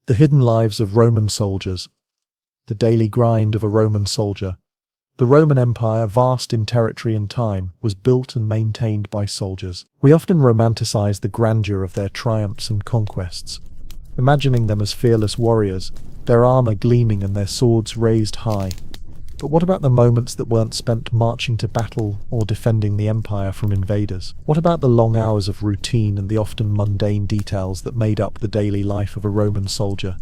The hidden lives of Roman soldiers. The daily grind of a Roman soldier. The Roman Empire, vast in territory and time, was built and maintained by soldiers. We often romanticize the grandeur of their triumphs and conquests, imagining them as fearless warriors, their armor gleaming and their swords raised high. But what about the moments that weren't spent marching to battle or defending the empire from invaders? What about the long hours of routine and the often mundane details that made up the daily life of a Roman soldier?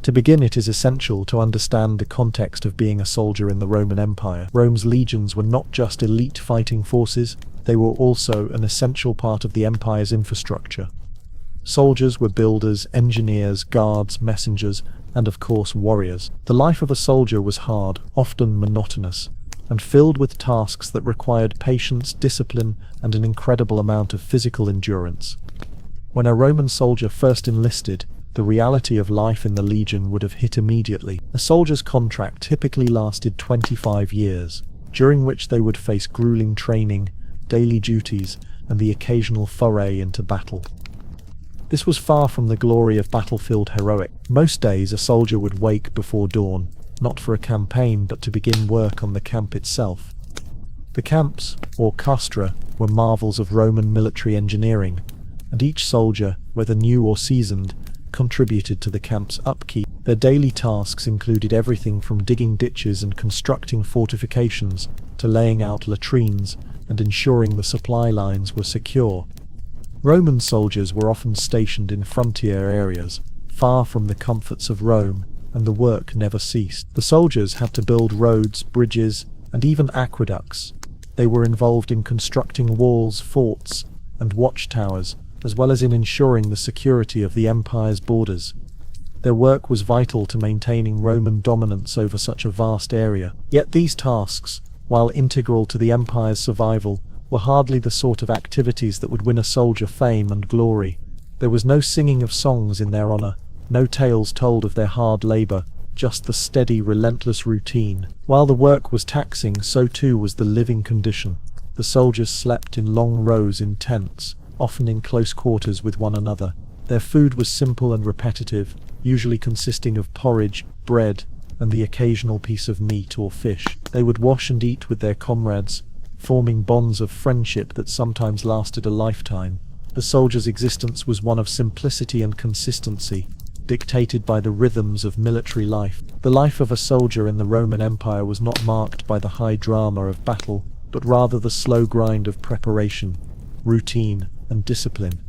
To begin, it is essential to understand the context of being a soldier in the Roman Empire. Rome's legions were not just elite fighting forces, they were also an essential part of the empire's infrastructure. Soldiers were builders, engineers, guards, messengers, and of course warriors. The life of a soldier was hard, often monotonous, and filled with tasks that required patience, discipline, and an incredible amount of physical endurance. When a Roman soldier first enlisted, the reality of life in the legion would have hit immediately. A soldier's contract typically lasted 25 years, during which they would face grueling training, daily duties, and the occasional foray into battle. This was far from the glory of battlefield heroic. Most days a soldier would wake before dawn, not for a campaign but to begin work on the camp itself. The camps, or castra, were marvels of Roman military engineering, and each soldier, whether new or seasoned, contributed to the camp's upkeep. Their daily tasks included everything from digging ditches and constructing fortifications to laying out latrines and ensuring the supply lines were secure. Roman soldiers were often stationed in frontier areas, far from the comforts of Rome, and the work never ceased. The soldiers had to build roads, bridges, and even aqueducts. They were involved in constructing walls, forts, and watchtowers, as well as in ensuring the security of the empire's borders. Their work was vital to maintaining Roman dominance over such a vast area. Yet these tasks, while integral to the empire's survival, were hardly the sort of activities that would win a soldier fame and glory. There was no singing of songs in their honor, no tales told of their hard labor, just the steady, relentless routine. While the work was taxing, so too was the living condition. The soldiers slept in long rows in tents, often in close quarters with one another. Their food was simple and repetitive, usually consisting of porridge, bread, and the occasional piece of meat or fish. They would wash and eat with their comrades, forming bonds of friendship that sometimes lasted a lifetime. The soldier's existence was one of simplicity and consistency, dictated by the rhythms of military life. The life of a soldier in the Roman Empire was not marked by the high drama of battle, but rather the slow grind of preparation, routine, and discipline.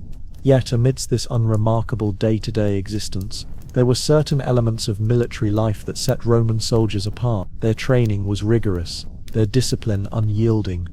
Yet amidst this unremarkable day-to-day existence, there were certain elements of military life that set Roman soldiers apart. Their training was rigorous, their discipline unyielding.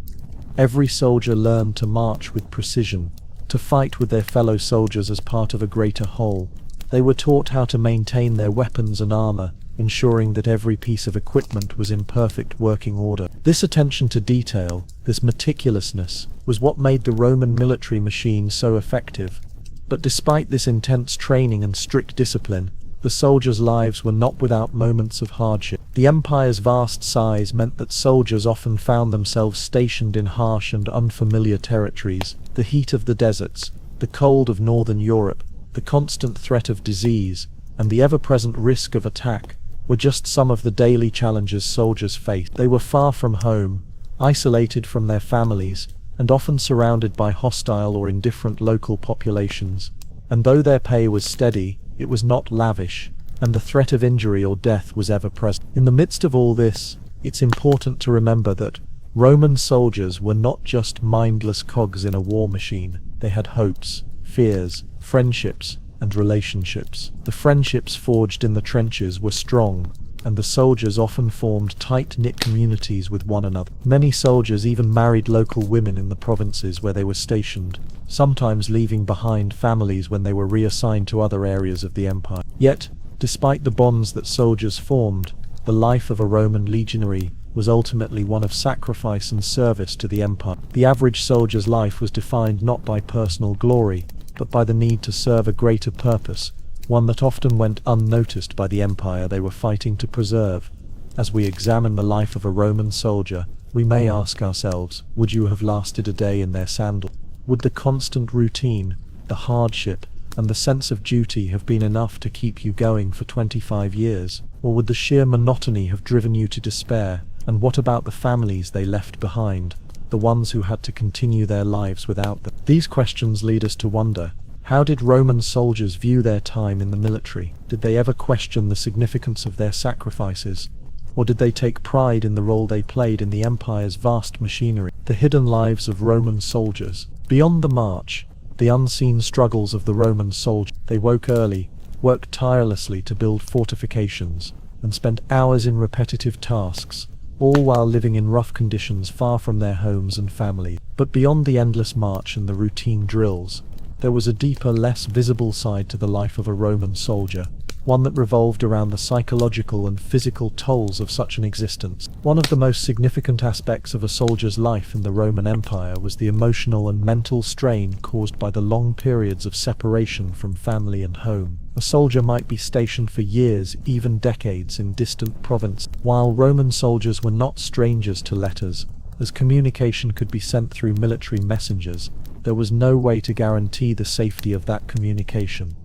Every soldier learned to march with precision, to fight with their fellow soldiers as part of a greater whole. They were taught how to maintain their weapons and armor, ensuring that every piece of equipment was in perfect working order. This attention to detail, this meticulousness, was what made the Roman military machine so effective. But despite this intense training and strict discipline, the soldiers' lives were not without moments of hardship. The empire's vast size meant that soldiers often found themselves stationed in harsh and unfamiliar territories. The heat of the deserts, the cold of northern Europe, the constant threat of disease, and the ever-present risk of attack were just some of the daily challenges soldiers faced. They were far from home, isolated from their families, and often surrounded by hostile or indifferent local populations. And though their pay was steady, it was not lavish, and the threat of injury or death was ever present. In the midst of all this, it's important to remember that Roman soldiers were not just mindless cogs in a war machine. They had hopes, fears, friendships, and relationships. The friendships forged in the trenches were strong, and the soldiers often formed tight-knit communities with one another. Many soldiers even married local women in the provinces where they were stationed, sometimes leaving behind families when they were reassigned to other areas of the empire. Yet, despite the bonds that soldiers formed, the life of a Roman legionary was ultimately one of sacrifice and service to the empire. The average soldier's life was defined not by personal glory, but by the need to serve a greater purpose, one that often went unnoticed by the empire they were fighting to preserve. As we examine the life of a Roman soldier, we may ask ourselves, would you have lasted a day in their sandals? Would the constant routine, the hardship, and the sense of duty have been enough to keep you going for 25 years? Or would the sheer monotony have driven you to despair? And what about the families they left behind, the ones who had to continue their lives without them? These questions lead us to wonder, how did Roman soldiers view their time in the military? Did they ever question the significance of their sacrifices? Or did they take pride in the role they played in the empire's vast machinery? The hidden lives of Roman soldiers. Beyond the march, the unseen struggles of the Roman soldier. They woke early, worked tirelessly to build fortifications, and spent hours in repetitive tasks, all while living in rough conditions far from their homes and families. But beyond the endless march and the routine drills, there was a deeper, less visible side to the life of a Roman soldier, one that revolved around the psychological and physical tolls of such an existence. One of the most significant aspects of a soldier's life in the Roman Empire was the emotional and mental strain caused by the long periods of separation from family and home. A soldier might be stationed for years, even decades, in distant provinces. While Roman soldiers were not strangers to letters, as communication could be sent through military messengers, there was no way to guarantee the safety of that communication.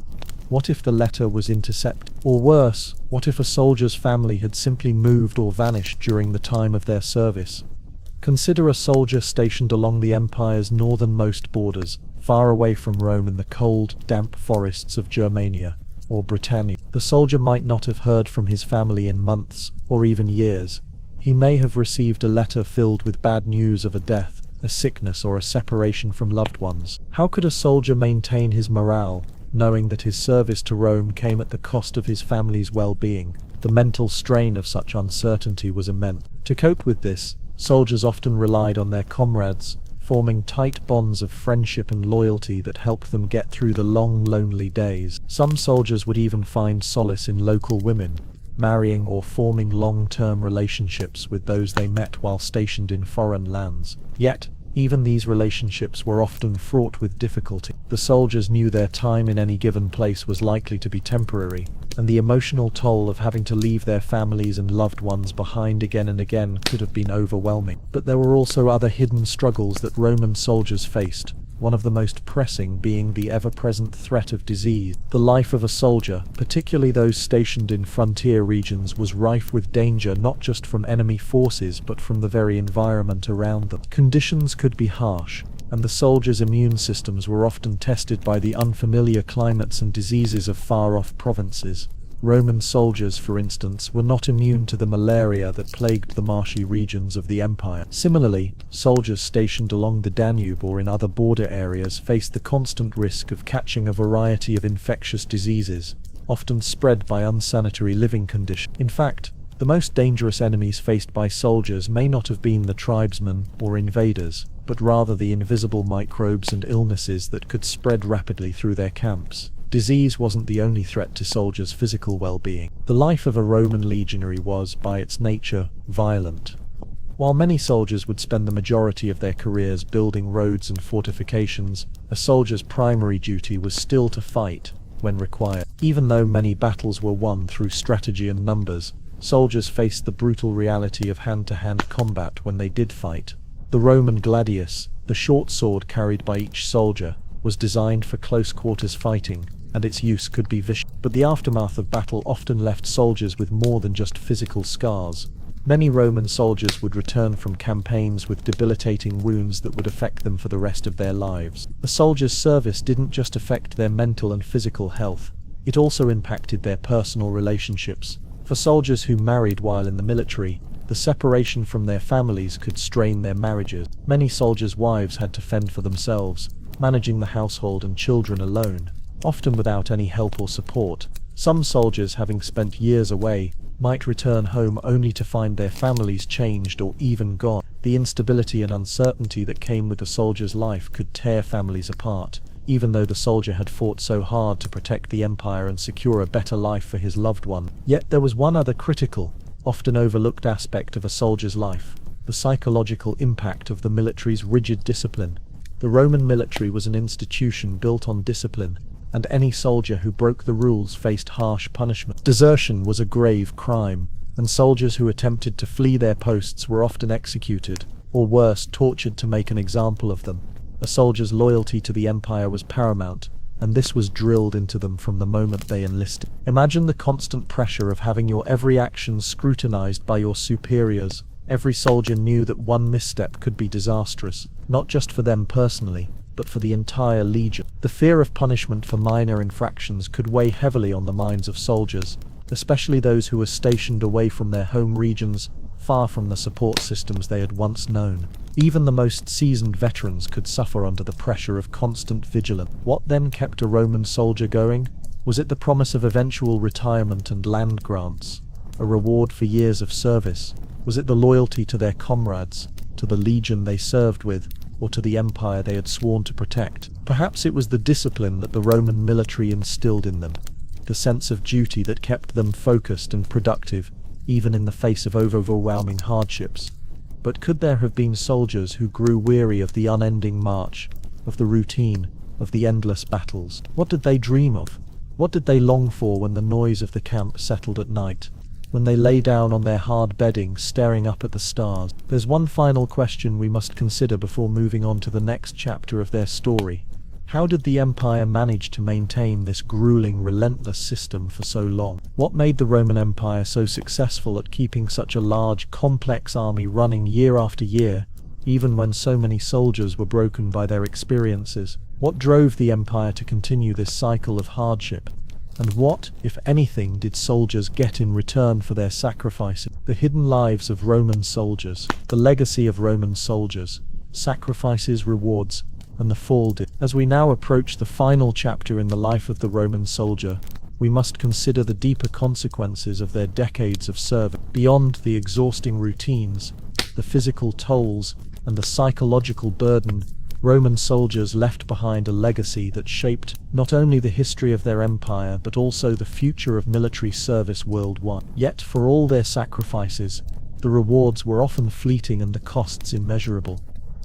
What if the letter was intercepted? Or worse, what if a soldier's family had simply moved or vanished during the time of their service? Consider a soldier stationed along the empire's northernmost borders, far away from Rome in the cold, damp forests of Germania or Britannia. The soldier might not have heard from his family in months, or even years. He may have received a letter filled with bad news of a death, a sickness, or a separation from loved ones. How could a soldier maintain his morale, knowing that his service to Rome came at the cost of his family's well-being? The mental strain of such uncertainty was immense. To cope with this, soldiers often relied on their comrades, forming tight bonds of friendship and loyalty that helped them get through the long, lonely days. Some soldiers would even find solace in local women, marrying or forming long-term relationships with those they met while stationed in foreign lands. Yet, even these relationships were often fraught with difficulty. The soldiers knew their time in any given place was likely to be temporary, and the emotional toll of having to leave their families and loved ones behind again and again could have been overwhelming. But there were also other hidden struggles that Roman soldiers faced, one of the most pressing being the ever-present threat of disease. The life of a soldier, particularly those stationed in frontier regions, was rife with danger not just from enemy forces but from the very environment around them. Conditions could be harsh, and the soldiers' immune systems were often tested by the unfamiliar climates and diseases of far-off provinces. Roman soldiers, for instance, were not immune to the malaria that plagued the marshy regions of the empire. Similarly, soldiers stationed along the Danube or in other border areas faced the constant risk of catching a variety of infectious diseases, often spread by unsanitary living conditions. In fact, the most dangerous enemies faced by soldiers may not have been the tribesmen or invaders, but rather the invisible microbes and illnesses that could spread rapidly through their camps. Disease wasn't the only threat to soldiers' physical well-being. The life of a Roman legionary was, by its nature, violent. While many soldiers would spend the majority of their careers building roads and fortifications, a soldier's primary duty was still to fight, when required. Even though many battles were won through strategy and numbers, soldiers faced the brutal reality of hand-to-hand combat when they did fight. The Roman gladius, the short sword carried by each soldier, was designed for close-quarters fighting, and its use could be vicious. But the aftermath of battle often left soldiers with more than just physical scars. Many Roman soldiers would return from campaigns with debilitating wounds that would affect them for the rest of their lives. A soldier's service didn't just affect their mental and physical health, it also impacted their personal relationships. For soldiers who married while in the military, the separation from their families could strain their marriages. Many soldiers' wives had to fend for themselves, managing the household and children alone, often without any help or support. Some soldiers, having spent years away, might return home only to find their families changed or even gone. The instability and uncertainty that came with a soldier's life could tear families apart, even though the soldier had fought so hard to protect the empire and secure a better life for his loved one. Yet there was one other critical, often overlooked aspect of a soldier's life: the psychological impact of the military's rigid discipline. The Roman military was an institution built on discipline, and any soldier who broke the rules faced harsh punishment. Desertion was a grave crime, and soldiers who attempted to flee their posts were often executed, or worse, tortured to make an example of them. A soldier's loyalty to the empire was paramount, and this was drilled into them from the moment they enlisted. Imagine the constant pressure of having your every action scrutinized by your superiors. Every soldier knew that one misstep could be disastrous, not just for them personally, but for the entire legion. The fear of punishment for minor infractions could weigh heavily on the minds of soldiers, especially those who were stationed away from their home regions, far from the support systems they had once known. Even the most seasoned veterans could suffer under the pressure of constant vigilance. What then kept a Roman soldier going? Was it the promise of eventual retirement and land grants, a reward for years of service? Was it the loyalty to their comrades, to the legion they served with, or to the empire they had sworn to protect? Perhaps it was the discipline that the Roman military instilled in them, the sense of duty that kept them focused and productive, even in the face of overwhelming hardships. But could there have been soldiers who grew weary of the unending march, of the routine, of the endless battles? What did they dream of? What did they long for when the noise of the camp settled at night, when they lay down on their hard bedding staring up at the stars? There's one final question we must consider before moving on to the next chapter of their story. How did the empire manage to maintain this grueling, relentless system for so long? What made the Roman Empire so successful at keeping such a large, complex army running year after year, even when so many soldiers were broken by their experiences? What drove the empire to continue this cycle of hardship? And what, if anything, did soldiers get in return for their sacrifices? The hidden lives of Roman soldiers, the legacy of Roman soldiers, sacrifices, rewards, and the fall. As we now approach the final chapter in the life of the Roman soldier, we must consider the deeper consequences of their decades of service. Beyond the exhausting routines, the physical tolls, and the psychological burden, Roman soldiers left behind a legacy that shaped not only the history of their empire but also the future of military service worldwide. Yet, for all their sacrifices, the rewards were often fleeting and the costs immeasurable.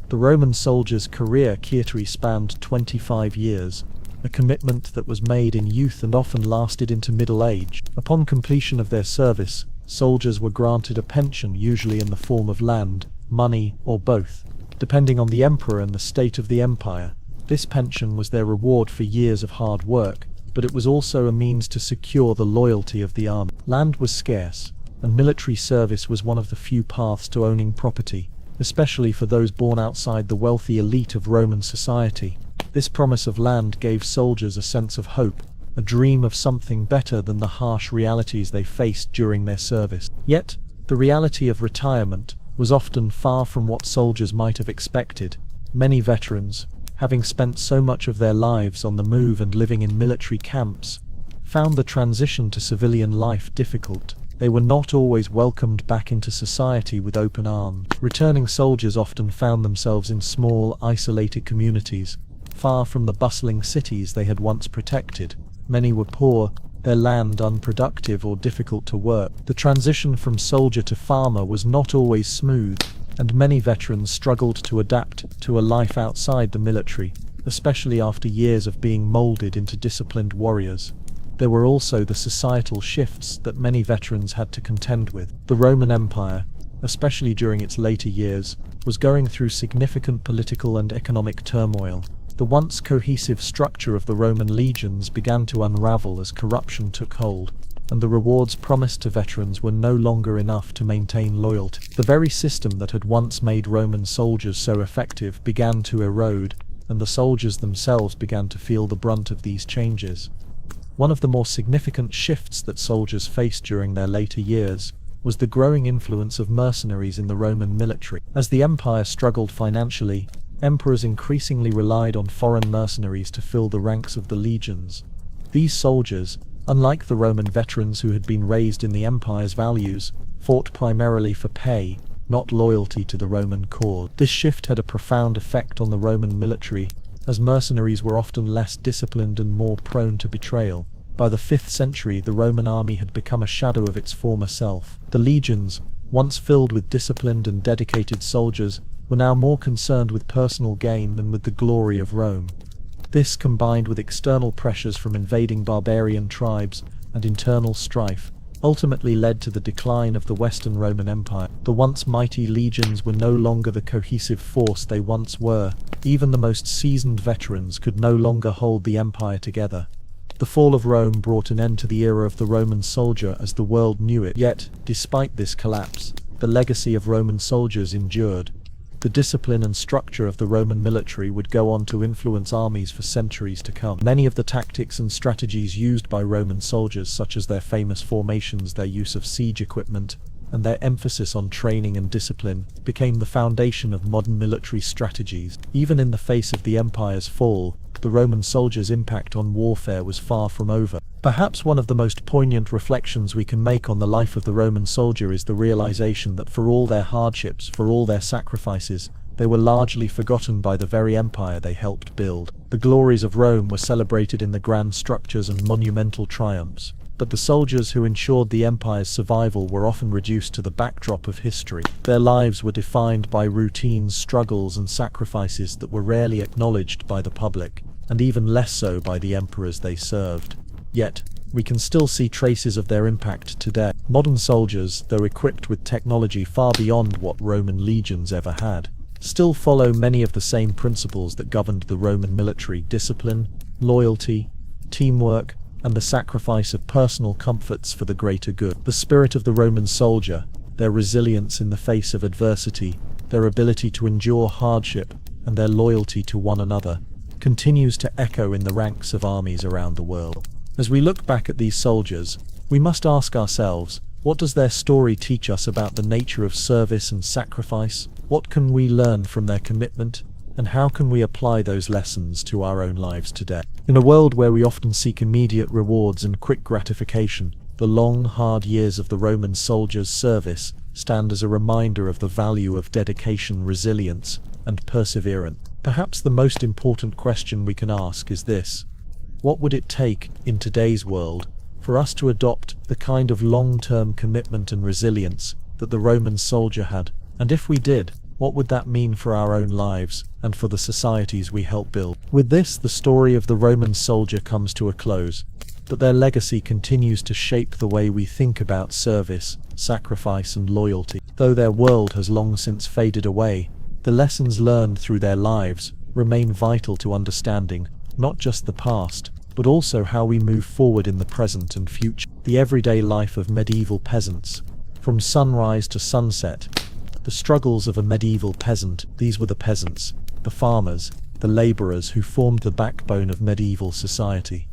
The Roman soldier's career spanned 25 years, a commitment that was made in youth and often lasted into middle age. Upon completion of their service, soldiers were granted a pension, usually in the form of land, money, or both, depending on the emperor and the state of the empire. This pension was their reward for years of hard work, but it was also a means to secure the loyalty of the army. Land was scarce, and military service was one of the few paths to owning property, especially for those born outside the wealthy elite of Roman society. This promise of land gave soldiers a sense of hope, a dream of something better than the harsh realities they faced during their service. Yet, the reality of retirement was often far from what soldiers might have expected. Many veterans, having spent so much of their lives on the move and living in military camps, found the transition to civilian life difficult. They were not always welcomed back into society with open arms. Returning soldiers often found themselves in small, isolated communities, far from the bustling cities they had once protected. Many were poor, their land unproductive or difficult to work. The transition from soldier to farmer was not always smooth, and many veterans struggled to adapt to a life outside the military, especially after years of being molded into disciplined warriors. There were also the societal shifts that many veterans had to contend with. The Roman Empire, especially during its later years, was going through significant political and economic turmoil. The once cohesive structure of the Roman legions began to unravel as corruption took hold, and the rewards promised to veterans were no longer enough to maintain loyalty. The very system that had once made Roman soldiers so effective began to erode, and the soldiers themselves began to feel the brunt of these changes. One of the more significant shifts that soldiers faced during their later years was the growing influence of mercenaries in the Roman military. As the empire struggled financially, emperors increasingly relied on foreign mercenaries to fill the ranks of the legions. These soldiers, unlike the Roman veterans who had been raised in the empire's values, fought primarily for pay, not loyalty to the Roman cause. This shift had a profound effect on the Roman military, as mercenaries were often less disciplined and more prone to betrayal. By the 5th century, the Roman army had become a shadow of its former self. The legions, once filled with disciplined and dedicated soldiers, were now more concerned with personal gain than with the glory of Rome. This, combined with external pressures from invading barbarian tribes and internal strife, ultimately led to the decline of the Western Roman Empire. The once mighty legions were no longer the cohesive force they once were. Even the most seasoned veterans could no longer hold the empire together. The fall of Rome brought an end to the era of the Roman soldier as the world knew it. Yet, despite this collapse, the legacy of Roman soldiers endured. The discipline and structure of the Roman military would go on to influence armies for centuries to come. Many of the tactics and strategies used by Roman soldiers, such as their famous formations, their use of siege equipment, and their emphasis on training and discipline, became the foundation of modern military strategies. Even in the face of the empire's fall, the Roman soldiers' impact on warfare was far from over. Perhaps one of the most poignant reflections we can make on the life of the Roman soldier is the realization that for all their hardships, for all their sacrifices, they were largely forgotten by the very empire they helped build. The glories of Rome were celebrated in the grand structures and monumental triumphs, but the soldiers who ensured the empire's survival were often reduced to the backdrop of history. Their lives were defined by routines, struggles, and sacrifices that were rarely acknowledged by the public, and even less so by the emperors they served. Yet, we can still see traces of their impact today. Modern soldiers, though equipped with technology far beyond what Roman legions ever had, still follow many of the same principles that governed the Roman military: discipline, loyalty, teamwork, and the sacrifice of personal comforts for the greater good. The spirit of the Roman soldier, their resilience in the face of adversity, their ability to endure hardship, and their loyalty to one another, continues to echo in the ranks of armies around the world. As we look back at these soldiers, we must ask ourselves, what does their story teach us about the nature of service and sacrifice? What can we learn from their commitment? And how can we apply those lessons to our own lives today? In a world where we often seek immediate rewards and quick gratification, the long, hard years of the Roman soldier's service stand as a reminder of the value of dedication, resilience, and perseverance. Perhaps the most important question we can ask is this: what would it take, in today's world, for us to adopt the kind of long-term commitment and resilience that the Roman soldier had? And if we did, what would that mean for our own lives and for the societies we help build? With this, the story of the Roman soldier comes to a close, but their legacy continues to shape the way we think about service, sacrifice, and loyalty. Though their world has long since faded away, the lessons learned through their lives remain vital to understanding not just the past, but also how we move forward in the present and future. The everyday life of medieval peasants. From sunrise to sunset, the struggles of a medieval peasant. These were the peasants, the farmers, the laborers who formed the backbone of medieval society.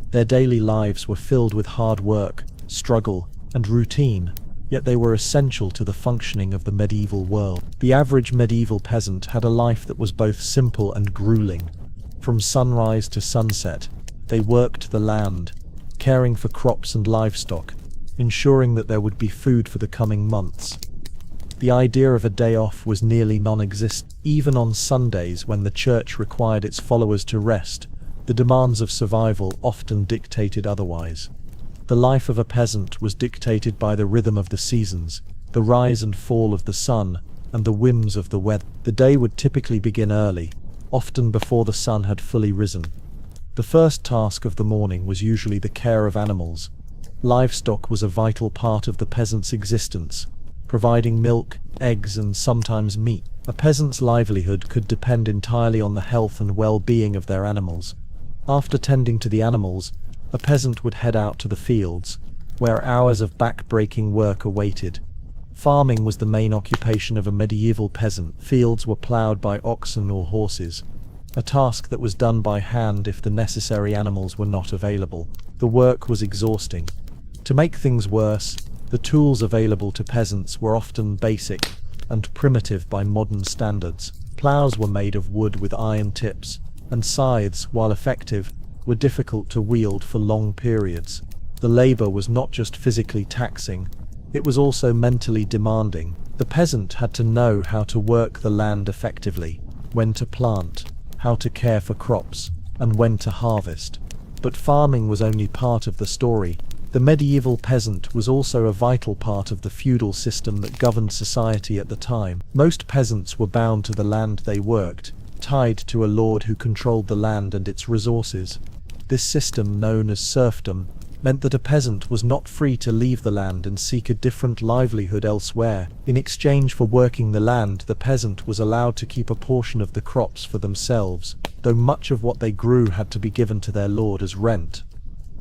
Their daily lives were filled with hard work, struggle, and routine, yet they were essential to the functioning of the medieval world. The average medieval peasant had a life that was both simple and grueling. From sunrise to sunset, they worked the land, caring for crops and livestock, ensuring that there would be food for the coming months. The idea of a day off was nearly non-existent. Even on Sundays, when the church required its followers to rest, the demands of survival often dictated otherwise. The life of a peasant was dictated by the rhythm of the seasons, the rise and fall of the sun, and the whims of the weather. The day would typically begin early, often before the sun had fully risen. The first task of the morning was usually the care of animals. Livestock was a vital part of the peasant's existence, providing milk, eggs, and sometimes meat. A peasant's livelihood could depend entirely on the health and well-being of their animals. After tending to the animals, a peasant would head out to the fields, where hours of back-breaking work awaited. Farming was the main occupation of a medieval peasant. Fields were ploughed by oxen or horses, a task that was done by hand if the necessary animals were not available. The work was exhausting. To make things worse, the tools available to peasants were often basic and primitive by modern standards. Ploughs were made of wood with iron tips, and scythes, while effective, were difficult to wield for long periods. The labor was not just physically taxing, it was also mentally demanding. The peasant had to know how to work the land effectively, when to plant, how to care for crops, and when to harvest. But farming was only part of the story. The medieval peasant was also a vital part of the feudal system that governed society at the time. Most peasants were bound to the land they worked, tied to a lord who controlled the land and its resources. This system, known as serfdom, meant that a peasant was not free to leave the land and seek a different livelihood elsewhere. In exchange for working the land, the peasant was allowed to keep a portion of the crops for themselves, though much of what they grew had to be given to their lord as rent.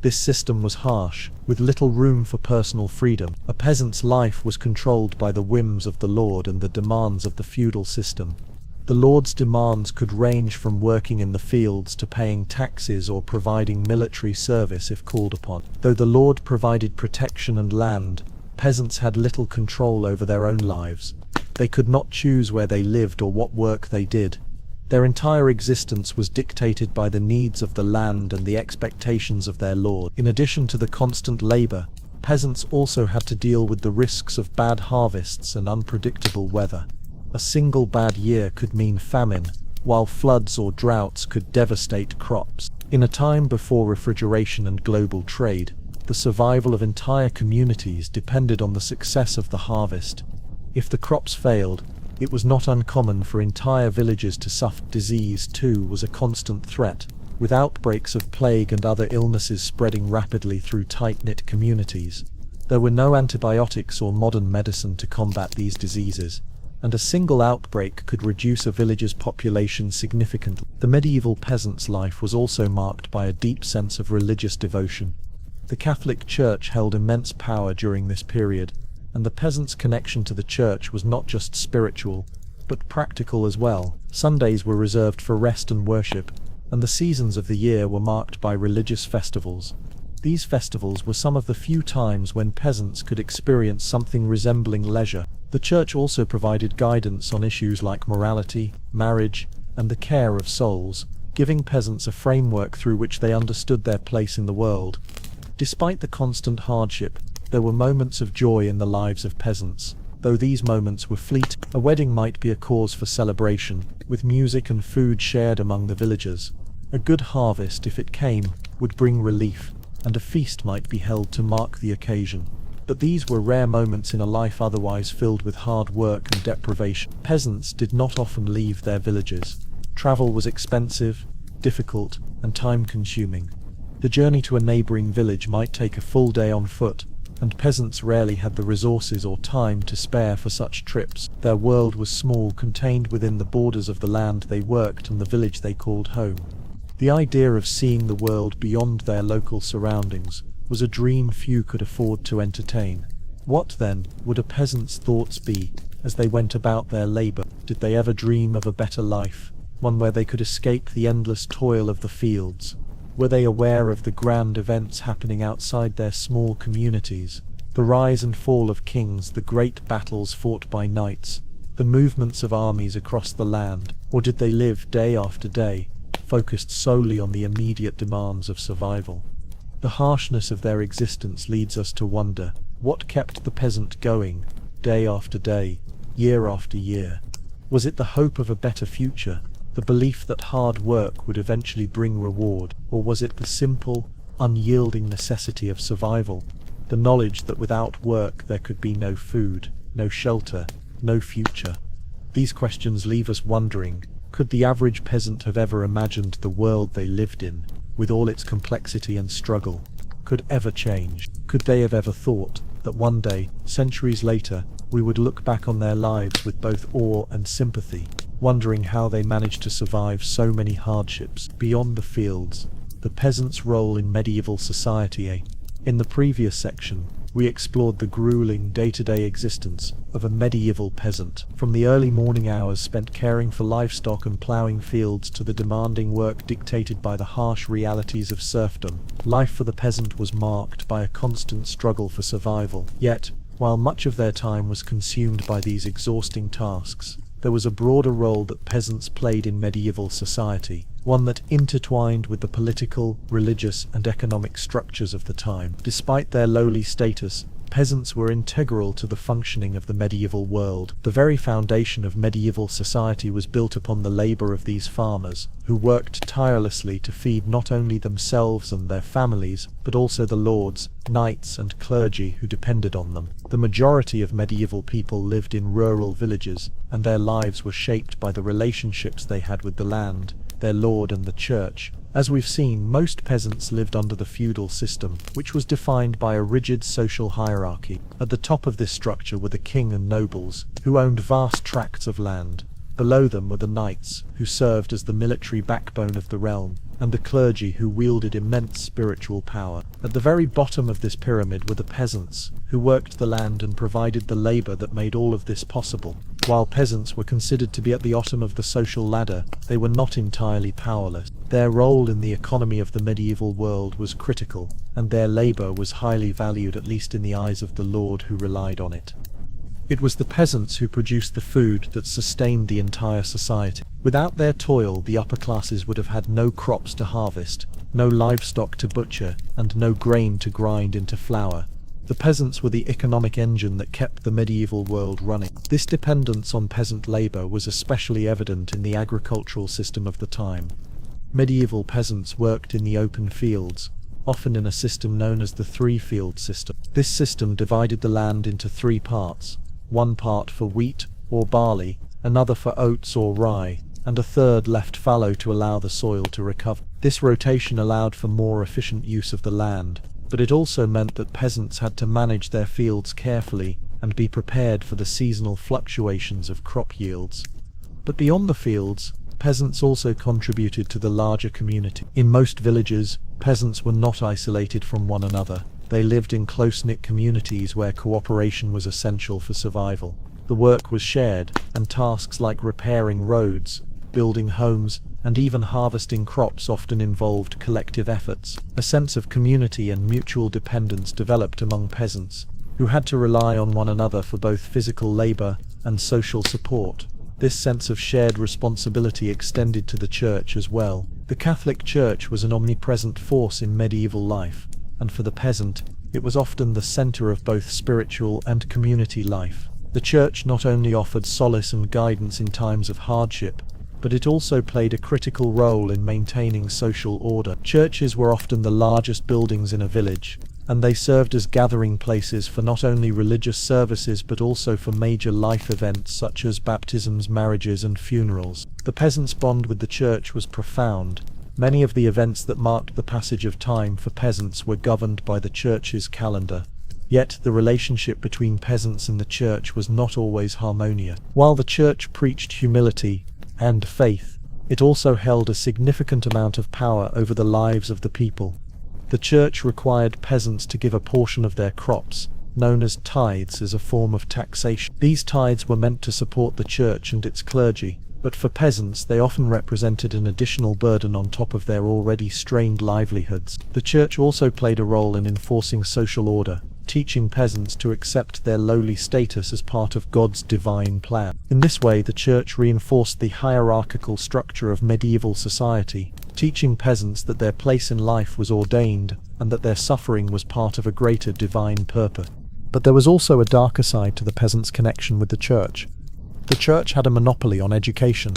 This system was harsh, with little room for personal freedom. A peasant's life was controlled by the whims of the lord and the demands of the feudal system. The lord's demands could range from working in the fields to paying taxes or providing military service if called upon. Though the lord provided protection and land, peasants had little control over their own lives. They could not choose where they lived or what work they did. Their entire existence was dictated by the needs of the land and the expectations of their lord. In addition to the constant labor, peasants also had to deal with the risks of bad harvests and unpredictable weather. A single bad year could mean famine, while floods or droughts could devastate crops. In a time before refrigeration and global trade, the survival of entire communities depended on the success of the harvest. If the crops failed, it was not uncommon for entire villages to suffer. Disease, too, was a constant threat, with outbreaks of plague and other illnesses spreading rapidly through tight-knit communities. There were no antibiotics or modern medicine to combat these diseases, and a single outbreak could reduce a village's population significantly. The medieval peasant's life was also marked by a deep sense of religious devotion. The Catholic Church held immense power during this period, and the peasant's connection to the church was not just spiritual, but practical as well. Sundays were reserved for rest and worship, and the seasons of the year were marked by religious festivals. These festivals were some of the few times when peasants could experience something resembling leisure. The church also provided guidance on issues like morality, marriage, and the care of souls, giving peasants a framework through which they understood their place in the world. Despite the constant hardship, there were moments of joy in the lives of peasants, though these moments were fleeting. A wedding might be a cause for celebration, with music and food shared among the villagers. A good harvest, if it came, would bring relief, and a feast might be held to mark the occasion. But these were rare moments in a life otherwise filled with hard work and deprivation. Peasants did not often leave their villages. Travel was expensive, difficult, and time-consuming. The journey to a neighboring village might take a full day on foot, and peasants rarely had the resources or time to spare for such trips. Their world was small, contained within the borders of the land they worked and the village they called home. The idea of seeing the world beyond their local surroundings was a dream few could afford to entertain. What, then, would a peasant's thoughts be as they went about their labor? Did they ever dream of a better life, one where they could escape the endless toil of the fields? Were they aware of the grand events happening outside their small communities? The rise and fall of kings, the great battles fought by knights, the movements of armies across the land? Or did they live day after day, focused solely on the immediate demands of survival? The harshness of their existence leads us to wonder, what kept the peasant going, day after day, year after year? Was it the hope of a better future? The belief that hard work would eventually bring reward? Or was it the simple, unyielding necessity of survival? The knowledge that without work there could be no food, no shelter, no future? These questions leave us wondering, could the average peasant have ever imagined the world they lived in, with all its complexity and struggle, could ever change? Could they have ever thought that one day, centuries later, we would look back on their lives with both awe and sympathy, wondering how they managed to survive so many hardships? Beyond the fields, the peasant's role in medieval society. In the previous section, we explored the grueling day-to-day existence of a medieval peasant, from the early morning hours spent caring for livestock and ploughing fields to the demanding work dictated by the harsh realities of serfdom. Life for the peasant was marked by a constant struggle for survival. Yet, while much of their time was consumed by these exhausting tasks, there was a broader role that peasants played in medieval society, one that intertwined with the political, religious, and economic structures of the time. Despite their lowly status, peasants were integral to the functioning of the medieval world. The very foundation of medieval society was built upon the labor of these farmers, who worked tirelessly to feed not only themselves and their families, but also the lords, knights, and clergy who depended on them. The majority of medieval people lived in rural villages, and their lives were shaped by the relationships they had with the land, their lord, and the church. As we've seen, most peasants lived under the feudal system, which was defined by a rigid social hierarchy. At the top of this structure were the king and nobles, who owned vast tracts of land. Below them were the knights, who served as the military backbone of the realm, and the clergy, who wielded immense spiritual power. At the very bottom of this pyramid were the peasants, who worked the land and provided the labor that made all of this possible. While peasants were considered to be at the bottom of the social ladder, they were not entirely powerless. Their role in the economy of the medieval world was critical, and their labor was highly valued, at least in the eyes of the lord who relied on it. It was the peasants who produced the food that sustained the entire society. Without their toil, the upper classes would have had no crops to harvest, no livestock to butcher, and no grain to grind into flour. The peasants were the economic engine that kept the medieval world running. This dependence on peasant labor was especially evident in the agricultural system of the time. Medieval peasants worked in the open fields, often in a system known as the three-field system. This system divided the land into three parts: one part for wheat or barley, another for oats or rye, and a third left fallow to allow the soil to recover. This rotation allowed for more efficient use of the land, but it also meant that peasants had to manage their fields carefully and be prepared for the seasonal fluctuations of crop yields. But beyond the fields, peasants also contributed to the larger community. In most villages, peasants were not isolated from one another. They lived in close-knit communities where cooperation was essential for survival. The work was shared, and tasks like repairing roads, building homes, and even harvesting crops often involved collective efforts. A sense of community and mutual dependence developed among peasants, who had to rely on one another for both physical labor and social support. This sense of shared responsibility extended to the church as well. The Catholic Church was an omnipresent force in medieval life, and for the peasant, it was often the center of both spiritual and community life. The church not only offered solace and guidance in times of hardship, but it also played a critical role in maintaining social order. Churches were often the largest buildings in a village, and they served as gathering places for not only religious services but also for major life events such as baptisms, marriages, and funerals. The peasants' bond with the church was profound. Many of the events that marked the passage of time for peasants were governed by the church's calendar. Yet the relationship between peasants and the church was not always harmonious. While the church preached humility and faith, it also held a significant amount of power over the lives of the people. The church required peasants to give a portion of their crops, known as tithes, as a form of taxation. These tithes were meant to support the church and its clergy, but for peasants they often represented an additional burden on top of their already strained livelihoods. The church also played a role in enforcing social order, teaching peasants to accept their lowly status as part of God's divine plan. In this way, the church reinforced the hierarchical structure of medieval society, teaching peasants that their place in life was ordained and that their suffering was part of a greater divine purpose. But there was also a darker side to the peasants' connection with the church. The church had a monopoly on education,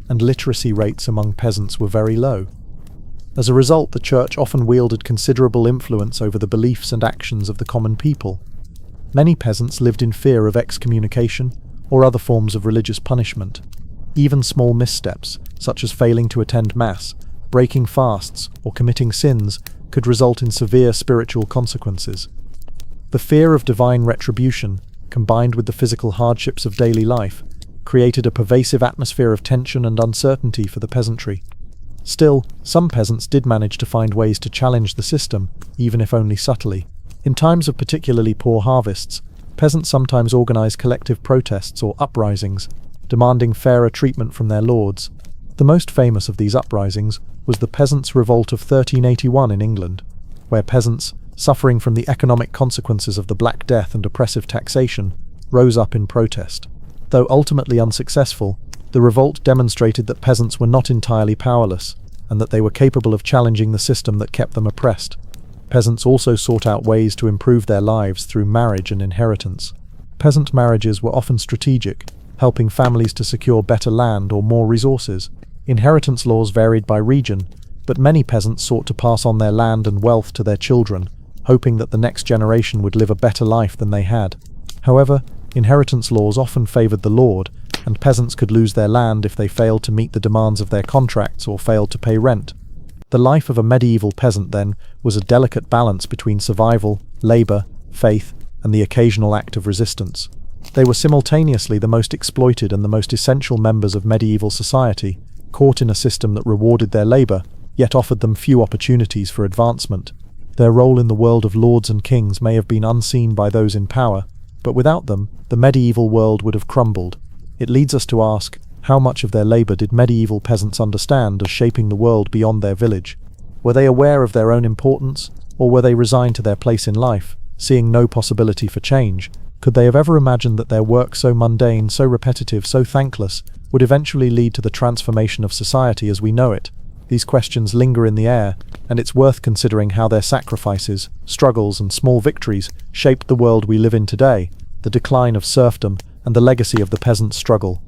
and literacy rates among peasants were very low. As a result, the church often wielded considerable influence over the beliefs and actions of the common people. Many peasants lived in fear of excommunication or other forms of religious punishment. Even small missteps, such as failing to attend Mass, breaking fasts, or committing sins, could result in severe spiritual consequences. The fear of divine retribution, combined with the physical hardships of daily life, created a pervasive atmosphere of tension and uncertainty for the peasantry. Still, some peasants did manage to find ways to challenge the system, even if only subtly. In times of particularly poor harvests, peasants sometimes organized collective protests or uprisings, demanding fairer treatment from their lords. The most famous of these uprisings was the Peasants' Revolt of 1381 in England, where peasants, suffering from the economic consequences of the Black Death and oppressive taxation, rose up in protest. Though ultimately unsuccessful, the revolt demonstrated that peasants were not entirely powerless, and that they were capable of challenging the system that kept them oppressed. Peasants also sought out ways to improve their lives through marriage and inheritance. Peasant marriages were often strategic, helping families to secure better land or more resources. Inheritance laws varied by region, but many peasants sought to pass on their land and wealth to their children, hoping that the next generation would live a better life than they had. However, inheritance laws often favored the lord, and peasants could lose their land if they failed to meet the demands of their contracts or failed to pay rent. The life of a medieval peasant, then, was a delicate balance between survival, labor, faith, and the occasional act of resistance. They were simultaneously the most exploited and the most essential members of medieval society, caught in a system that rewarded their labor, yet offered them few opportunities for advancement. Their role in the world of lords and kings may have been unseen by those in power, but without them, the medieval world would have crumbled. It leads us to ask, how much of their labor did medieval peasants understand as shaping the world beyond their village? Were they aware of their own importance, or were they resigned to their place in life, seeing no possibility for change? Could they have ever imagined that their work, so mundane, so repetitive, so thankless, would eventually lead to the transformation of society as we know it? These questions linger in the air, and it's worth considering how their sacrifices, struggles, and small victories shaped the world we live in today, the decline of serfdom, and the legacy of the peasant struggle.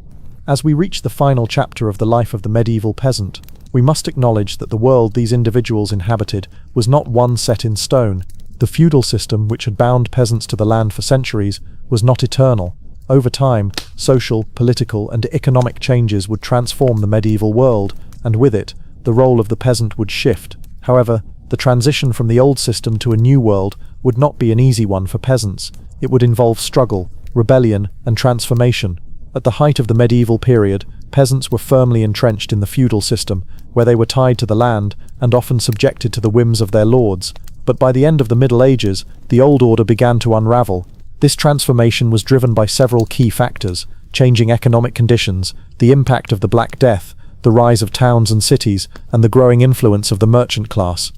As we reach the final chapter of the life of the medieval peasant, we must acknowledge that the world these individuals inhabited was not one set in stone. The feudal system, which had bound peasants to the land for centuries, was not eternal. Over time, social, political, and economic changes would transform the medieval world, and with it, the role of the peasant would shift. However, the transition from the old system to a new world would not be an easy one for peasants. It would involve struggle, rebellion, and transformation. At the height of the medieval period, peasants were firmly entrenched in the feudal system, where they were tied to the land and often subjected to the whims of their lords. But by the end of the Middle Ages, the old order began to unravel. This transformation was driven by several key factors: changing economic conditions, the impact of the Black Death, the rise of towns and cities, and the growing influence of the merchant class.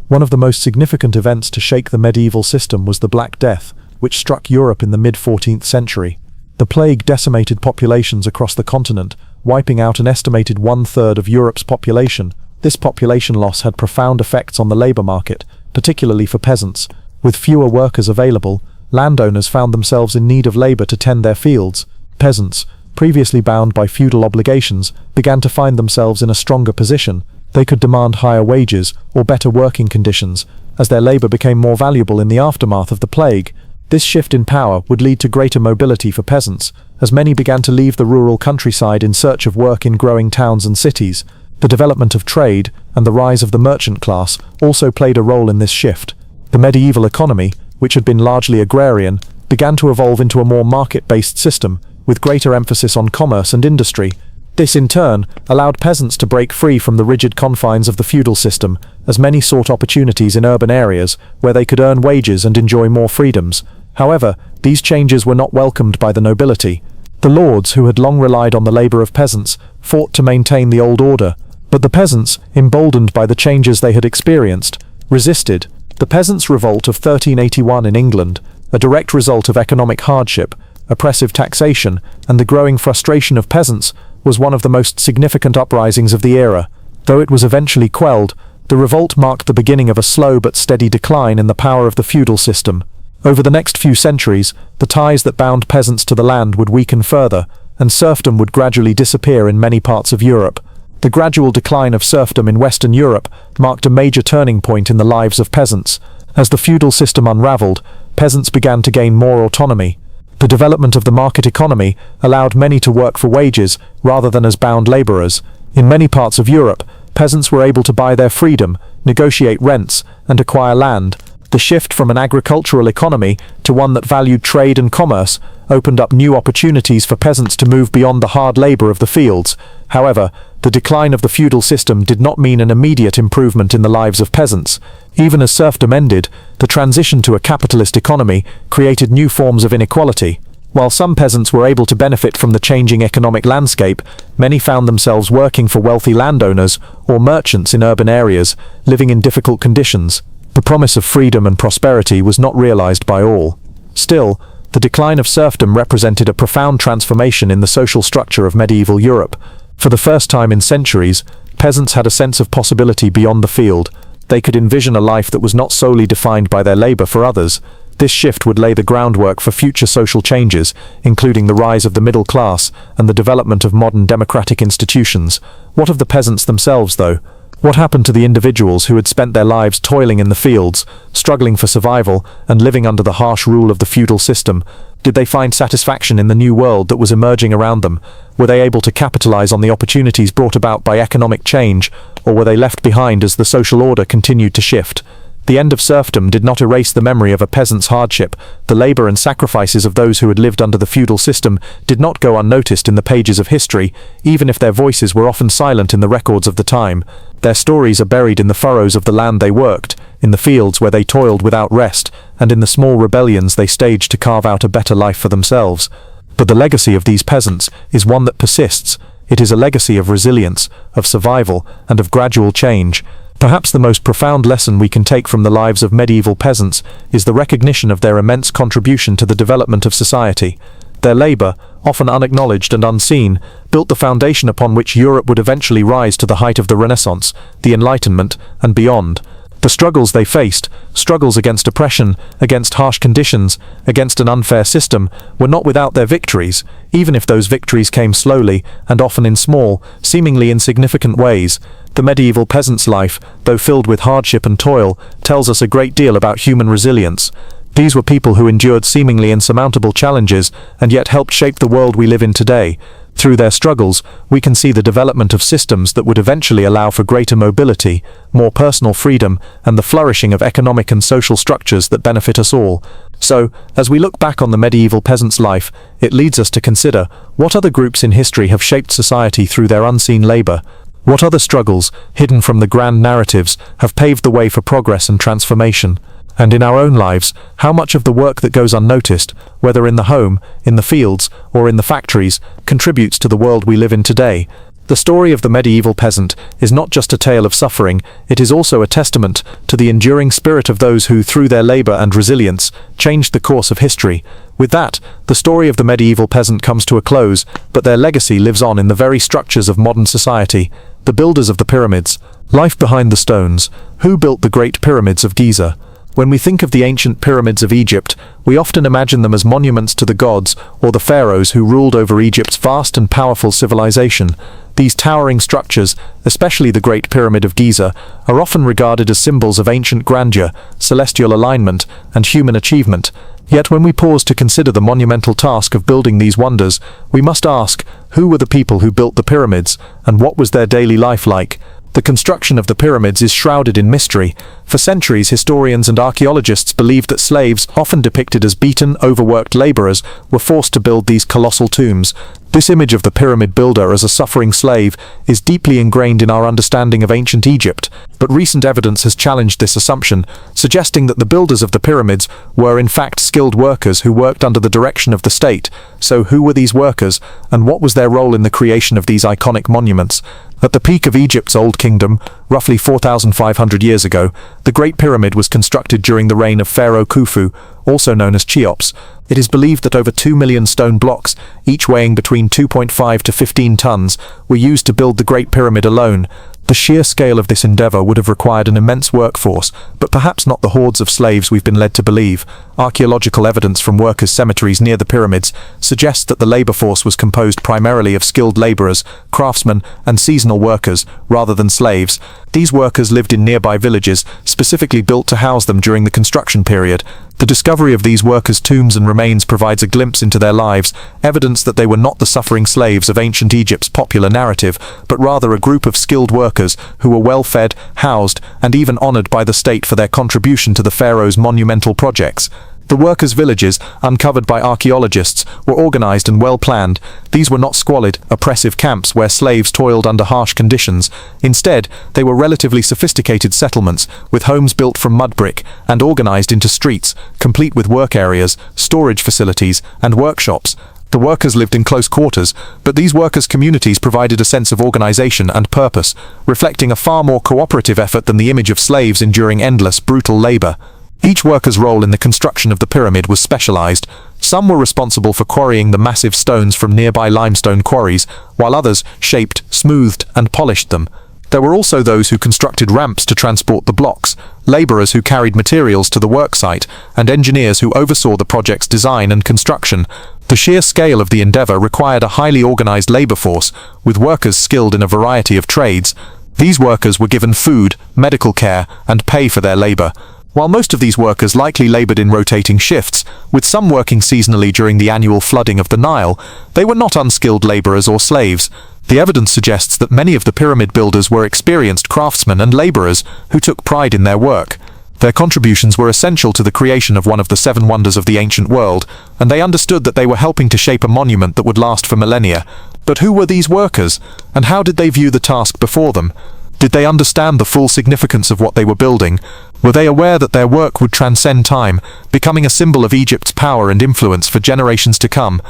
One of the most significant events to shake the medieval system was the Black Death, which struck Europe in the mid-14th century. The plague decimated populations across the continent, wiping out an estimated one-third of Europe's population. This population loss had profound effects on the labor market, particularly for peasants. With fewer workers available, landowners found themselves in need of labor to tend their fields. Peasants, previously bound by feudal obligations, began to find themselves in a stronger position. They could demand higher wages or better working conditions, as their labor became more valuable in the aftermath of the plague. This shift in power would lead to greater mobility for peasants, as many began to leave the rural countryside in search of work in growing towns and cities. The development of trade and the rise of the merchant class also played a role in this shift. The medieval economy, which had been largely agrarian, began to evolve into a more market-based system, with greater emphasis on commerce and industry. This, in turn, allowed peasants to break free from the rigid confines of the feudal system, as many sought opportunities in urban areas, where they could earn wages and enjoy more freedoms. However, these changes were not welcomed by the nobility. The lords, who had long relied on the labor of peasants, fought to maintain the old order. But the peasants, emboldened by the changes they had experienced, resisted. The Peasants' Revolt of 1381 in England, a direct result of economic hardship, oppressive taxation, and the growing frustration of peasants, was one of the most significant uprisings of the era. Though it was eventually quelled, the revolt marked the beginning of a slow but steady decline in the power of the feudal system. Over the next few centuries, the ties that bound peasants to the land would weaken further, and serfdom would gradually disappear in many parts of Europe. The gradual decline of serfdom in Western Europe marked a major turning point in the lives of peasants. As the feudal system unraveled, peasants began to gain more autonomy. The development of the market economy allowed many to work for wages rather than as bound laborers. In many parts of Europe, peasants were able to buy their freedom, negotiate rents, and acquire land. The shift from an agricultural economy to one that valued trade and commerce opened up new opportunities for peasants to move beyond the hard labor of the fields. However, the decline of the feudal system did not mean an immediate improvement in the lives of peasants. Even as serfdom ended, the transition to a capitalist economy created new forms of inequality. While some peasants were able to benefit from the changing economic landscape, many found themselves working for wealthy landowners or merchants in urban areas, living in difficult conditions. The promise of freedom and prosperity was not realized by all. Still, the decline of serfdom represented a profound transformation in the social structure of medieval Europe. For the first time in centuries, peasants had a sense of possibility beyond the field. They could envision a life that was not solely defined by their labor for others. This shift would lay the groundwork for future social changes, including the rise of the middle class and the development of modern democratic institutions. What of the peasants themselves, though? What happened to the individuals who had spent their lives toiling in the fields, struggling for survival, and living under the harsh rule of the feudal system? Did they find satisfaction in the new world that was emerging around them? Were they able to capitalize on the opportunities brought about by economic change, or were they left behind as the social order continued to shift? The end of serfdom did not erase the memory of a peasant's hardship. The labor and sacrifices of those who had lived under the feudal system did not go unnoticed in the pages of history, even if their voices were often silent in the records of the time. Their stories are buried in the furrows of the land they worked, in the fields where they toiled without rest, and in the small rebellions they staged to carve out a better life for themselves. But the legacy of these peasants is one that persists. It is a legacy of resilience, of survival, and of gradual change. Perhaps the most profound lesson we can take from the lives of medieval peasants is the recognition of their immense contribution to the development of society. Their labor, often unacknowledged and unseen, built the foundation upon which Europe would eventually rise to the height of the Renaissance, the Enlightenment, and beyond. The struggles they faced, struggles against oppression, against harsh conditions, against an unfair system, were not without their victories, even if those victories came slowly and often in small, seemingly insignificant ways. The medieval peasant's life, though filled with hardship and toil, tells us a great deal about human resilience. These were people who endured seemingly insurmountable challenges and yet helped shape the world we live in today. Through their struggles, we can see the development of systems that would eventually allow for greater mobility, more personal freedom, and the flourishing of economic and social structures that benefit us all. So, as we look back on the medieval peasant's life, it leads us to consider what other groups in history have shaped society through their unseen labor. What other struggles, hidden from the grand narratives, have paved the way for progress and transformation? And in our own lives, how much of the work that goes unnoticed, whether in the home, in the fields, or in the factories, contributes to the world we live in today? The story of the medieval peasant is not just a tale of suffering, it is also a testament to the enduring spirit of those who, through their labor and resilience, changed the course of history. With that, the story of the medieval peasant comes to a close, but their legacy lives on in the very structures of modern society. The builders of the pyramids. Life behind the stones. Who built the Great Pyramids of Giza? When we think of the ancient pyramids of Egypt, we often imagine them as monuments to the gods or the pharaohs who ruled over Egypt's vast and powerful civilization. These towering structures, especially the Great Pyramid of Giza, are often regarded as symbols of ancient grandeur, celestial alignment, and human achievement. Yet when we pause to consider the monumental task of building these wonders, we must ask, who were the people who built the pyramids, and what was their daily life like? The construction of the pyramids is shrouded in mystery. For centuries, historians and archaeologists believed that slaves, often depicted as beaten, overworked laborers, were forced to build these colossal tombs. This image of the pyramid builder as a suffering slave is deeply ingrained in our understanding of ancient Egypt, but recent evidence has challenged this assumption, suggesting that the builders of the pyramids were in fact skilled workers who worked under the direction of the state. So who were these workers, and what was their role in the creation of these iconic monuments? At the peak of Egypt's Old Kingdom, roughly 4,500 years ago, the Great Pyramid was constructed during the reign of Pharaoh Khufu, also known as Cheops. It is believed that over 2 million stone blocks, each weighing between 2.5 to 15 tons, were used to build the Great Pyramid alone. The sheer scale of this endeavor would have required an immense workforce, but perhaps not the hordes of slaves we've been led to believe. Archaeological evidence from workers' cemeteries near the pyramids suggests that the labor force was composed primarily of skilled laborers, craftsmen, and seasonal workers, rather than slaves. These workers lived in nearby villages, specifically built to house them during the construction period. The discovery of these workers' tombs and remains provides a glimpse into their lives, evidence that they were not the suffering slaves of ancient Egypt's popular narrative, but rather a group of skilled workers who were well-fed, housed, and even honored by the state for their contribution to the pharaoh's monumental projects. The workers' villages, uncovered by archaeologists, were organized and well-planned. These were not squalid, oppressive camps where slaves toiled under harsh conditions. Instead, they were relatively sophisticated settlements, with homes built from mud brick and organized into streets, complete with work areas, storage facilities, and workshops. The workers lived in close quarters, but these workers' communities provided a sense of organization and purpose, reflecting a far more cooperative effort than the image of slaves enduring endless, brutal labor. Each worker's role in the construction of the pyramid was specialized. Some were responsible for quarrying the massive stones from nearby limestone quarries, while others shaped, smoothed, and polished them. There were also those who constructed ramps to transport the blocks, laborers who carried materials to the worksite, and engineers who oversaw the project's design and construction. The sheer scale of the endeavor required a highly organized labor force, with workers skilled in a variety of trades. These workers were given food, medical care, and pay for their labor. While most of these workers likely labored in rotating shifts, with some working seasonally during the annual flooding of the Nile, they were not unskilled laborers or slaves. The evidence suggests that many of the pyramid builders were experienced craftsmen and laborers who took pride in their work. Their contributions were essential to the creation of one of the seven wonders of the ancient world, and they understood that they were helping to shape a monument that would last for millennia. But who were these workers, and how did they view the task before them? Did they understand the full significance of what they were building? Were they aware that their work would transcend time, becoming a symbol of Egypt's power and influence for generations to come?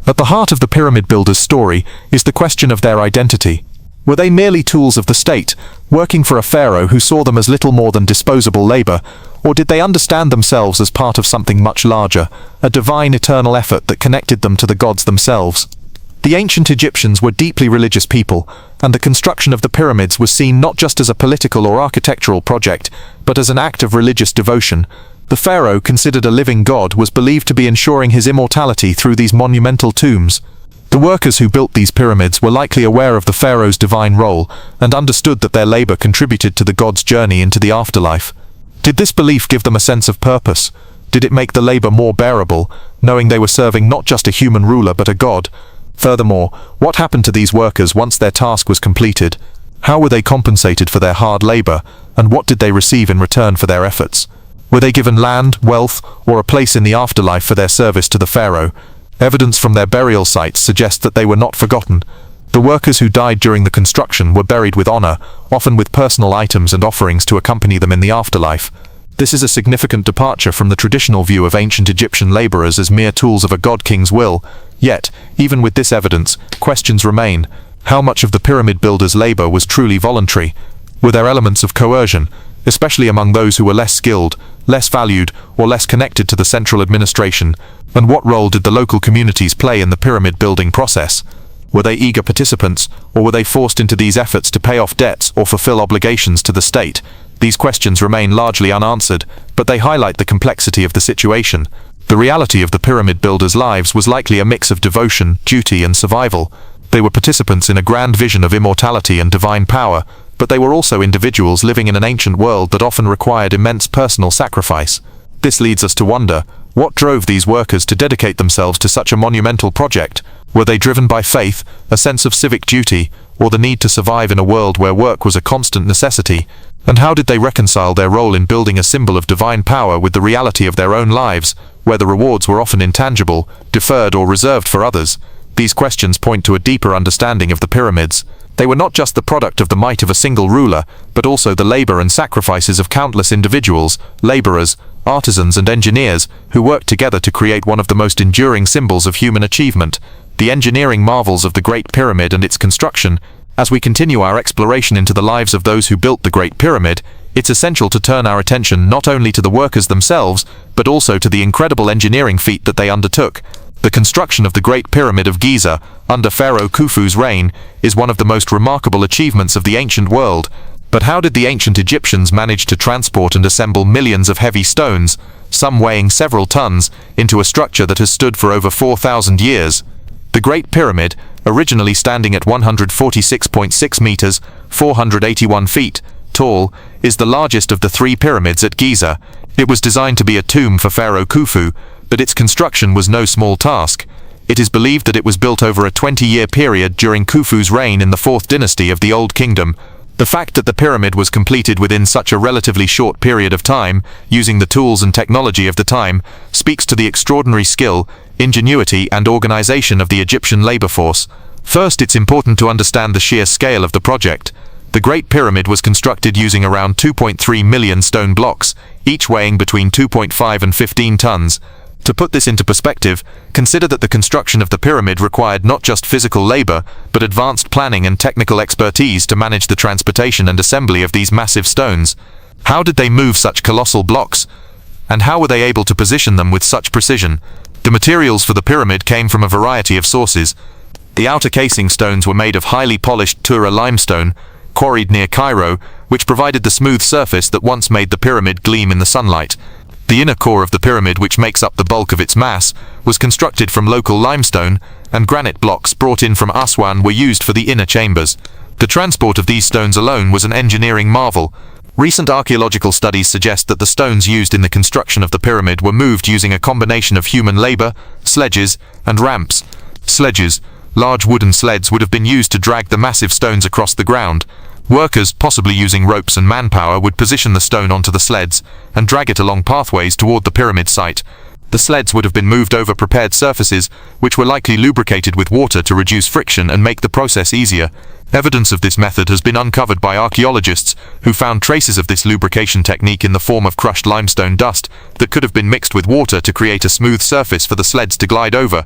At the heart of the pyramid builders' story is the question of their identity. Were they merely tools of the state, working for a pharaoh who saw them as little more than disposable labor, or did they understand themselves as part of something much larger, a divine eternal effort that connected them to the gods themselves? The ancient Egyptians were deeply religious people, and the construction of the pyramids was seen not just as a political or architectural project, but as an act of religious devotion. The pharaoh, considered a living god, was believed to be ensuring his immortality through these monumental tombs. The workers who built these pyramids were likely aware of the pharaoh's divine role and understood that their labor contributed to the god's journey into the afterlife. Did this belief give them a sense of purpose? Did it make the labor more bearable, knowing they were serving not just a human ruler but a god? Furthermore, what happened to these workers once their task was completed? How were they compensated for their hard labor, and what did they receive in return for their efforts? Were they given land, wealth, or a place in the afterlife for their service to the pharaoh? Evidence from their burial sites suggests that they were not forgotten. The workers who died during the construction were buried with honor, often with personal items and offerings to accompany them in the afterlife. This is a significant departure from the traditional view of ancient Egyptian laborers as mere tools of a god-king's will. Yet, even with this evidence, questions remain. How much of the pyramid builders' labor was truly voluntary? Were there elements of coercion, especially among those who were less skilled, less valued, or less connected to the central administration? And what role did the local communities play in the pyramid building process? Were they eager participants, or were they forced into these efforts to pay off debts or fulfill obligations to the state? These questions remain largely unanswered, but they highlight the complexity of the situation. The reality of the pyramid builders' lives was likely a mix of devotion, duty, and survival. They were participants in a grand vision of immortality and divine power, but they were also individuals living in an ancient world that often required immense personal sacrifice. This leads us to wonder, what drove these workers to dedicate themselves to such a monumental project? Were they driven by faith, a sense of civic duty, or the need to survive in a world where work was a constant necessity? And how did they reconcile their role in building a symbol of divine power with the reality of their own lives, where the rewards were often intangible, deferred, or reserved for others? These questions point to a deeper understanding of the pyramids. They were not just the product of the might of a single ruler, but also the labor and sacrifices of countless individuals, laborers, artisans, and engineers who worked together to create one of the most enduring symbols of human achievement, the engineering marvels of the Great Pyramid and its construction. As we continue our exploration into the lives of those who built the Great Pyramid, it's essential to turn our attention not only to the workers themselves, but also to the incredible engineering feat that they undertook. The construction of the Great Pyramid of Giza, under Pharaoh Khufu's reign, is one of the most remarkable achievements of the ancient world. But how did the ancient Egyptians manage to transport and assemble millions of heavy stones, some weighing several tons, into a structure that has stood for over 4,000 years? The Great Pyramid, originally standing at 146.6 meters, 481 feet, tall, is the largest of the three pyramids at Giza. It was designed to be a tomb for Pharaoh Khufu, but its construction was no small task. It is believed that it was built over a 20-year period during Khufu's reign in the 4th dynasty of the Old Kingdom. The fact that the pyramid was completed within such a relatively short period of time, using the tools and technology of the time, speaks to the extraordinary skill, ingenuity, and organization of the Egyptian labor force. First, it's important to understand the sheer scale of the project. The Great Pyramid was constructed using around 2.3 million stone blocks, each weighing between 2.5 and 15 tons. To put this into perspective, consider that the construction of the pyramid required not just physical labor, but advanced planning and technical expertise to manage the transportation and assembly of these massive stones. How did they move such colossal blocks? And how were they able to position them with such precision? The materials for the pyramid came from a variety of sources. The outer casing stones were made of highly polished Tura limestone, quarried near Cairo, which provided the smooth surface that once made the pyramid gleam in the sunlight. The inner core of the pyramid, which makes up the bulk of its mass, was constructed from local limestone, and granite blocks brought in from Aswan were used for the inner chambers. The transport of these stones alone was an engineering marvel. Recent archaeological studies suggest that the stones used in the construction of the pyramid were moved using a combination of human labor, sledges, and ramps. Sledges, Large wooden sleds would have been used to drag the massive stones across the ground. Workers, possibly using ropes and manpower, would position the stone onto the sleds and drag it along pathways toward the pyramid site. The sleds would have been moved over prepared surfaces, which were likely lubricated with water to reduce friction and make the process easier. Evidence of this method has been uncovered by archaeologists, who found traces of this lubrication technique in the form of crushed limestone dust that could have been mixed with water to create a smooth surface for the sleds to glide over.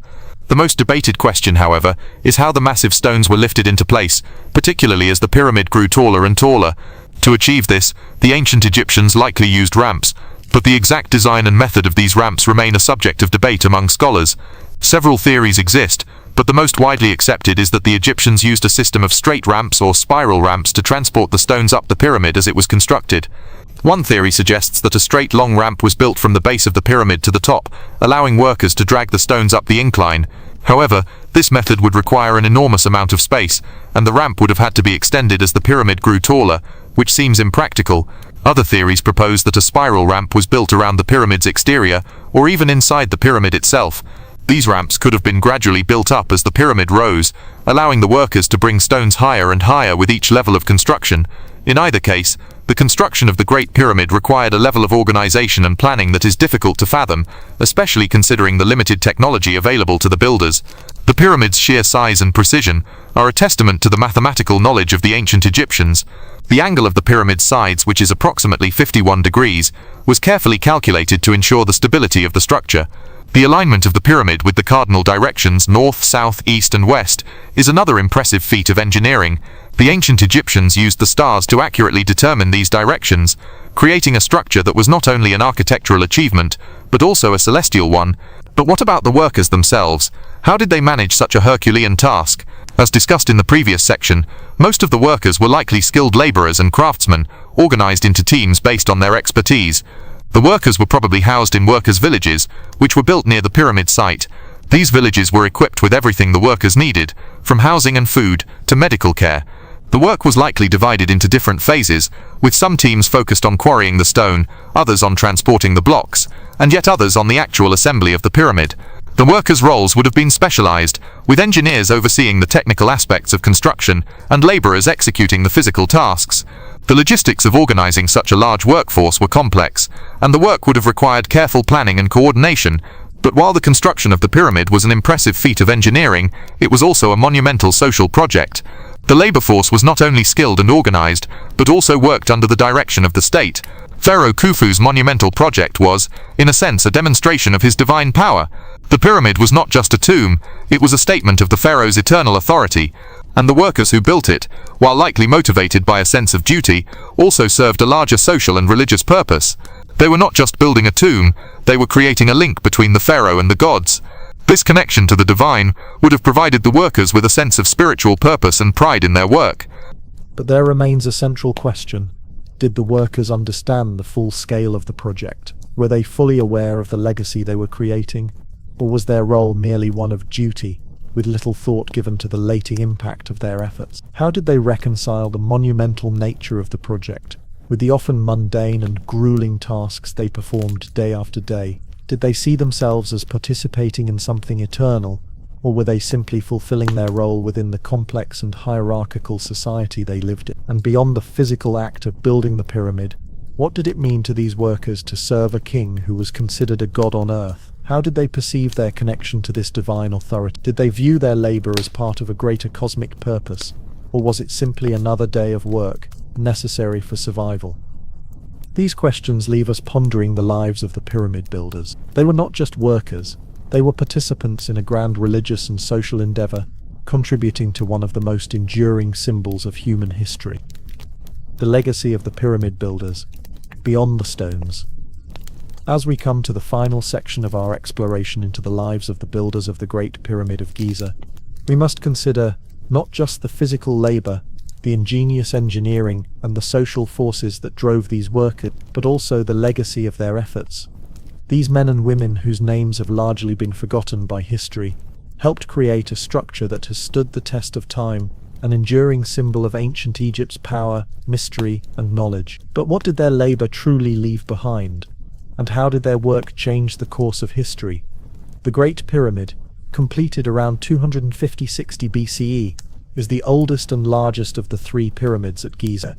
The most debated question, however, is how the massive stones were lifted into place, particularly as the pyramid grew taller and taller. To achieve this, the ancient Egyptians likely used ramps, but the exact design and method of these ramps remain a subject of debate among scholars. Several theories exist, but the most widely accepted is that the Egyptians used a system of straight ramps or spiral ramps to transport the stones up the pyramid as it was constructed. One theory suggests that a straight long ramp was built from the base of the pyramid to the top, allowing workers to drag the stones up the incline. However, this method would require an enormous amount of space, and the ramp would have had to be extended as the pyramid grew taller, which seems impractical. Other theories propose that a spiral ramp was built around the pyramid's exterior, or even inside the pyramid itself. These ramps could have been gradually built up as the pyramid rose, allowing the workers to bring stones higher and higher with each level of construction. In either case, the construction of the Great Pyramid required a level of organization and planning that is difficult to fathom, especially considering the limited technology available to the builders. The pyramid's sheer size and precision are a testament to the mathematical knowledge of the ancient Egyptians. The angle of the pyramid's sides, which is approximately 51 degrees, was carefully calculated to ensure the stability of the structure. The alignment of the pyramid with the cardinal directions north, south, east, and west is another impressive feat of engineering. The ancient Egyptians used the stars to accurately determine these directions, creating a structure that was not only an architectural achievement, but also a celestial one. But what about the workers themselves? How did they manage such a Herculean task? As discussed in the previous section, most of the workers were likely skilled laborers and craftsmen, organized into teams based on their expertise. The workers were probably housed in workers' villages, which were built near the pyramid site. These villages were equipped with everything the workers needed, from housing and food to medical care. The work was likely divided into different phases, with some teams focused on quarrying the stone, others on transporting the blocks, and yet others on the actual assembly of the pyramid. The workers' roles would have been specialized, with engineers overseeing the technical aspects of construction and laborers executing the physical tasks. The logistics of organizing such a large workforce were complex, and the work would have required careful planning and coordination. But while the construction of the pyramid was an impressive feat of engineering, it was also a monumental social project. The labor force was not only skilled and organized, but also worked under the direction of the state. Pharaoh Khufu's monumental project was, in a sense, a demonstration of his divine power. The pyramid was not just a tomb, it was a statement of the pharaoh's eternal authority, and the workers who built it, while likely motivated by a sense of duty, also served a larger social and religious purpose. They were not just building a tomb, they were creating a link between the pharaoh and the gods. This connection to the divine would have provided the workers with a sense of spiritual purpose and pride in their work. But there remains a central question. Did the workers understand the full scale of the project? Were they fully aware of the legacy they were creating? Or was their role merely one of duty, with little thought given to the later impact of their efforts? How did they reconcile the monumental nature of the project with the often mundane and grueling tasks they performed day after day? Did they see themselves as participating in something eternal, or were they simply fulfilling their role within the complex and hierarchical society they lived in? And beyond the physical act of building the pyramid, what did it mean to these workers to serve a king who was considered a god on earth? How did they perceive their connection to this divine authority? Did they view their labor as part of a greater cosmic purpose, or was it simply another day of work, necessary for survival? These questions leave us pondering the lives of the pyramid builders. They were not just workers, they were participants in a grand religious and social endeavor, contributing to one of the most enduring symbols of human history. The legacy of the pyramid builders, beyond the stones. As we come to the final section of our exploration into the lives of the builders of the Great Pyramid of Giza, we must consider not just the physical labor, the ingenious engineering, and the social forces that drove these workers, but also the legacy of their efforts. These men and women, whose names have largely been forgotten by history, helped create a structure that has stood the test of time, an enduring symbol of ancient Egypt's power, mystery, and knowledge. But what did their labor truly leave behind? And how did their work change the course of history? The Great Pyramid, completed around 250–60 BCE, is the oldest and largest of the three pyramids at Giza.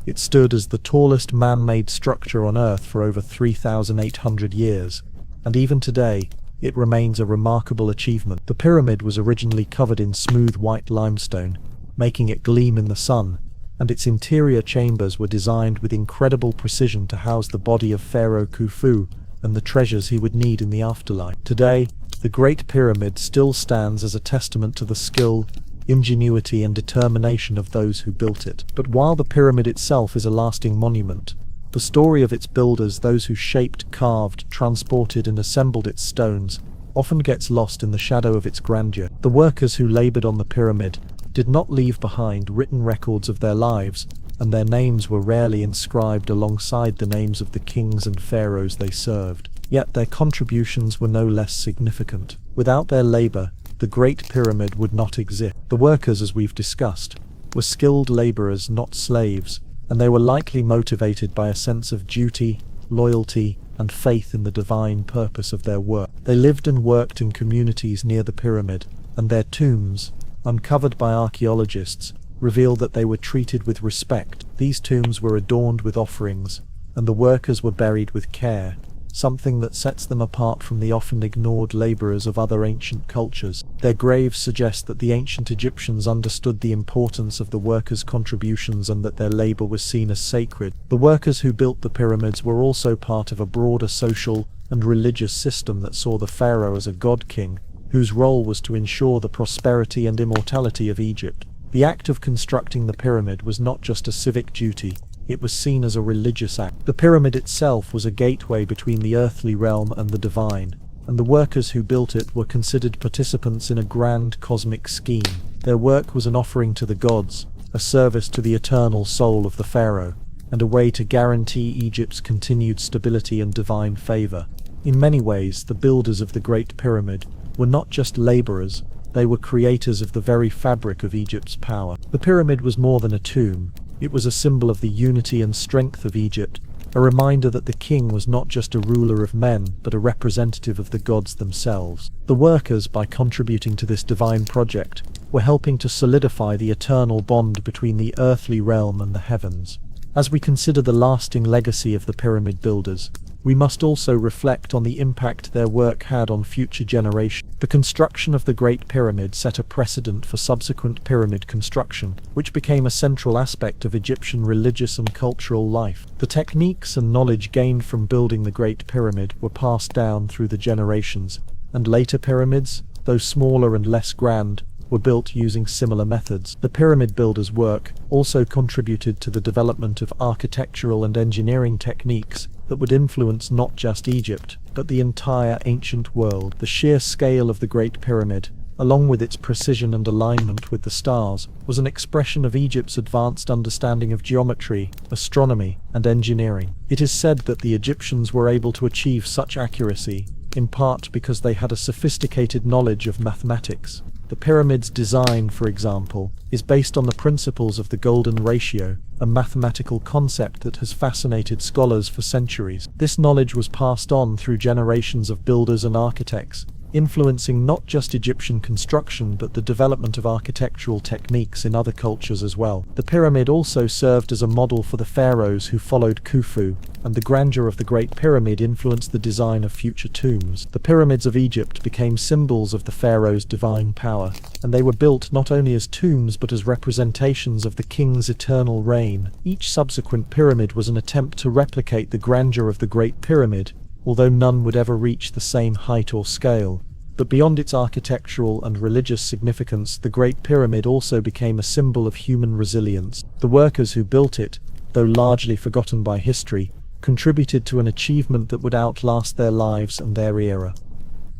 It stood as the tallest man-made structure on Earth for over 3,800 years, and even today, it remains a remarkable achievement. The pyramid was originally covered in smooth white limestone, making it gleam in the sun, and its interior chambers were designed with incredible precision to house the body of Pharaoh Khufu and the treasures he would need in the afterlife. Today, the Great Pyramid still stands as a testament to the skill, ingenuity and determination of those who built it. But while the pyramid itself is a lasting monument, the story of its builders, those who shaped, carved, transported and assembled its stones, often gets lost in the shadow of its grandeur. The workers who labored on the pyramid did not leave behind written records of their lives, and their names were rarely inscribed alongside the names of the kings and pharaohs they served. Yet their contributions were no less significant. Without their labor, the Great Pyramid would not exist. The workers, as we've discussed, were skilled laborers, not slaves, and they were likely motivated by a sense of duty, loyalty, and faith in the divine purpose of their work. They lived and worked in communities near the pyramid, and their tombs, uncovered by archaeologists, reveal that they were treated with respect. These tombs were adorned with offerings, and the workers were buried with care, something that sets them apart from the often ignored laborers of other ancient cultures. Their graves suggest that the ancient Egyptians understood the importance of the workers' contributions and that their labor was seen as sacred. The workers who built the pyramids were also part of a broader social and religious system that saw the pharaoh as a god-king, whose role was to ensure the prosperity and immortality of Egypt. The act of constructing the pyramid was not just a civic duty, it was seen as a religious act. The pyramid itself was a gateway between the earthly realm and the divine, and the workers who built it were considered participants in a grand cosmic scheme. Their work was an offering to the gods, a service to the eternal soul of the pharaoh, and a way to guarantee Egypt's continued stability and divine favor. In many ways, the builders of the Great Pyramid were not just laborers, they were creators of the very fabric of Egypt's power. The pyramid was more than a tomb. It was a symbol of the unity and strength of Egypt, a reminder that the king was not just a ruler of men, but a representative of the gods themselves. The workers, by contributing to this divine project, were helping to solidify the eternal bond between the earthly realm and the heavens. As we consider the lasting legacy of the pyramid builders, we must also reflect on the impact their work had on future generations. The construction of the Great Pyramid set a precedent for subsequent pyramid construction, which became a central aspect of Egyptian religious and cultural life. The techniques and knowledge gained from building the Great Pyramid were passed down through the generations, and later pyramids, though smaller and less grand, were built using similar methods. The pyramid builders' work also contributed to the development of architectural and engineering techniques that would influence not just Egypt, but the entire ancient world. The sheer scale of the Great Pyramid, along with its precision and alignment with the stars, was an expression of Egypt's advanced understanding of geometry, astronomy, and engineering. It is said that the Egyptians were able to achieve such accuracy, in part because they had a sophisticated knowledge of mathematics. The pyramid's design, for example, is based on the principles of the golden ratio, a mathematical concept that has fascinated scholars for centuries. This knowledge was passed on through generations of builders and architects, influencing not just Egyptian construction but the development of architectural techniques in other cultures as well. The pyramid also served as a model for the pharaohs who followed Khufu, and the grandeur of the Great Pyramid influenced the design of future tombs. The pyramids of Egypt became symbols of the pharaoh's divine power, and they were built not only as tombs but as representations of the king's eternal reign. Each subsequent pyramid was an attempt to replicate the grandeur of the Great Pyramid, although none would ever reach the same height or scale. But beyond its architectural and religious significance, the Great Pyramid also became a symbol of human resilience. The workers who built it, though largely forgotten by history, contributed to an achievement that would outlast their lives and their era.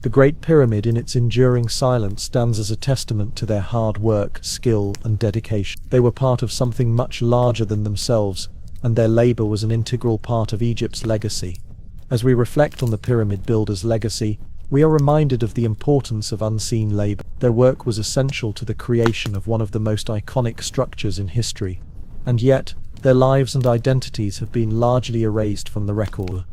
The Great Pyramid, in its enduring silence, stands as a testament to their hard work, skill, and dedication. They were part of something much larger than themselves, and their labor was an integral part of Egypt's legacy. As we reflect on the pyramid builders' legacy, we are reminded of the importance of unseen labor. Their work was essential to the creation of one of the most iconic structures in history, and yet, their lives and identities have been largely erased from the record.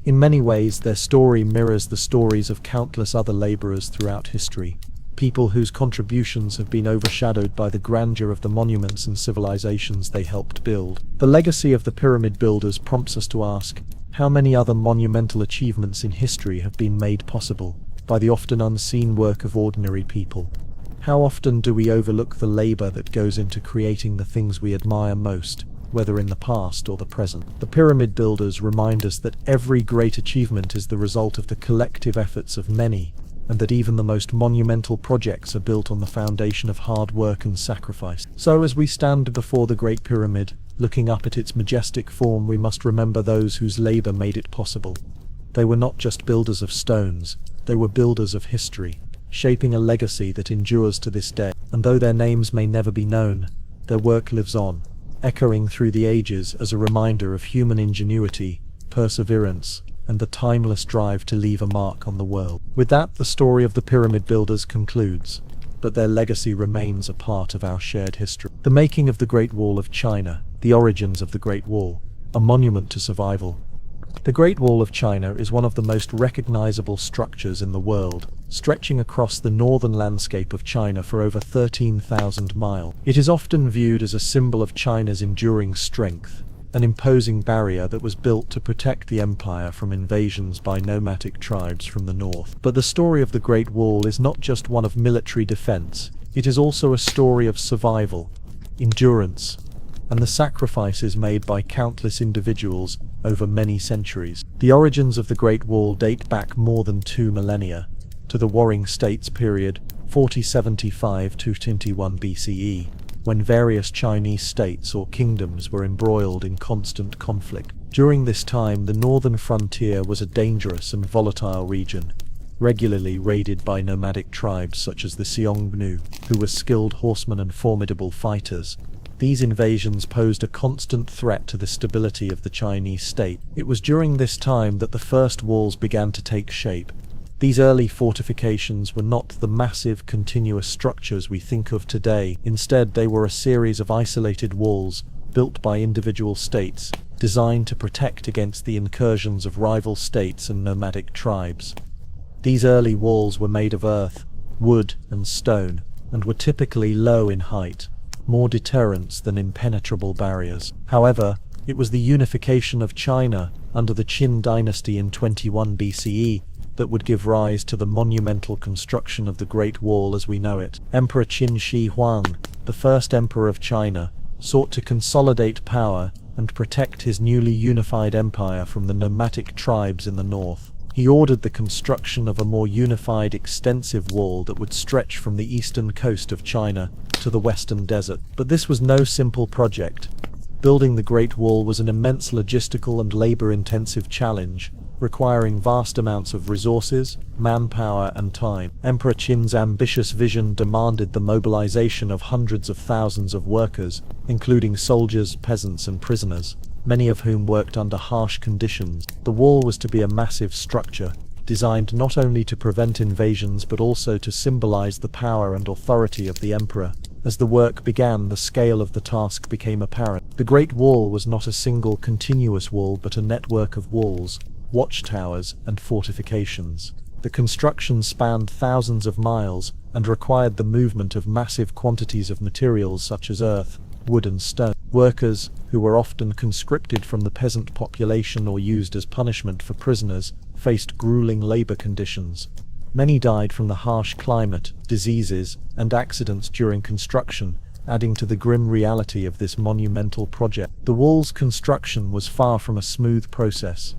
In many ways, their story mirrors the stories of countless other laborers throughout history. people whose contributions have been overshadowed by the grandeur of the monuments and civilizations they helped build. The legacy of the pyramid builders prompts us to ask, how many other monumental achievements in history have been made possible by the often unseen work of ordinary people? How often do we overlook the labor that goes into creating the things we admire most, whether in the past or the present? The pyramid builders remind us that every great achievement is the result of the collective efforts of many, and that even the most monumental projects are built on the foundation of hard work and sacrifice. So as we stand before the Great Pyramid, looking up at its majestic form, we must remember those whose labor made it possible. They were not just builders of stones, they were builders of history, shaping a legacy that endures to this day. And though their names may never be known, their work lives on, echoing through the ages as a reminder of human ingenuity, perseverance, and the timeless drive to leave a mark on the world. With that, the story of the pyramid builders concludes, but their legacy remains a part of our shared history. The making of the Great Wall of China, the origins of the Great Wall, a monument to survival. The Great Wall of China is one of the most recognizable structures in the world, stretching across the northern landscape of China for over 13,000 miles. It is often viewed as a symbol of China's enduring strength, an imposing barrier that was built to protect the empire from invasions by nomadic tribes from the north. But the story of the Great Wall is not just one of military defense, it is also a story of survival, endurance, and the sacrifices made by countless individuals over many centuries. The origins of the Great Wall date back more than 2 millennia, to the Warring States period, 4075 to 21 BCE, when various Chinese states or kingdoms were embroiled in constant conflict. During this time, the northern frontier was a dangerous and volatile region, regularly raided by nomadic tribes such as the Xiongnu, who were skilled horsemen and formidable fighters. These invasions posed a constant threat to the stability of the Chinese state. It was during this time that the first walls began to take shape. These early fortifications were not the massive, continuous structures we think of today. Instead, they were a series of isolated walls, built by individual states, designed to protect against the incursions of rival states and nomadic tribes. These early walls were made of earth, wood, and stone, and were typically low in height, more deterrents than impenetrable barriers. However, it was the unification of China under the Qin dynasty in 21 BCE that would give rise to the monumental construction of the Great Wall as we know it. Emperor Qin Shi Huang, the first emperor of China, sought to consolidate power and protect his newly unified empire from the nomadic tribes in the north. He ordered the construction of a more unified, extensive wall that would stretch from the eastern coast of China to the western desert. But this was no simple project. Building the Great Wall was an immense logistical and labor-intensive challenge, requiring vast amounts of resources, manpower, and time. Emperor Qin's ambitious vision demanded the mobilization of hundreds of thousands of workers, including soldiers, peasants, and prisoners, many of whom worked under harsh conditions. The wall was to be a massive structure, designed not only to prevent invasions but also to symbolize the power and authority of the emperor. As the work began, the scale of the task became apparent. The Great Wall was not a single continuous wall but a network of walls, watchtowers, and fortifications. The construction spanned thousands of miles and required the movement of massive quantities of materials such as earth, wood, and stone. Workers, who were often conscripted from the peasant population or used as punishment for prisoners, faced grueling labor conditions. Many died from the harsh climate, diseases, and accidents during construction, adding to the grim reality of this monumental project. The wall's construction was far from a smooth process.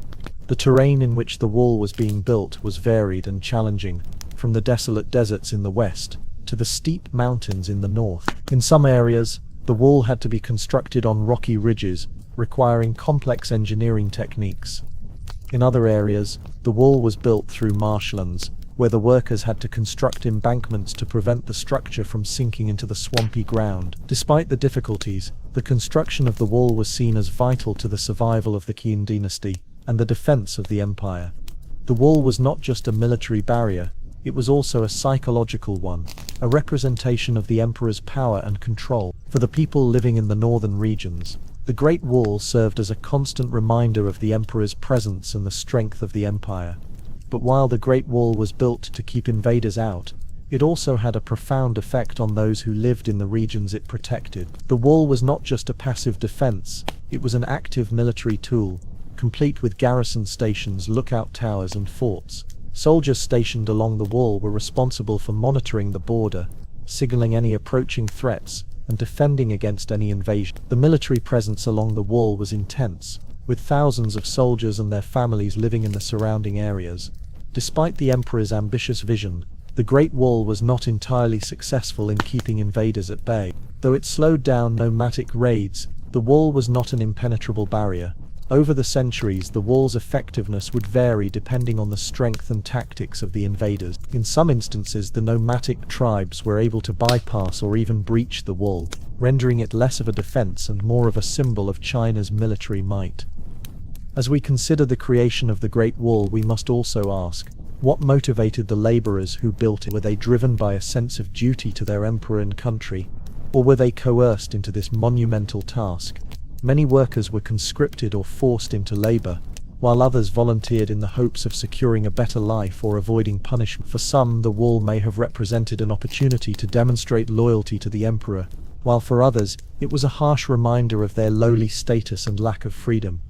The terrain in which the wall was being built was varied and challenging, from the desolate deserts in the west to the steep mountains in the north. In some areas, the wall had to be constructed on rocky ridges, requiring complex engineering techniques. In other areas, the wall was built through marshlands, where the workers had to construct embankments to prevent the structure from sinking into the swampy ground. Despite the difficulties, the construction of the wall was seen as vital to the survival of the Qin dynasty and the defense of the empire. The wall was not just a military barrier, it was also a psychological one, a representation of the emperor's power and control. For the people living in the northern regions, the Great Wall served as a constant reminder of the emperor's presence and the strength of the empire. But while the Great Wall was built to keep invaders out, It also had a profound effect on those who lived in the regions it protected. The wall was not just a passive defense, it was an active military tool, complete with garrison stations, lookout towers, and forts. Soldiers stationed along the wall were responsible for monitoring the border, signaling any approaching threats, and defending against any invasion. The military presence along the wall was intense, with thousands of soldiers and their families living in the surrounding areas. Despite the emperor's ambitious vision, the Great Wall was not entirely successful in keeping invaders at bay. Though it slowed down nomadic raids, the wall was not an impenetrable barrier. Over the centuries, the wall's effectiveness would vary depending on the strength and tactics of the invaders. In some instances, the nomadic tribes were able to bypass or even breach the wall, rendering it less of a defense and more of a symbol of China's military might. As we consider the creation of the Great Wall, we must also ask, what motivated the laborers who built it? Were they driven by a sense of duty to their emperor and country, or were they coerced into this monumental task? Many workers were conscripted or forced into labor, while others volunteered in the hopes of securing a better life or avoiding punishment. For some, the wall may have represented an opportunity to demonstrate loyalty to the emperor, while for others, it was a harsh reminder of their lowly status and lack of freedom.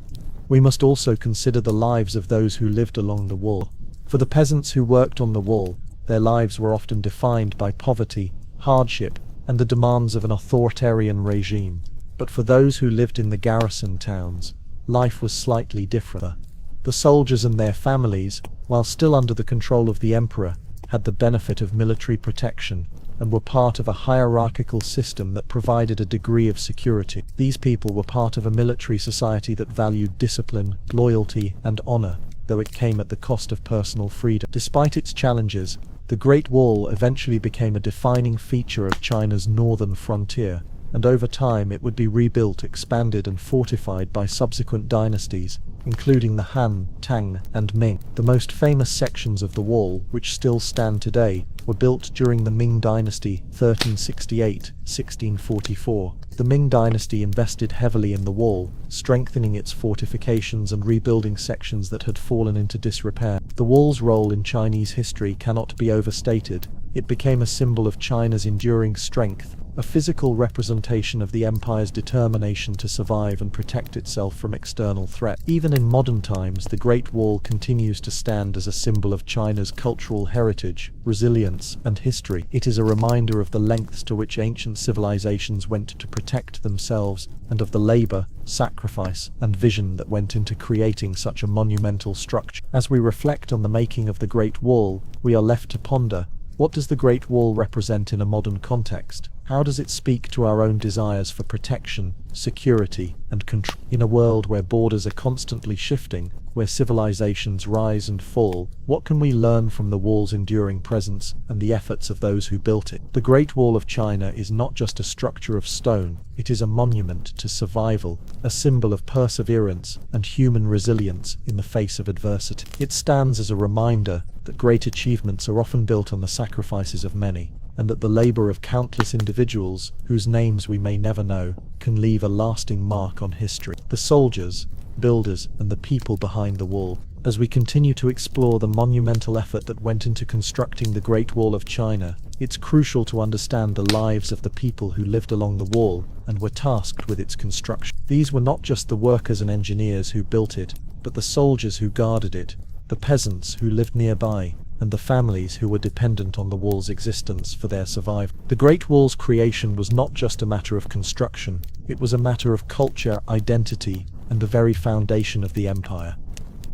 We must also consider the lives of those who lived along the wall. For the peasants who worked on the wall, their lives were often defined by poverty, hardship, and the demands of an authoritarian regime. But for those who lived in the garrison towns, life was slightly different. The soldiers and their families, while still under the control of the emperor, had the benefit of military protection, and were part of a hierarchical system that provided a degree of security. These people were part of a military society that valued discipline, loyalty, and honor, though it came at the cost of personal freedom. Despite its challenges, the Great Wall eventually became a defining feature of China's northern frontier, and over time it would be rebuilt, expanded, and fortified by subsequent dynasties, including the Han, Tang, and Ming. The most famous sections of the wall, which still stand today, were built during the Ming Dynasty, 1368-1644. The Ming Dynasty invested heavily in the wall, strengthening its fortifications and rebuilding sections that had fallen into disrepair. The wall's role in Chinese history cannot be overstated. It became a symbol of China's enduring strength, a physical representation of the empire's determination to survive and protect itself from external threats. Even in modern times, the Great Wall continues to stand as a symbol of China's cultural heritage, resilience, and history. It is a reminder of the lengths to which ancient civilizations went to protect themselves, and of the labor, sacrifice, and vision that went into creating such a monumental structure. As we reflect on the making of the Great Wall, we are left to ponder, what does the Great Wall represent in a modern context? How does it speak to our own desires for protection, security, and control? In a world where borders are constantly shifting, where civilizations rise and fall, what can we learn from the wall's enduring presence and the efforts of those who built it? The Great Wall of China is not just a structure of stone, it is a monument to survival, a symbol of perseverance and human resilience in the face of adversity. It stands as a reminder that great achievements are often built on the sacrifices of many, and that the labor of countless individuals, whose names we may never know, can leave a lasting mark on history. The soldiers, builders, and the people behind the wall. As we continue to explore the monumental effort that went into constructing the Great Wall of China, it's crucial to understand the lives of the people who lived along the wall and were tasked with its construction. These were not just the workers and engineers who built it, but the soldiers who guarded it, the peasants who lived nearby, and the families who were dependent on the wall's existence for their survival. The Great Wall's creation was not just a matter of construction, it was a matter of culture, identity, and the very foundation of the empire.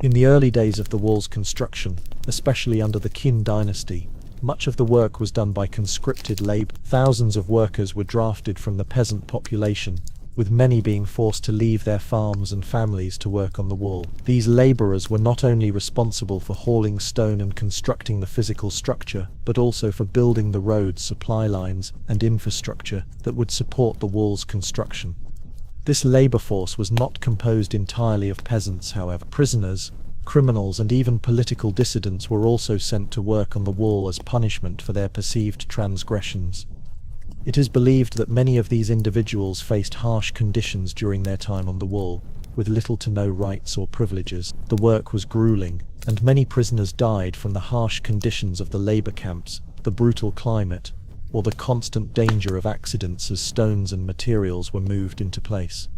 In the early days of the wall's construction, especially under the Qin dynasty, much of the work was done by conscripted labor. Thousands of workers were drafted from the peasant population, with many being forced to leave their farms and families to work on the wall. These laborers were not only responsible for hauling stone and constructing the physical structure, but also for building the roads, supply lines, and infrastructure that would support the wall's construction. This labor force was not composed entirely of peasants, however. Prisoners, criminals, and even political dissidents were also sent to work on the wall as punishment for their perceived transgressions. It is believed that many of these individuals faced harsh conditions during their time on the wall, with little to no rights or privileges. The work was grueling, and many prisoners died from the harsh conditions of the labor camps, the brutal climate, or the constant danger of accidents as stones and materials were moved into place.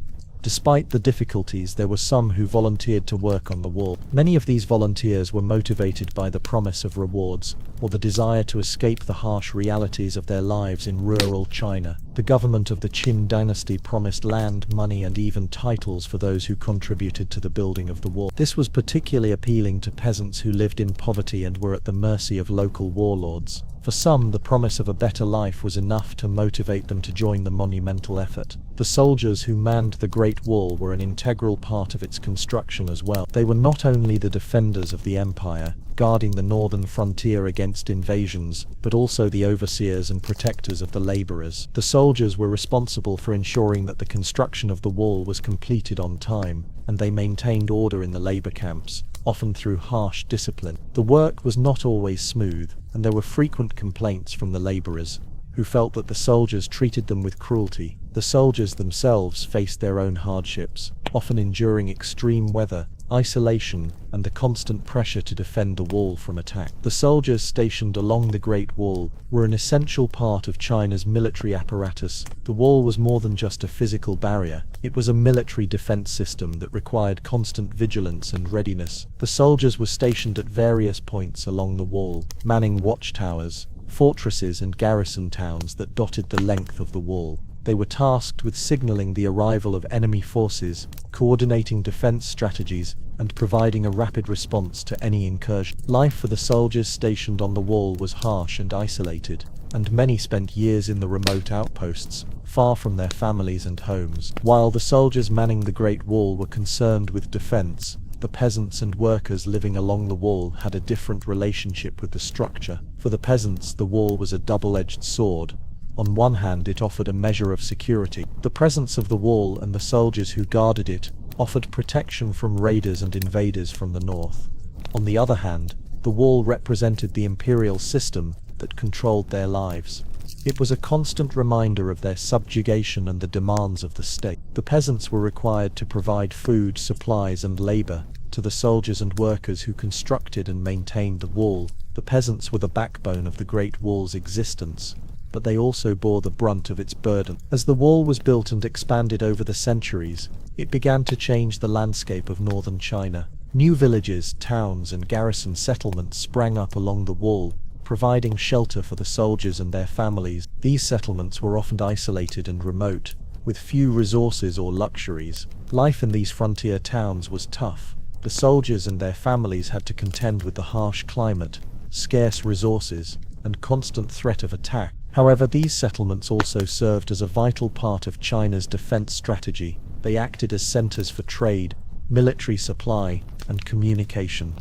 Despite the difficulties, there were some who volunteered to work on the wall. Many of these volunteers were motivated by the promise of rewards, or the desire to escape the harsh realities of their lives in rural China. The government of the Qin dynasty promised land, money, and even titles for those who contributed to the building of the wall. This was particularly appealing to peasants who lived in poverty and were at the mercy of local warlords. For some, the promise of a better life was enough to motivate them to join the monumental effort. The soldiers who manned the Great Wall were an integral part of its construction as well. They were not only the defenders of the empire, guarding the northern frontier against invasions, but also the overseers and protectors of the laborers. The soldiers were responsible for ensuring that the construction of the wall was completed on time, and they maintained order in the labor camps, often through harsh discipline. The work was not always smooth, and there were frequent complaints from the laborers, who felt that the soldiers treated them with cruelty. The soldiers themselves faced their own hardships, often enduring extreme weather, isolation, and the constant pressure to defend the wall from attack. The soldiers stationed along the Great Wall were an essential part of China's military apparatus. The wall was more than just a physical barrier. It was a military defense system that required constant vigilance and readiness. The soldiers were stationed at various points along the wall, manning watchtowers, fortresses, and garrison towns that dotted the length of the wall. They were tasked with signaling the arrival of enemy forces, coordinating defense strategies, and providing a rapid response to any incursion. Life for the soldiers stationed on the wall was harsh and isolated, and many spent years in the remote outposts, far from their families and homes. While the soldiers manning the Great Wall were concerned with defense, the peasants and workers living along the wall had a different relationship with the structure. For the peasants, the wall was a double-edged sword. On one hand, it offered a measure of security. The presence of the wall and the soldiers who guarded it offered protection from raiders and invaders from the north. On the other hand, the wall represented the imperial system that controlled their lives. It was a constant reminder of their subjugation and the demands of the state. The peasants were required to provide food, supplies, and labor to the soldiers and workers who constructed and maintained the wall. The peasants were the backbone of the Great Wall's existence, but they also bore the brunt of its burden. As the wall was built and expanded over the centuries, it began to change the landscape of northern China. New villages, towns, and garrison settlements sprang up along the wall, providing shelter for the soldiers and their families. These settlements were often isolated and remote, with few resources or luxuries. Life in these frontier towns was tough. The soldiers and their families had to contend with the harsh climate, scarce resources, and constant threat of attack. However, these settlements also served as a vital part of China's defense strategy. They acted as centers for trade, military supply, and communication.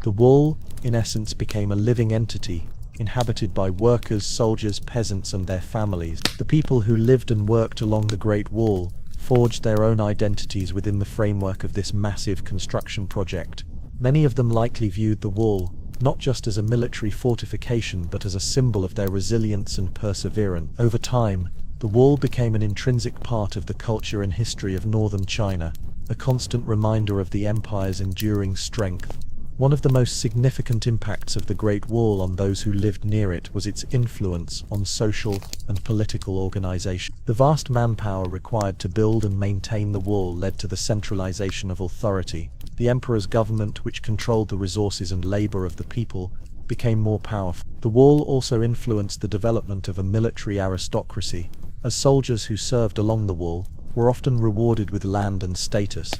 The wall, in essence, became a living entity, inhabited by workers, soldiers, peasants, and their families. The people who lived and worked along the Great Wall forged their own identities within the framework of this massive construction project. Many of them likely viewed the wall not just as a military fortification, but as a symbol of their resilience and perseverance. Over time, the wall became an intrinsic part of the culture and history of northern China, a constant reminder of the empire's enduring strength. One of the most significant impacts of the Great Wall on those who lived near it was its influence on social and political organization. The vast manpower required to build and maintain the wall led to the centralization of authority. The emperor's government, which controlled the resources and labor of the people, became more powerful. The wall also influenced the development of a military aristocracy, as soldiers who served along the wall were often rewarded with land and status.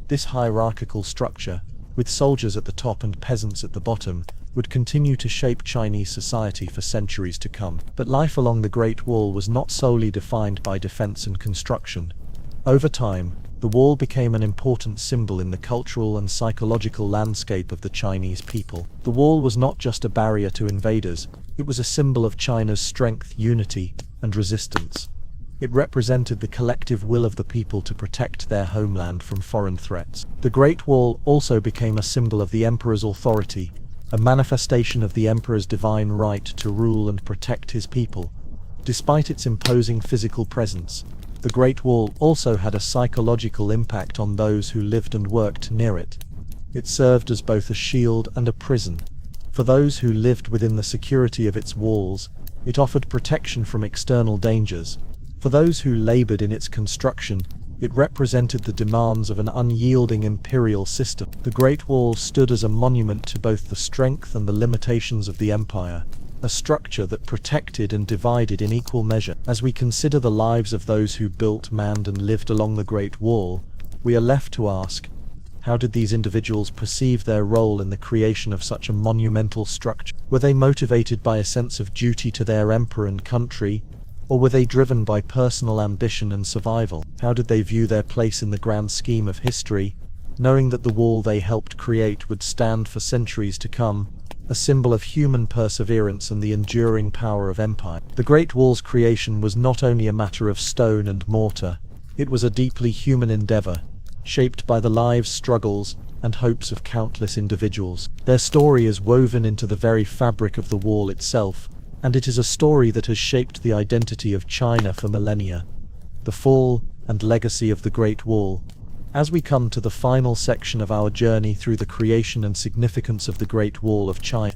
This hierarchical structure, with soldiers at the top and peasants at the bottom, would continue to shape Chinese society for centuries to come. But life along the Great Wall was not solely defined by defense and construction. Over time, the wall became an important symbol in the cultural and psychological landscape of the Chinese people. The wall was not just a barrier to invaders, it was a symbol of China's strength, unity, and resistance. It represented the collective will of the people to protect their homeland from foreign threats. The Great Wall also became a symbol of the emperor's authority, a manifestation of the emperor's divine right to rule and protect his people. Despite its imposing physical presence, the Great Wall also had a psychological impact on those who lived and worked near it. It served as both a shield and a prison, For those who lived within the security of its walls, it offered protection from external dangers. For those who labored in its construction, it represented the demands of an unyielding imperial system. The Great Wall stood as a monument to both the strength and the limitations of the empire, a structure that protected and divided in equal measure. As we consider the lives of those who built, manned, and lived along the Great Wall, we are left to ask, how did these individuals perceive their role in the creation of such a monumental structure? Were they motivated by a sense of duty to their emperor and country, or were they driven by personal ambition and survival? How did they view their place in the grand scheme of history, knowing that the wall they helped create would stand for centuries to come, a symbol of human perseverance and the enduring power of empire? The Great Wall's creation was not only a matter of stone and mortar, it was a deeply human endeavor, shaped by the lives, struggles, and hopes of countless individuals. Their story is woven into the very fabric of the wall itself, and it is a story that has shaped the identity of China for millennia. The fall and legacy of the Great Wall. As we come to the final section of our journey through the creation and significance of the Great Wall of China,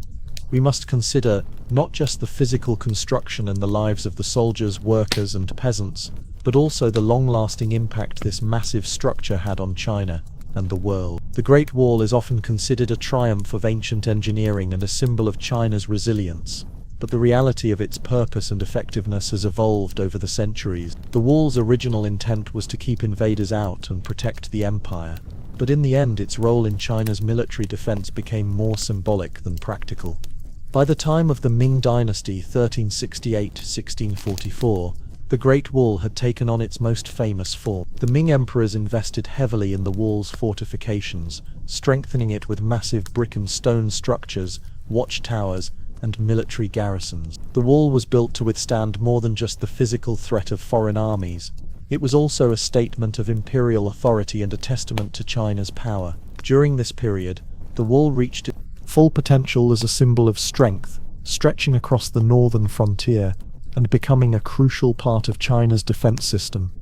we must consider not just the physical construction and the lives of the soldiers, workers, and peasants, but also the long-lasting impact this massive structure had on China and the world. The Great Wall is often considered a triumph of ancient engineering and a symbol of China's resilience, but the reality of its purpose and effectiveness has evolved over the centuries. The wall's original intent was to keep invaders out and protect the empire, but in the end its role in China's military defense became more symbolic than practical. By the time of the Ming Dynasty 1368–1644, the Great Wall had taken on its most famous form. The Ming emperors invested heavily in the wall's fortifications, strengthening it with massive brick and stone structures, watchtowers, and military garrisons. The wall was built to withstand more than just the physical threat of foreign armies. It was also a statement of imperial authority and a testament to China's power. During this period, the wall reached its full potential as a symbol of strength, stretching across the northern frontier and becoming a crucial part of China's defense system.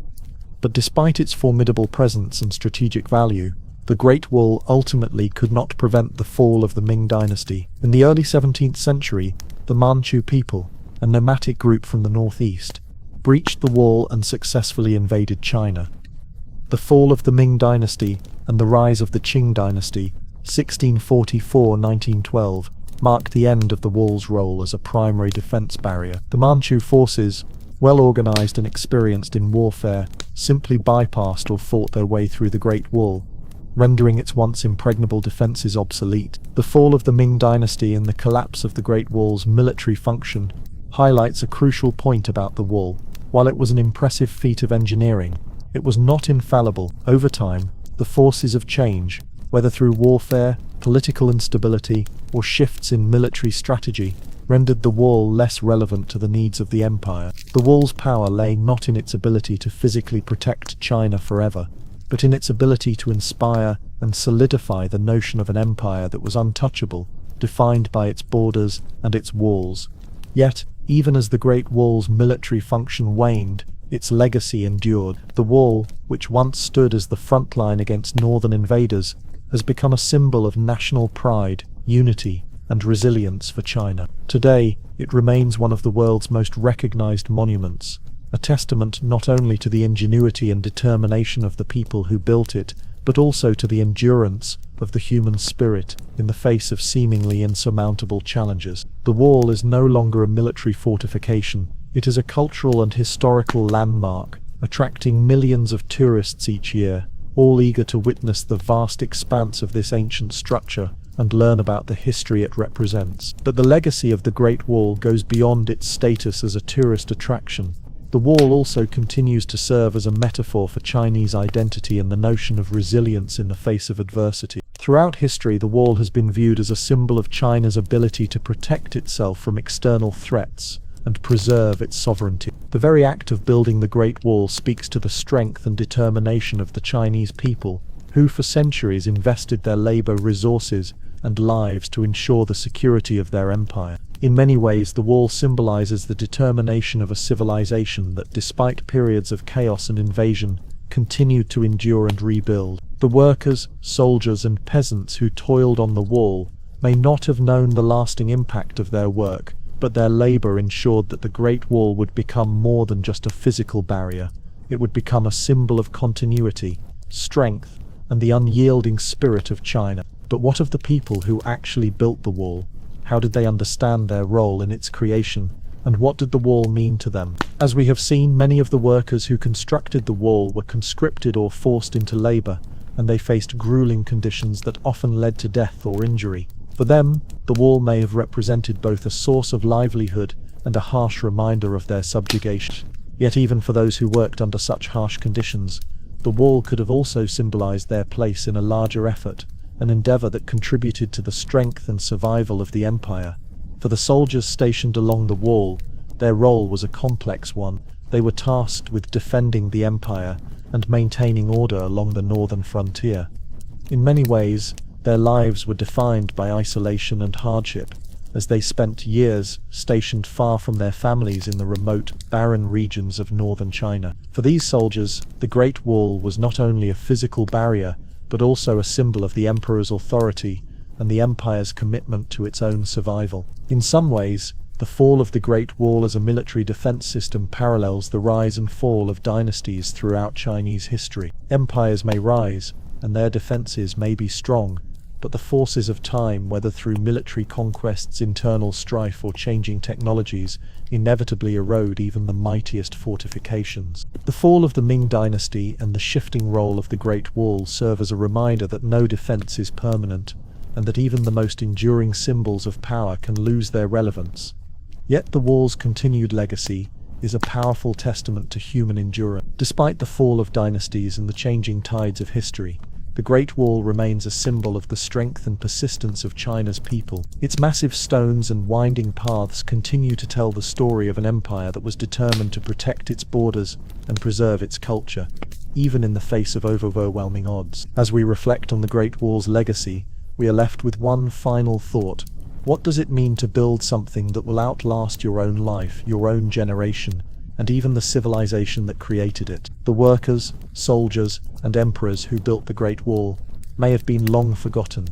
But despite its formidable presence and strategic value, the Great Wall ultimately could not prevent the fall of the Ming Dynasty. In the early 17th century, the Manchu people, a nomadic group from the northeast, breached the wall and successfully invaded China. The fall of the Ming Dynasty and the rise of the Qing Dynasty, 1644–1912, marked the end of the wall's role as a primary defense barrier. The Manchu forces, well organized and experienced in warfare, simply bypassed or fought their way through the Great Wall, rendering its once impregnable defenses obsolete. The fall of the Ming Dynasty and the collapse of the Great Wall's military function highlights a crucial point about the wall. While it was an impressive feat of engineering, it was not infallible. Over time, the forces of change, whether through warfare, political instability, or shifts in military strategy, rendered the wall less relevant to the needs of the empire. The wall's power lay not in its ability to physically protect China forever, but in its ability to inspire and solidify the notion of an empire that was untouchable, defined by its borders and its walls. Yet, even as the Great Wall's military function waned, its legacy endured. The wall, which once stood as the front line against northern invaders, has become a symbol of national pride, unity, and resilience for China. Today, it remains one of the world's most recognized monuments, a testament not only to the ingenuity and determination of the people who built it, but also to the endurance of the human spirit in the face of seemingly insurmountable challenges. The wall is no longer a military fortification. It is a cultural and historical landmark, attracting millions of tourists each year, all eager to witness the vast expanse of this ancient structure and learn about the history it represents. But the legacy of the Great Wall goes beyond its status as a tourist attraction. The wall also continues to serve as a metaphor for Chinese identity and the notion of resilience in the face of adversity. Throughout history, the wall has been viewed as a symbol of China's ability to protect itself from external threats and preserve its sovereignty. The very act of building the Great Wall speaks to the strength and determination of the Chinese people, who for centuries invested their labor, resources, and lives to ensure the security of their empire. In many ways, the wall symbolizes the determination of a civilization that, despite periods of chaos and invasion, continued to endure and rebuild. The workers, soldiers, and peasants who toiled on the wall may not have known the lasting impact of their work, but their labor ensured that the Great Wall would become more than just a physical barrier. It would become a symbol of continuity, strength, and the unyielding spirit of China. But what of the people who actually built the wall? How did they understand their role in its creation? And what did the wall mean to them? As we have seen, many of the workers who constructed the wall were conscripted or forced into labor, and they faced grueling conditions that often led to death or injury. For them, the wall may have represented both a source of livelihood and a harsh reminder of their subjugation. Yet even for those who worked under such harsh conditions, the wall could have also symbolized their place in a larger effort, an endeavor that contributed to the strength and survival of the empire. For the soldiers stationed along the wall, their role was a complex one. They were tasked with defending the empire and maintaining order along the northern frontier. In many ways, their lives were defined by isolation and hardship, as they spent years stationed far from their families in the remote, barren regions of northern China. For these soldiers, the Great Wall was not only a physical barrier, but also a symbol of the emperor's authority and the empire's commitment to its own survival. In some ways, the fall of the Great Wall as a military defense system parallels the rise and fall of dynasties throughout Chinese history. Empires may rise, and their defenses may be strong, but the forces of time, whether through military conquests, internal strife, or changing technologies, inevitably erode even the mightiest fortifications. The fall of the Ming dynasty and the shifting role of the Great Wall serve as a reminder that no defense is permanent, and that even the most enduring symbols of power can lose their relevance. Yet the wall's continued legacy is a powerful testament to human endurance. Despite the fall of dynasties and the changing tides of history, the Great Wall remains a symbol of the strength and persistence of China's people. Its massive stones and winding paths continue to tell the story of an empire that was determined to protect its borders and preserve its culture, even in the face of overwhelming odds. As we reflect on the Great Wall's legacy, we are left with one final thought. What does it mean to build something that will outlast your own life, your own generation, and even the civilization that created it? The workers, soldiers, and emperors who built the Great Wall may have been long forgotten,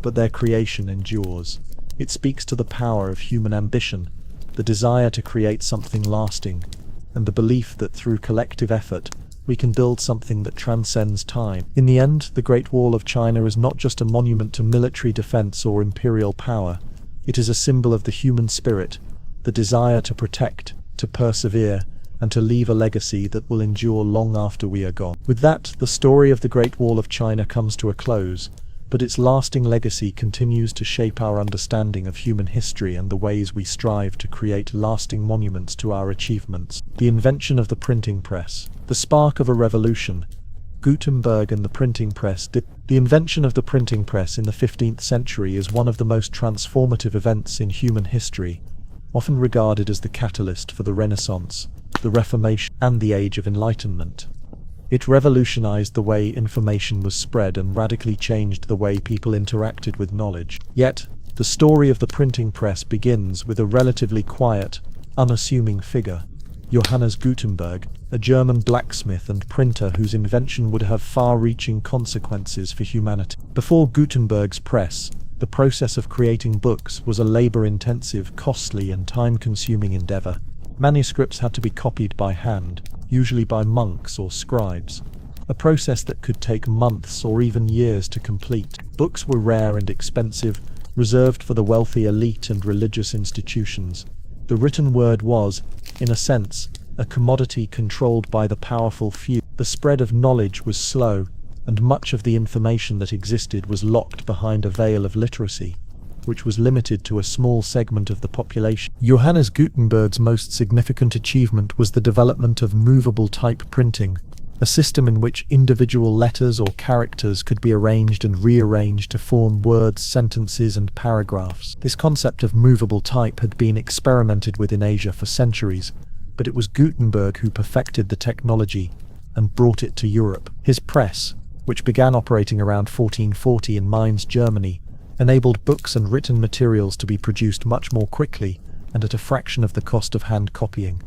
but their creation endures. It speaks to the power of human ambition, the desire to create something lasting, and the belief that through collective effort, we can build something that transcends time. In the end, the Great Wall of China is not just a monument to military defense or imperial power. It is a symbol of the human spirit, the desire to protect, to persevere, and to leave a legacy that will endure long after we are gone. With that, the story of the Great Wall of China comes to a close, but its lasting legacy continues to shape our understanding of human history and the ways we strive to create lasting monuments to our achievements. The invention of the printing press, the spark of a revolution. Gutenberg and the printing press. The invention of the printing press in the 15th century is one of the most transformative events in human history, often regarded as the catalyst for the Renaissance, the Reformation, and the Age of Enlightenment. It revolutionized the way information was spread and radically changed the way people interacted with knowledge. Yet, the story of the printing press begins with a relatively quiet, unassuming figure, Johannes Gutenberg, a German blacksmith and printer whose invention would have far-reaching consequences for humanity. Before Gutenberg's press, the process of creating books was a labor-intensive, costly, and time-consuming endeavor. Manuscripts had to be copied by hand, usually by monks or scribes, a process that could take months or even years to complete. Books were rare and expensive, reserved for the wealthy elite and religious institutions. The written word was, in a sense, a commodity controlled by the powerful few. The spread of knowledge was slow, and much of the information that existed was locked behind a veil of literacy, which was limited to a small segment of the population. Johannes Gutenberg's most significant achievement was the development of movable type printing, a system in which individual letters or characters could be arranged and rearranged to form words, sentences, and paragraphs. This concept of movable type had been experimented with in Asia for centuries, but it was Gutenberg who perfected the technology and brought it to Europe. His press, which began operating around 1440 in Mainz, Germany, enabled books and written materials to be produced much more quickly and at a fraction of the cost of hand copying.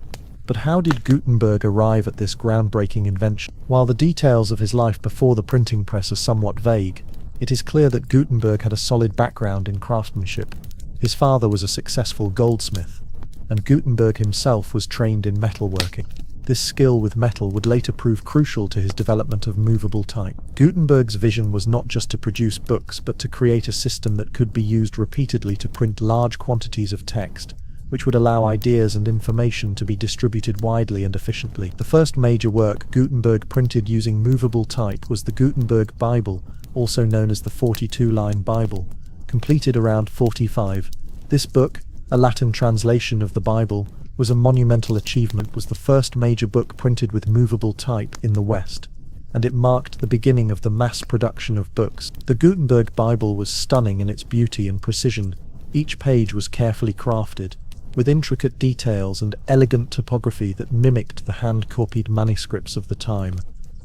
But how did Gutenberg arrive at this groundbreaking invention? While the details of his life before the printing press are somewhat vague, It is clear that Gutenberg had a solid background in craftsmanship. His father was a successful goldsmith, and Gutenberg himself was trained in metalworking. This skill with metal would later prove crucial to his development of movable type. Gutenberg's vision was not just to produce books, but to create a system that could be used repeatedly to print large quantities of text, which would allow ideas and information to be distributed widely and efficiently. The first major work Gutenberg printed using movable type was the Gutenberg Bible, also known as the 42-line Bible, completed around 45. This book, a Latin translation of the Bible, was a monumental achievement, was the first major book printed with movable type in the West, and it marked the beginning of the mass production of books. The Gutenberg Bible was stunning in its beauty and precision. Each page was carefully crafted, with intricate details and elegant typography that mimicked the hand-copied manuscripts of the time.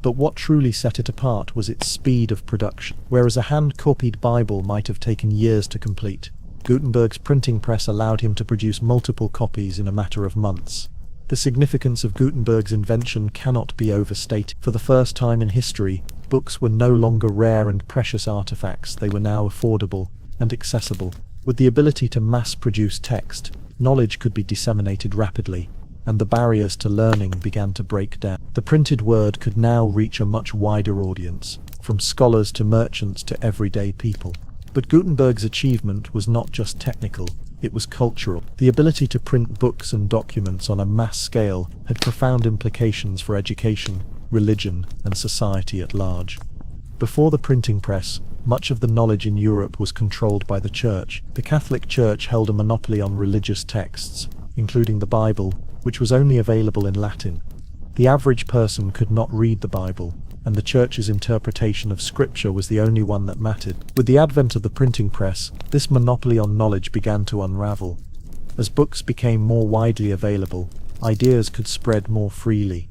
But what truly set it apart was its speed of production. Whereas a hand-copied Bible might have taken years to complete, Gutenberg's printing press allowed him to produce multiple copies in a matter of months. The significance of Gutenberg's invention cannot be overstated. For the first time in history, books were no longer rare and precious artifacts, they were now affordable and accessible. With the ability to mass-produce text, knowledge could be disseminated rapidly, and the barriers to learning began to break down. The printed word could now reach a much wider audience, from scholars to merchants to everyday people. But Gutenberg's achievement was not just technical, it was cultural. The ability to print books and documents on a mass scale had profound implications for education, religion, and society at large. Before the printing press, much of the knowledge in Europe was controlled by the Church. The Catholic Church held a monopoly on religious texts, including the Bible, which was only available in Latin. The average person could not read the Bible, and the Church's interpretation of Scripture was the only one that mattered. With the advent of the printing press, this monopoly on knowledge began to unravel. As books became more widely available, ideas could spread more freely.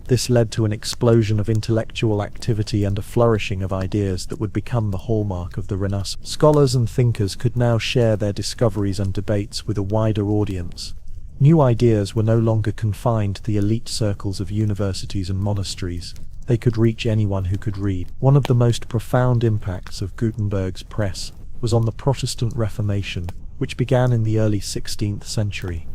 This led to an explosion of intellectual activity and a flourishing of ideas that would become the hallmark of the Renaissance. Scholars and thinkers could now share their discoveries and debates with a wider audience. New ideas were no longer confined to the elite circles of universities and monasteries. They could reach anyone who could read. One of the most profound impacts of Gutenberg's press was on the Protestant Reformation, which began in the early 16th century.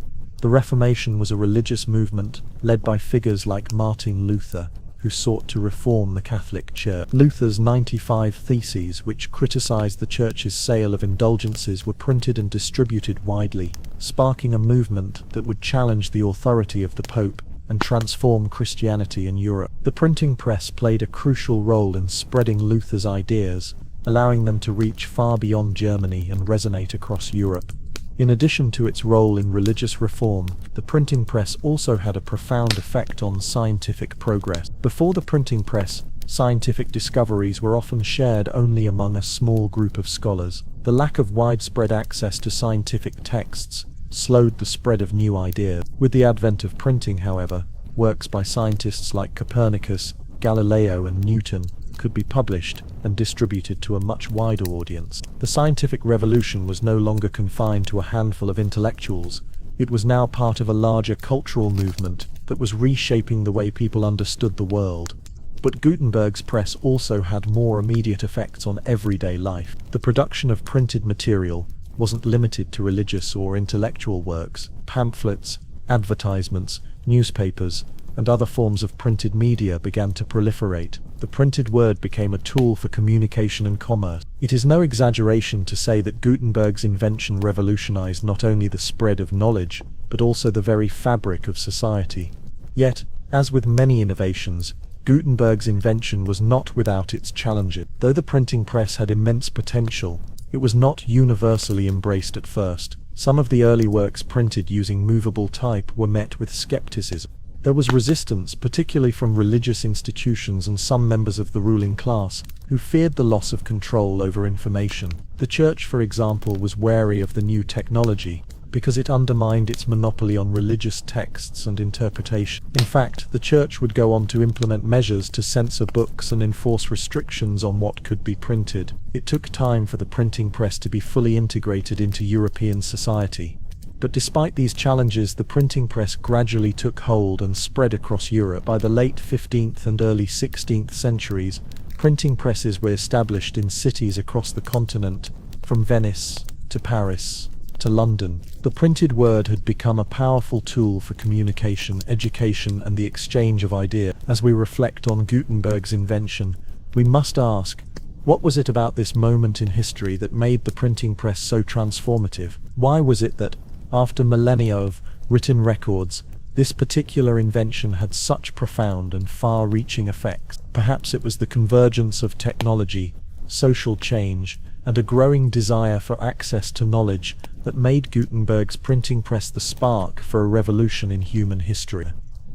The Reformation was a religious movement led by figures like Martin Luther, who sought to reform the Catholic Church. Luther's 95 Theses, which criticized the Church's sale of indulgences, were printed and distributed widely, sparking a movement that would challenge the authority of the Pope and transform Christianity in Europe. The printing press played a crucial role in spreading Luther's ideas, allowing them to reach far beyond Germany and resonate across Europe. In addition to its role in religious reform, the printing press also had a profound effect on scientific progress. Before the printing press, scientific discoveries were often shared only among a small group of scholars. The lack of widespread access to scientific texts slowed the spread of new ideas. With the advent of printing, however, works by scientists like Copernicus, Galileo, and Newton could be published and distributed to a much wider audience. The scientific revolution was no longer confined to a handful of intellectuals. It was now part of a larger cultural movement that was reshaping the way people understood the world. But Gutenberg's press also had more immediate effects on everyday life. The production of printed material wasn't limited to religious or intellectual works. Pamphlets, advertisements, newspapers, and other forms of printed media began to proliferate. The printed word became a tool for communication and commerce. It is no exaggeration to say that Gutenberg's invention revolutionized not only the spread of knowledge, but also the very fabric of society. Yet, as with many innovations, Gutenberg's invention was not without its challenges. Though the printing press had immense potential, it was not universally embraced at first. Some of the early works printed using movable type were met with skepticism. There was resistance, particularly from religious institutions and some members of the ruling class, who feared the loss of control over information. The Church, for example, was wary of the new technology, because it undermined its monopoly on religious texts and interpretation. In fact, the Church would go on to implement measures to censor books and enforce restrictions on what could be printed. It took time for the printing press to be fully integrated into European society. But despite these challenges, the printing press gradually took hold and spread across Europe. By the late 15th and early 16th centuries, printing presses were established in cities across the continent, from Venice to Paris to London. The printed word had become a powerful tool for communication, education, and the exchange of ideas. As we reflect on Gutenberg's invention, we must ask, what was it about this moment in history that made the printing press so transformative? Why was it that, after millennia of written records, this particular invention had such profound and far-reaching effects? Perhaps it was the convergence of technology, social change, and a growing desire for access to knowledge that made Gutenberg's printing press the spark for a revolution in human history.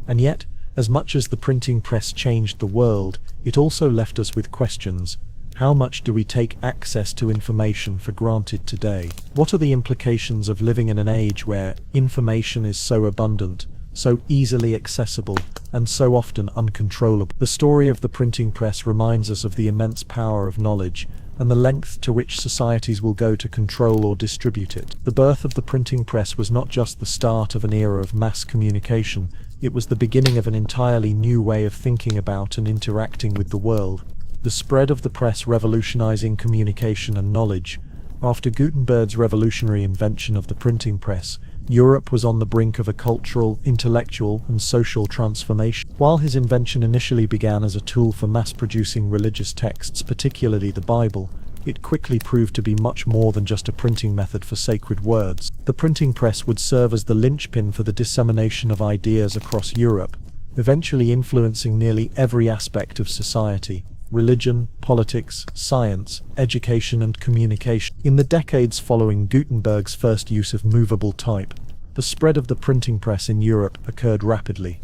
And yet, as much as the printing press changed the world, it also left us with questions. How much do we take access to information for granted today? What are the implications of living in an age where information is so abundant, so easily accessible, and so often uncontrollable? The story of the printing press reminds us of the immense power of knowledge, and the length to which societies will go to control or distribute it. The birth of the printing press was not just the start of an era of mass communication, it was the beginning of an entirely new way of thinking about and interacting with the world. The spread of the press revolutionizing communication and knowledge. After Gutenberg's revolutionary invention of the printing press, Europe was on the brink of a cultural, intellectual, and social transformation. While his invention initially began as a tool for mass-producing religious texts, particularly the Bible, it quickly proved to be much more than just a printing method for sacred words. The printing press would serve as the linchpin for the dissemination of ideas across Europe, eventually influencing nearly every aspect of society: religion, politics, science, education, and communication. In the decades following Gutenberg's first use of movable type, the spread of the printing press in Europe occurred rapidly.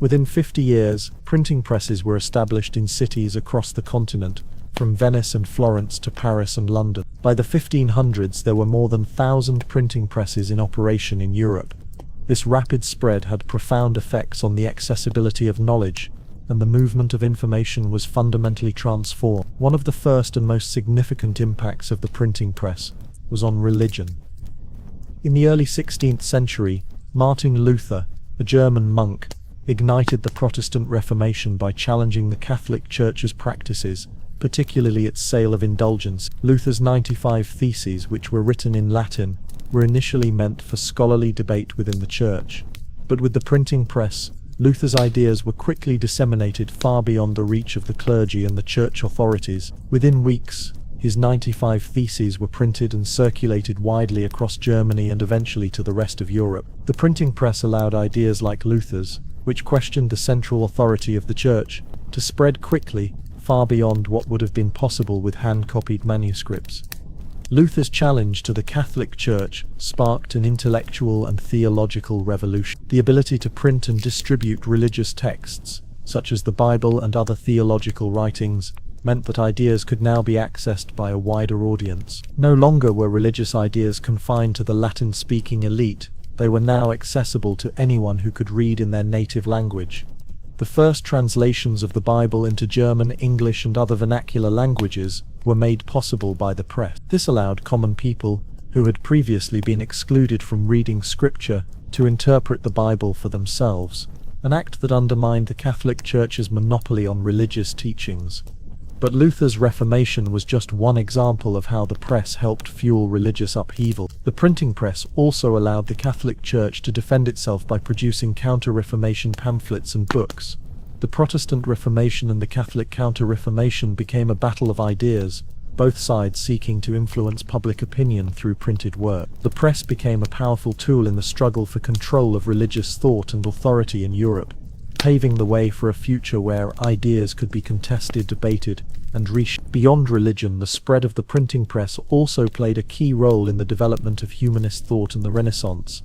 Within 50 years, printing presses were established in cities across the continent, from Venice and Florence to Paris and London. By the 1500s, there were more than 1,000 printing presses in operation in Europe. This rapid spread had profound effects on the accessibility of knowledge, and the movement of information was fundamentally transformed. One of the first and most significant impacts of the printing press was on religion. In the early 16th century, Martin Luther, a German monk, ignited the Protestant Reformation by challenging the Catholic Church's practices, particularly its sale of indulgence. Luther's 95 Theses, which were written in Latin, were initially meant for scholarly debate within the Church. But with the printing press, Luther's ideas were quickly disseminated far beyond the reach of the clergy and the church authorities. Within weeks, his 95 Theses were printed and circulated widely across Germany and eventually to the rest of Europe. The printing press allowed ideas like Luther's, which questioned the central authority of the church, to spread quickly, far beyond what would have been possible with hand-copied manuscripts. Luther's challenge to the Catholic Church sparked an intellectual and theological revolution. The ability to print and distribute religious texts, such as the Bible and other theological writings, meant that ideas could now be accessed by a wider audience. No longer were religious ideas confined to the Latin-speaking elite, they were now accessible to anyone who could read in their native language. The first translations of the Bible into German, English, and other vernacular languages were made possible by the press. This allowed common people, who had previously been excluded from reading scripture, to interpret the Bible for themselves, an act that undermined the Catholic Church's monopoly on religious teachings. But Luther's Reformation was just one example of how the press helped fuel religious upheaval. The printing press also allowed the Catholic Church to defend itself by producing counter-Reformation pamphlets and books. The Protestant Reformation and the Catholic Counter-Reformation became a battle of ideas, both sides seeking to influence public opinion through printed work. The press became a powerful tool in the struggle for control of religious thought and authority in Europe, paving the way for a future where ideas could be contested, debated, and reshaped. Beyond religion, the spread of the printing press also played a key role in the development of humanist thought and the Renaissance.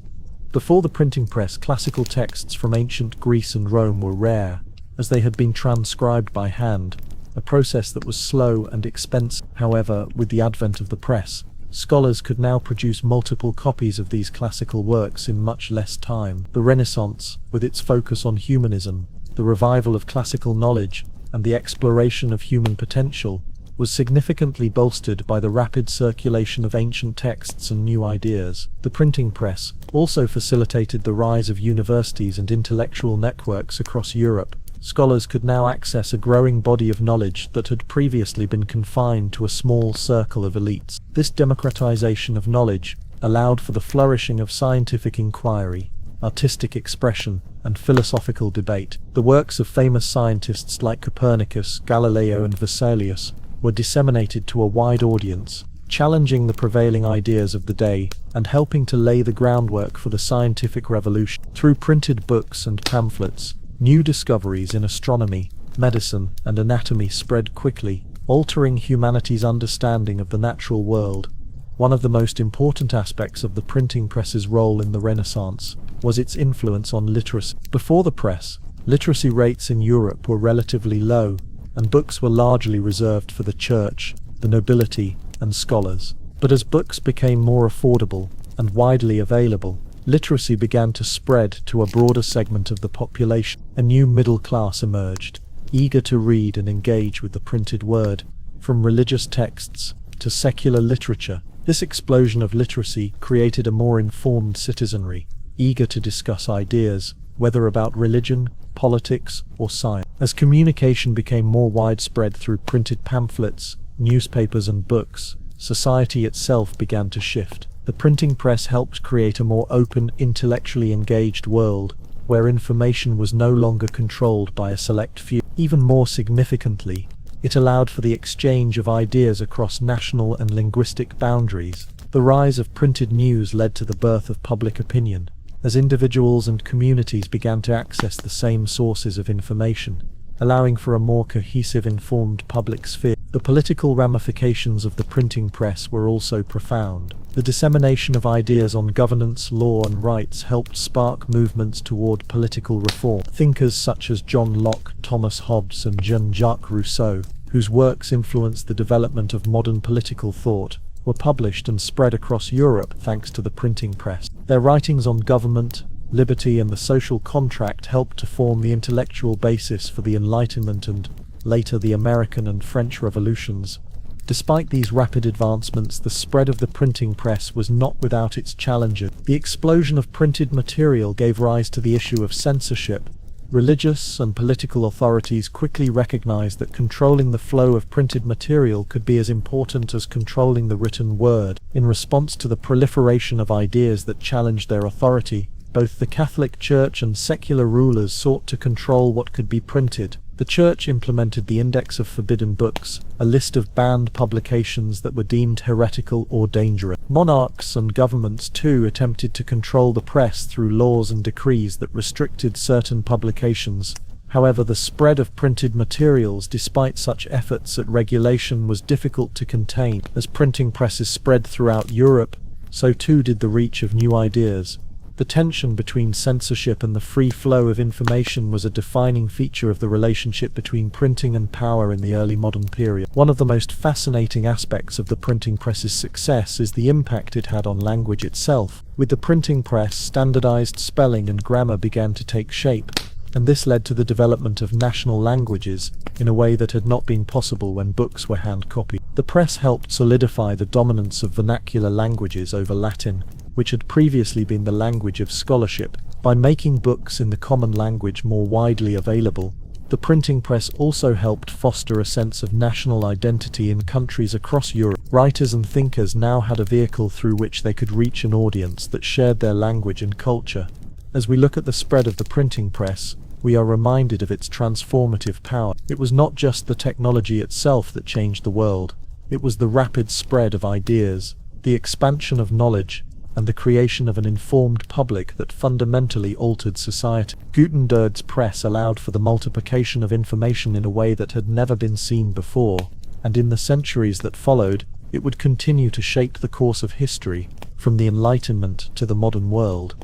Before the printing press, classical texts from ancient Greece and Rome were rare, as they had been transcribed by hand, a process that was slow and expensive. However, with the advent of the press, scholars could now produce multiple copies of these classical works in much less time. The Renaissance, with its focus on humanism, the revival of classical knowledge, and the exploration of human potential, was significantly bolstered by the rapid circulation of ancient texts and new ideas. The printing press also facilitated the rise of universities and intellectual networks across Europe, scholars could now access a growing body of knowledge that had previously been confined to a small circle of elites. This democratization of knowledge allowed for the flourishing of scientific inquiry, artistic expression, and philosophical debate. The works of famous scientists like Copernicus, Galileo, and Vesalius were disseminated to a wide audience, challenging the prevailing ideas of the day and helping to lay the groundwork for the scientific revolution. Through printed books and pamphlets, new discoveries in astronomy, medicine, and anatomy spread quickly, altering humanity's understanding of the natural world. One of the most important aspects of the printing press's role in the Renaissance was its influence on literacy. Before the press, literacy rates in Europe were relatively low, and books were largely reserved for the church, the nobility, and scholars. But as books became more affordable and widely available, literacy began to spread to a broader segment of the population. A new middle class emerged, eager to read and engage with the printed word, from religious texts to secular literature. This explosion of literacy created a more informed citizenry, eager to discuss ideas, whether about religion, politics, or science. As communication became more widespread through printed pamphlets, newspapers, and books, society itself began to shift. The printing press helped create a more open, intellectually engaged world, where information was no longer controlled by a select few. Even more significantly, it allowed for the exchange of ideas across national and linguistic boundaries. The rise of printed news led to the birth of public opinion, as individuals and communities began to access the same sources of information, allowing for a more cohesive, informed public sphere. The political ramifications of the printing press were also profound. The dissemination of ideas on governance, law, and rights helped spark movements toward political reform. Thinkers such as John Locke, Thomas Hobbes, and Jean-Jacques Rousseau, whose works influenced the development of modern political thought, were published and spread across Europe thanks to the printing press. Their writings on government, liberty, and the social contract helped to form the intellectual basis for the Enlightenment and, later, the American and French revolutions. Despite these rapid advancements, the spread of the printing press was not without its challenges. The explosion of printed material gave rise to the issue of censorship. Religious and political authorities quickly recognized that controlling the flow of printed material could be as important as controlling the written word. In response to the proliferation of ideas that challenged their authority, both the Catholic Church and secular rulers sought to control what could be printed. The Church implemented the Index of Forbidden Books, a list of banned publications that were deemed heretical or dangerous. Monarchs and governments too attempted to control the press through laws and decrees that restricted certain publications. However, the spread of printed materials, despite such efforts at regulation, was difficult to contain. As printing presses spread throughout Europe, so too did the reach of new ideas. The tension between censorship and the free flow of information was a defining feature of the relationship between printing and power in the early modern period. One of the most fascinating aspects of the printing press's success is the impact it had on language itself. With the printing press, standardized spelling and grammar began to take shape, and this led to the development of national languages in a way that had not been possible when books were hand-copied. The press helped solidify the dominance of vernacular languages over Latin, which had previously been the language of scholarship. By making books in the common language more widely available, the printing press also helped foster a sense of national identity in countries across Europe. Writers and thinkers now had a vehicle through which they could reach an audience that shared their language and culture. As we look at the spread of the printing press, we are reminded of its transformative power. It was not just the technology itself that changed the world. It was the rapid spread of ideas, the expansion of knowledge, and the creation of an informed public that fundamentally altered society. Gutenberg's press allowed for the multiplication of information in a way that had never been seen before, and in the centuries that followed, it would continue to shape the course of history, from the Enlightenment to the modern world.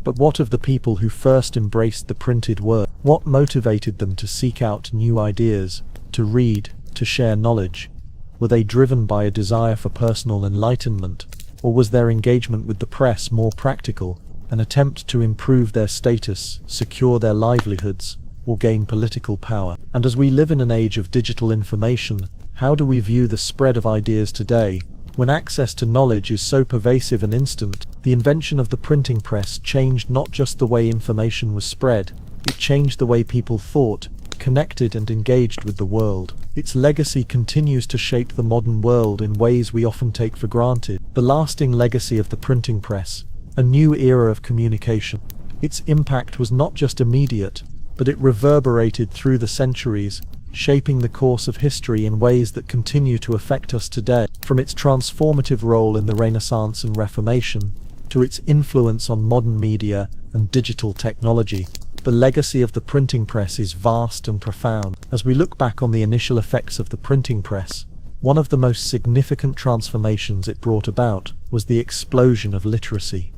But what of the people who first embraced the printed word? What motivated them to seek out new ideas, to read, to share knowledge? Were they driven by a desire for personal enlightenment? Or was their engagement with the press more practical, an attempt to improve their status, secure their livelihoods, or gain political power? And as we live in an age of digital information, how do we view the spread of ideas today? When access to knowledge is so pervasive and instant, the invention of the printing press changed not just the way information was spread, it changed the way people thought, kept connected and engaged with the world. Its legacy continues to shape the modern world in ways we often take for granted. The lasting legacy of the printing press, a new era of communication. Its impact was not just immediate, but it reverberated through the centuries, shaping the course of history in ways that continue to affect us today. From its transformative role in the Renaissance and Reformation, to its influence on modern media and digital technology, the legacy of the printing press is vast and profound. As we look back on the initial effects of the printing press, one of the most significant transformations it brought about was the explosion of literacy.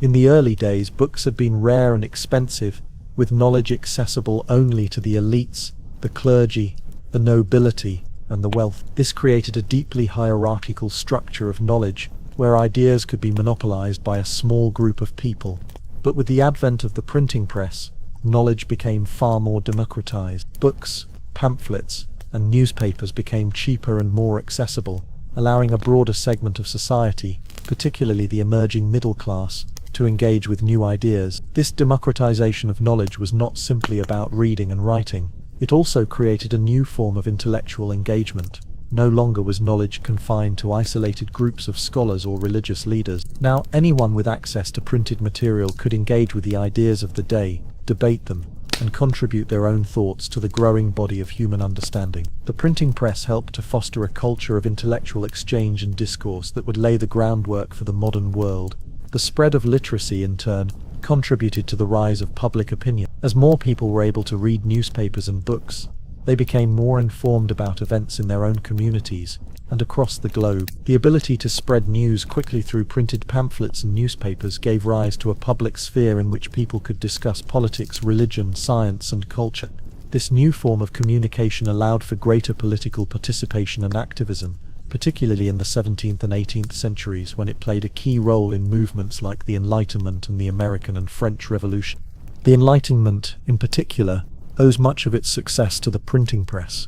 In the early days, books had been rare and expensive, with knowledge accessible only to the elites, the clergy, the nobility, and the wealth. This created a deeply hierarchical structure of knowledge, where ideas could be monopolized by a small group of people. But with the advent of the printing press, knowledge became far more democratized. Books, pamphlets, and newspapers became cheaper and more accessible, allowing a broader segment of society, particularly the emerging middle class, to engage with new ideas. This democratization of knowledge was not simply about reading and writing. It also created a new form of intellectual engagement. No longer was knowledge confined to isolated groups of scholars or religious leaders. Now anyone with access to printed material could engage with the ideas of the day, debate them, and contribute their own thoughts to the growing body of human understanding. The printing press helped to foster a culture of intellectual exchange and discourse that would lay the groundwork for the modern world. The spread of literacy, in turn, contributed to the rise of public opinion. As more people were able to read newspapers and books, they became more informed about events in their own communities and across the globe. The ability to spread news quickly through printed pamphlets and newspapers gave rise to a public sphere in which people could discuss politics, religion, science, and culture. This new form of communication allowed for greater political participation and activism, particularly in the 17th and 18th centuries, when it played a key role in movements like the Enlightenment and the American and French Revolution. The Enlightenment, in particular, owes much of its success to the printing press.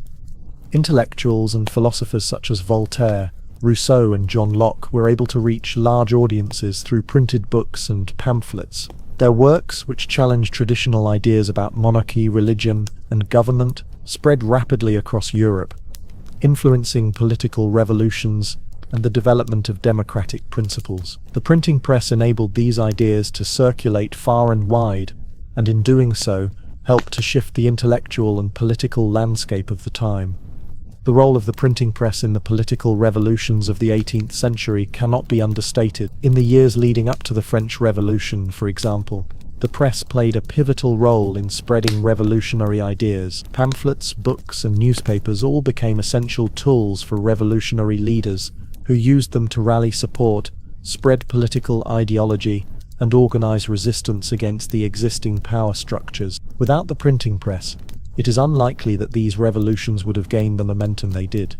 Intellectuals and philosophers such as Voltaire, Rousseau, and John Locke were able to reach large audiences through printed books and pamphlets. Their works, which challenged traditional ideas about monarchy, religion, and government, spread rapidly across Europe, influencing political revolutions and the development of democratic principles. The printing press enabled these ideas to circulate far and wide, and in doing so, helped to shift the intellectual and political landscape of the time. The role of the printing press in the political revolutions of the 18th century cannot be understated. In the years leading up to the French Revolution, for example, the press played a pivotal role in spreading revolutionary ideas. Pamphlets, books, and newspapers all became essential tools for revolutionary leaders who used them to rally support, spread political ideology, and organize resistance against the existing power structures. Without the printing press, it is unlikely that these revolutions would have gained the momentum they did.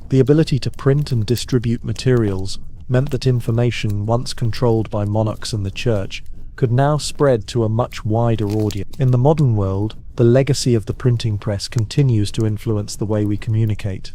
The ability to print and distribute materials meant that information, once controlled by monarchs and the church, could now spread to a much wider audience. In the modern world, the legacy of the printing press continues to influence the way we communicate.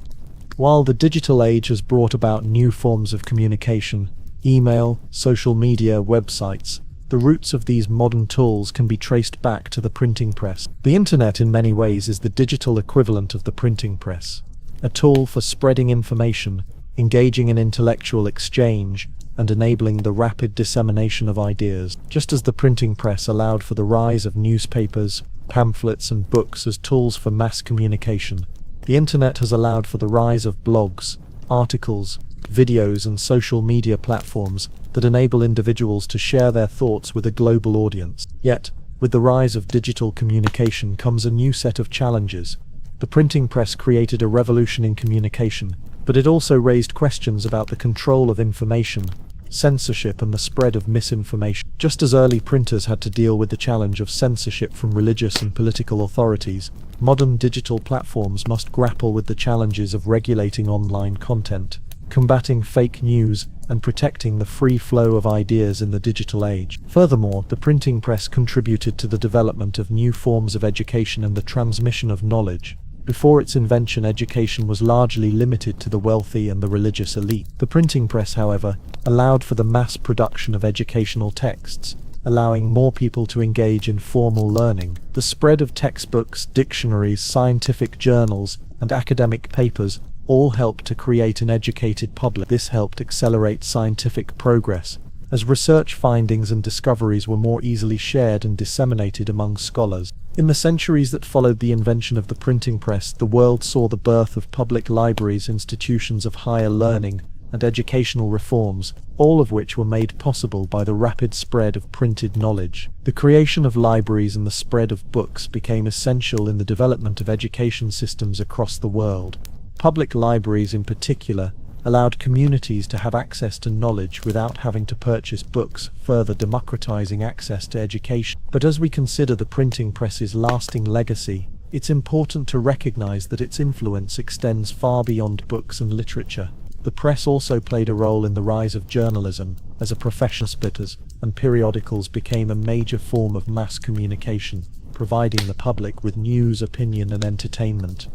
While the digital age has brought about new forms of communication, email, social media, websites, the roots of these modern tools can be traced back to the printing press. The internet in many ways is the digital equivalent of the printing press, a tool for spreading information, engaging in intellectual exchange, and enabling the rapid dissemination of ideas. Just as the printing press allowed for the rise of newspapers, pamphlets, and books as tools for mass communication, the internet has allowed for the rise of blogs, articles, videos, and social media platforms that enable individuals to share their thoughts with a global audience. Yet, with the rise of digital communication comes a new set of challenges. The printing press created a revolution in communication, but it also raised questions about the control of information, censorship, and the spread of misinformation. Just as early printers had to deal with the challenge of censorship from religious and political authorities, modern digital platforms must grapple with the challenges of regulating online content, combating fake news, and protecting the free flow of ideas in the digital age. Furthermore, the printing press contributed to the development of new forms of education and the transmission of knowledge. Before its invention, education was largely limited to the wealthy and the religious elite. The printing press, however, allowed for the mass production of educational texts, allowing more people to engage in formal learning. The spread of textbooks, dictionaries, scientific journals, and academic papers all helped to create an educated public. This helped accelerate scientific progress, as research findings and discoveries were more easily shared and disseminated among scholars. In the centuries that followed the invention of the printing press, the world saw the birth of public libraries, institutions of higher learning, and educational reforms, all of which were made possible by the rapid spread of printed knowledge. The creation of libraries and the spread of books became essential in the development of education systems across the world. Public libraries in particular allowed communities to have access to knowledge without having to purchase books, further democratizing access to education. But as we consider the printing press's lasting legacy, it's important to recognize that its influence extends far beyond books and literature. The press also played a role in the rise of journalism, as a profession. Newspapers and periodicals became a major form of mass communication, providing the public with news, opinion, and entertainment.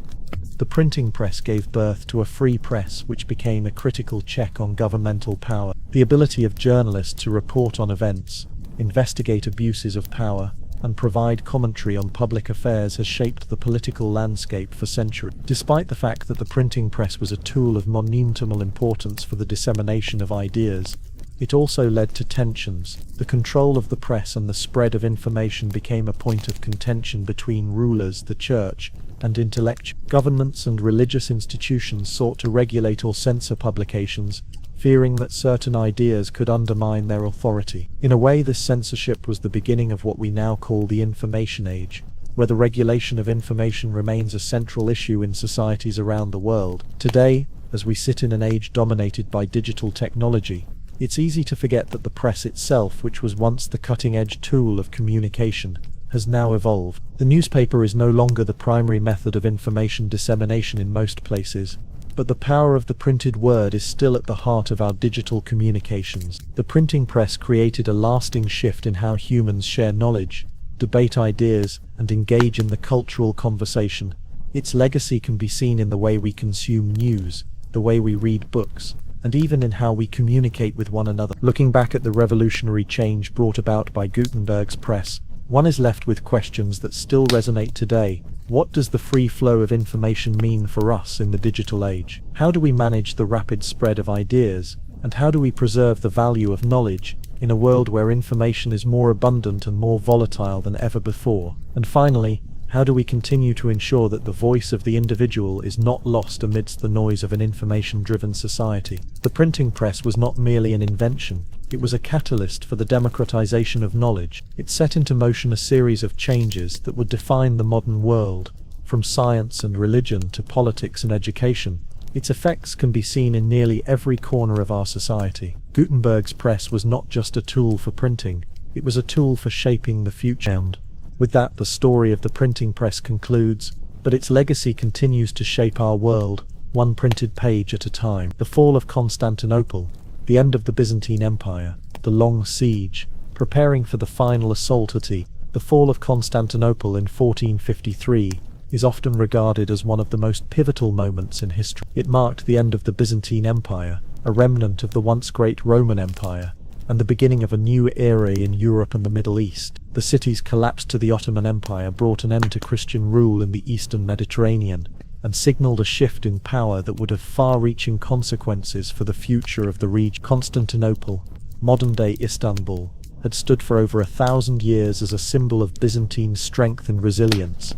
The printing press gave birth to a free press, which became a critical check on governmental power. The ability of journalists to report on events, investigate abuses of power, and provide commentary on public affairs has shaped the political landscape for centuries. Despite the fact that the printing press was a tool of monumental importance for the dissemination of ideas, it also led to tensions. The control of the press and the spread of information became a point of contention between rulers, the church, and intellectuals. Governments and religious institutions sought to regulate or censor publications, fearing that certain ideas could undermine their authority. In a way, this censorship was the beginning of what we now call the information age, where the regulation of information remains a central issue in societies around the world. Today, as we sit in an age dominated by digital technology, it's easy to forget that the press itself, which was once the cutting-edge tool of communication, has now evolved. The newspaper is no longer the primary method of information dissemination in most places, but the power of the printed word is still at the heart of our digital communications. The printing press created a lasting shift in how humans share knowledge, debate ideas, and engage in the cultural conversation. Its legacy can be seen in the way we consume news, the way we read books, and even in how we communicate with one another. Looking back at the revolutionary change brought about by Gutenberg's press, one is left with questions that still resonate today. What does the free flow of information mean for us in the digital age? How do we manage the rapid spread of ideas? And how do we preserve the value of knowledge in a world where information is more abundant and more volatile than ever before? And finally, how do we continue to ensure that the voice of the individual is not lost amidst the noise of an information-driven society? The printing press was not merely an invention. It was a catalyst for the democratization of knowledge. It set into motion a series of changes that would define the modern world, from science and religion to politics and education. Its effects can be seen in nearly every corner of our society. Gutenberg's press was not just a tool for printing, it was a tool for shaping the future. With that, the story of the printing press concludes, but its legacy continues to shape our world, one printed page at a time. The fall of Constantinople, the end of the Byzantine Empire, the long siege, preparing for the final assault. The fall of Constantinople in 1453 is often regarded as one of the most pivotal moments in history. It marked the end of the Byzantine Empire, a remnant of the once great Roman Empire, and the beginning of a new era in Europe and the Middle East. The city's collapse to the Ottoman Empire brought an end to Christian rule in the Eastern Mediterranean, and signaled a shift in power that would have far-reaching consequences for the future of the region. Constantinople, modern-day Istanbul, had stood for over 1,000 years as a symbol of Byzantine strength and resilience.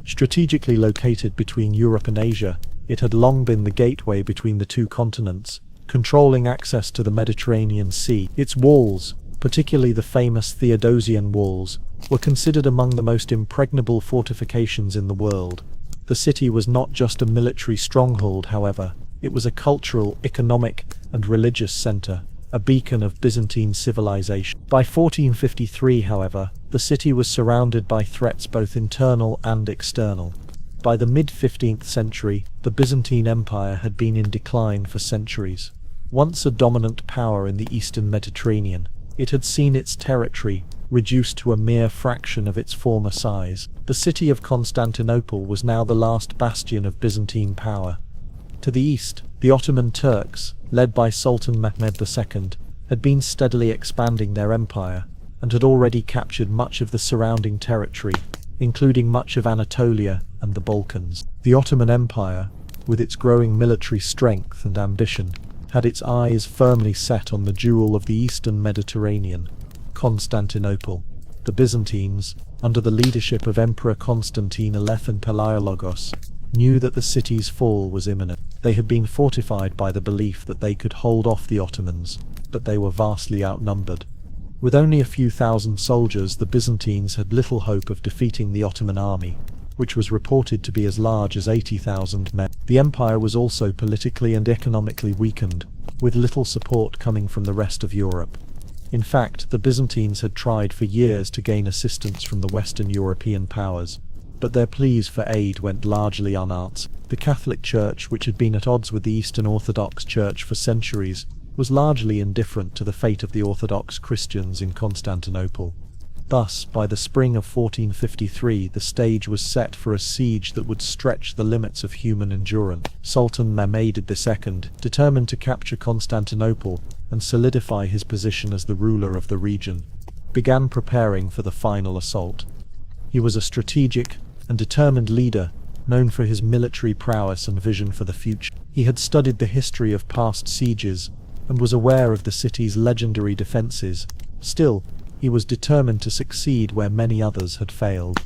Strategically located between Europe and Asia, it had long been the gateway between the two continents, controlling access to the Mediterranean Sea. Its walls, particularly the famous Theodosian walls, were considered among the most impregnable fortifications in the world. The city was not just a military stronghold, however, it was a cultural, economic, and religious center, a beacon of Byzantine civilization. By 1453, however, the city was surrounded by threats both internal and external. By the mid-15th century, the Byzantine Empire had been in decline for centuries. Once a dominant power in the Eastern Mediterranean, it had seen its territory reduced to a mere fraction of its former size. The city of Constantinople was now the last bastion of Byzantine power. To the east, the Ottoman Turks, led by Sultan Mehmed II, had been steadily expanding their empire, and had already captured much of the surrounding territory, including much of Anatolia and the Balkans. The Ottoman Empire, with its growing military strength and ambition, had its eyes firmly set on the jewel of the Eastern Mediterranean, Constantinople. The Byzantines, under the leadership of Emperor Constantine XI Palaiologos, knew that the city's fall was imminent. They had been fortified by the belief that they could hold off the Ottomans, but they were vastly outnumbered. With only a few thousand soldiers, the Byzantines had little hope of defeating the Ottoman army, which was reported to be as large as 80,000 men. The empire was also politically and economically weakened, with little support coming from the rest of Europe. In fact, the Byzantines had tried for years to gain assistance from the Western European powers, but their pleas for aid went largely unanswered. The Catholic Church, which had been at odds with the Eastern Orthodox Church for centuries, was largely indifferent to the fate of the Orthodox Christians in Constantinople. Thus, by the spring of 1453, the stage was set for a siege that would stretch the limits of human endurance. Sultan Mehmed II, determined to capture Constantinople and solidify his position as the ruler of the region, began preparing for the final assault. He was a strategic and determined leader, known for his military prowess and vision for the future. He had studied the history of past sieges and was aware of the city's legendary defenses. Still, he was determined to succeed where many others had failed.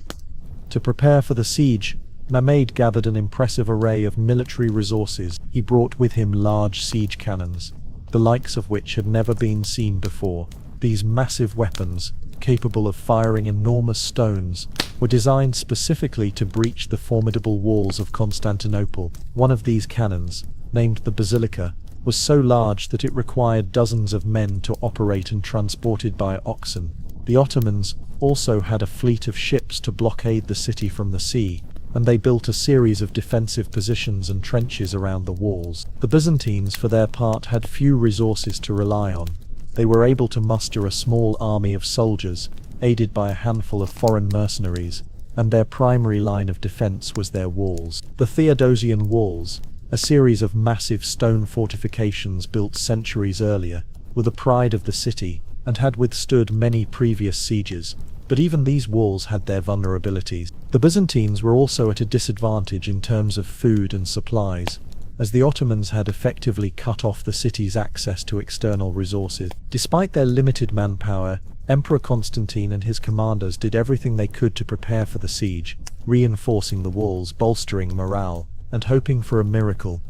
To prepare for the siege, Mehmed gathered an impressive array of military resources. He brought with him large siege cannons, the likes of which had never been seen before. These massive weapons, capable of firing enormous stones, were designed specifically to breach the formidable walls of Constantinople. One of these cannons, named the Basilica, was so large that it required dozens of men to operate and transport it by oxen. The Ottomans also had a fleet of ships to blockade the city from the sea, and they built a series of defensive positions and trenches around the walls. The Byzantines, for their part, had few resources to rely on. They were able to muster a small army of soldiers, aided by a handful of foreign mercenaries, and their primary line of defense was their walls. The Theodosian walls, a series of massive stone fortifications built centuries earlier, were the pride of the city and had withstood many previous sieges, but even these walls had their vulnerabilities. The Byzantines were also at a disadvantage in terms of food and supplies, as the Ottomans had effectively cut off the city's access to external resources. Despite their limited manpower, Emperor Constantine and his commanders did everything they could to prepare for the siege, reinforcing the walls, bolstering morale, and hoping for a miracle.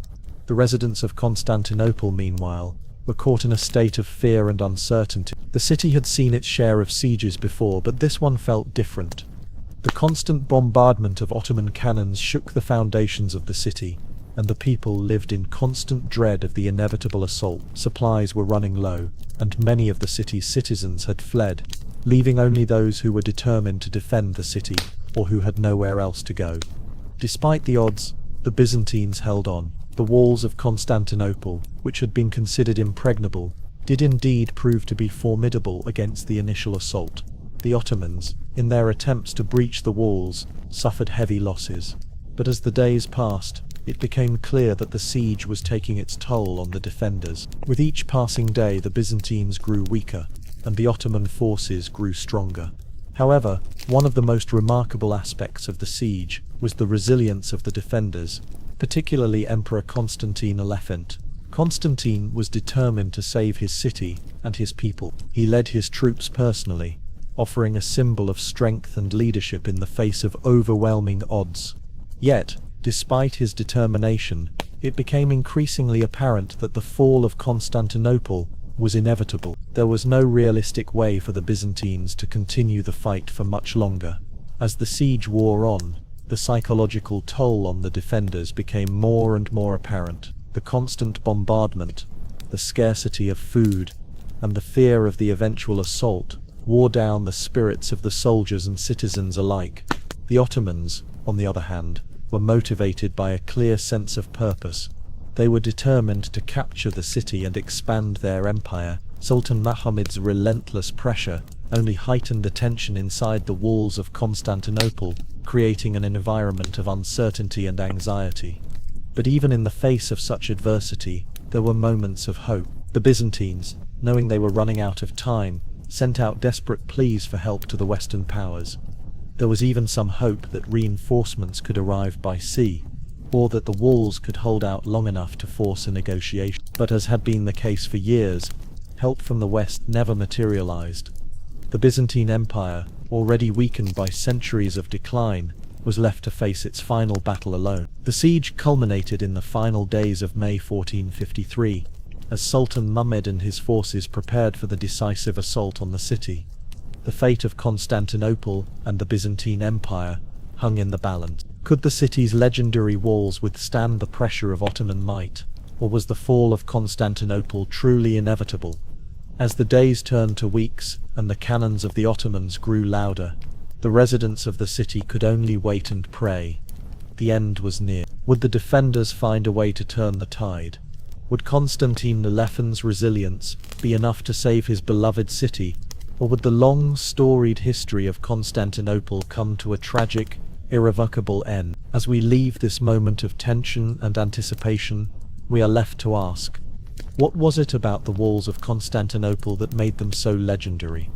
The residents of Constantinople, meanwhile, were caught in a state of fear and uncertainty. The city had seen its share of sieges before, but this one felt different. The constant bombardment of Ottoman cannons shook the foundations of the city, and the people lived in constant dread of the inevitable assault. Supplies were running low, and many of the city's citizens had fled, leaving only those who were determined to defend the city, or who had nowhere else to go. Despite the odds, the Byzantines held on. The walls of Constantinople, which had been considered impregnable, did indeed prove to be formidable against the initial assault. The Ottomans, in their attempts to breach the walls, suffered heavy losses. But as the days passed, it became clear that the siege was taking its toll on the defenders. With each passing day, the Byzantines grew weaker, and the Ottoman forces grew stronger. However, one of the most remarkable aspects of the siege was the resilience of the defenders, particularly Emperor Constantine XI. Constantine was determined to save his city and his people. He led his troops personally, offering a symbol of strength and leadership in the face of overwhelming odds. Yet, despite his determination, it became increasingly apparent that the fall of Constantinople was inevitable. There was no realistic way for the Byzantines to continue the fight for much longer. As the siege wore on, the psychological toll on the defenders became more and more apparent. The constant bombardment, the scarcity of food, and the fear of the eventual assault wore down the spirits of the soldiers and citizens alike. The Ottomans, on the other hand, were motivated by a clear sense of purpose. They were determined to capture the city and expand their empire. Sultan Muhammad's relentless pressure only heightened the tension inside the walls of Constantinople, creating an environment of uncertainty and anxiety. But even in the face of such adversity, there were moments of hope. The Byzantines, knowing they were running out of time, sent out desperate pleas for help to the Western powers. There was even some hope that reinforcements could arrive by sea, or that the walls could hold out long enough to force a negotiation. But as had been the case for years, help from the West never materialized. The Byzantine Empire, already weakened by centuries of decline, was left to face its final battle alone. The siege culminated in the final days of May 1453, as Sultan Mehmed and his forces prepared for the decisive assault on the city. The fate of Constantinople and the Byzantine Empire hung in the balance. Could the city's legendary walls withstand the pressure of Ottoman might, or was the fall of Constantinople truly inevitable? As the days turned to weeks and the cannons of the Ottomans grew louder, the residents of the city could only wait and pray. The end was near. Would the defenders find a way to turn the tide? Would Constantine IX's resilience be enough to save his beloved city, or would the long, storied history of Constantinople come to a tragic, irrevocable end? As we leave this moment of tension and anticipation, we are left to ask, what was it about the walls of Constantinople that made them so legendary?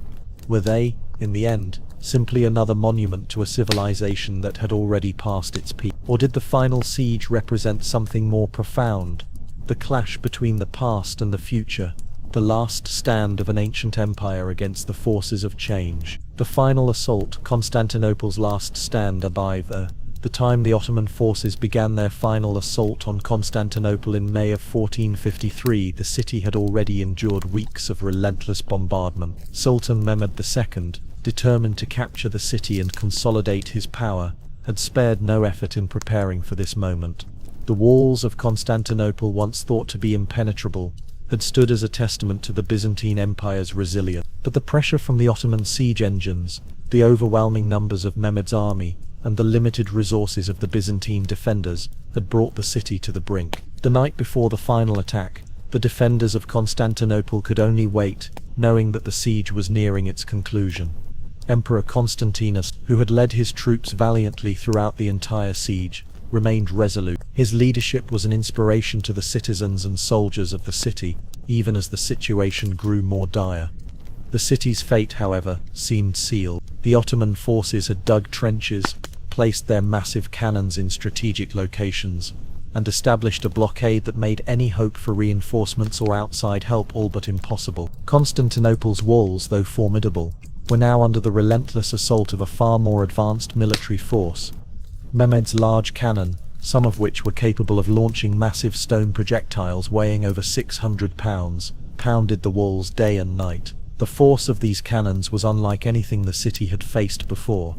Were they, in the end, simply another monument to a civilization that had already passed its peak? Or did the final siege represent something more profound? The clash between the past and the future, the last stand of an ancient empire against the forces of change. The final assault, Constantinople's last stand, by the time the Ottoman forces began their final assault on Constantinople in May of 1453, the city had already endured weeks of relentless bombardment. Sultan Mehmed II, determined to capture the city and consolidate his power, had spared no effort in preparing for this moment. The walls of Constantinople, once thought to be impenetrable, had stood as a testament to the Byzantine Empire's resilience. But the pressure from the Ottoman siege engines, the overwhelming numbers of Mehmed's army, and the limited resources of the Byzantine defenders had brought the city to the brink. The night before the final attack, the defenders of Constantinople could only wait, knowing that the siege was nearing its conclusion. Emperor Constantinus, who had led his troops valiantly throughout the entire siege, remained resolute. His leadership was an inspiration to the citizens and soldiers of the city, even as the situation grew more dire. The city's fate, however, seemed sealed. The Ottoman forces had dug trenches, placed their massive cannons in strategic locations, and established a blockade that made any hope for reinforcements or outside help all but impossible. Constantinople's walls, though formidable, were now under the relentless assault of a far more advanced military force. Mehmed's large cannon, some of which were capable of launching massive stone projectiles weighing over 600 pounds, pounded the walls day and night. The force of these cannons was unlike anything the city had faced before.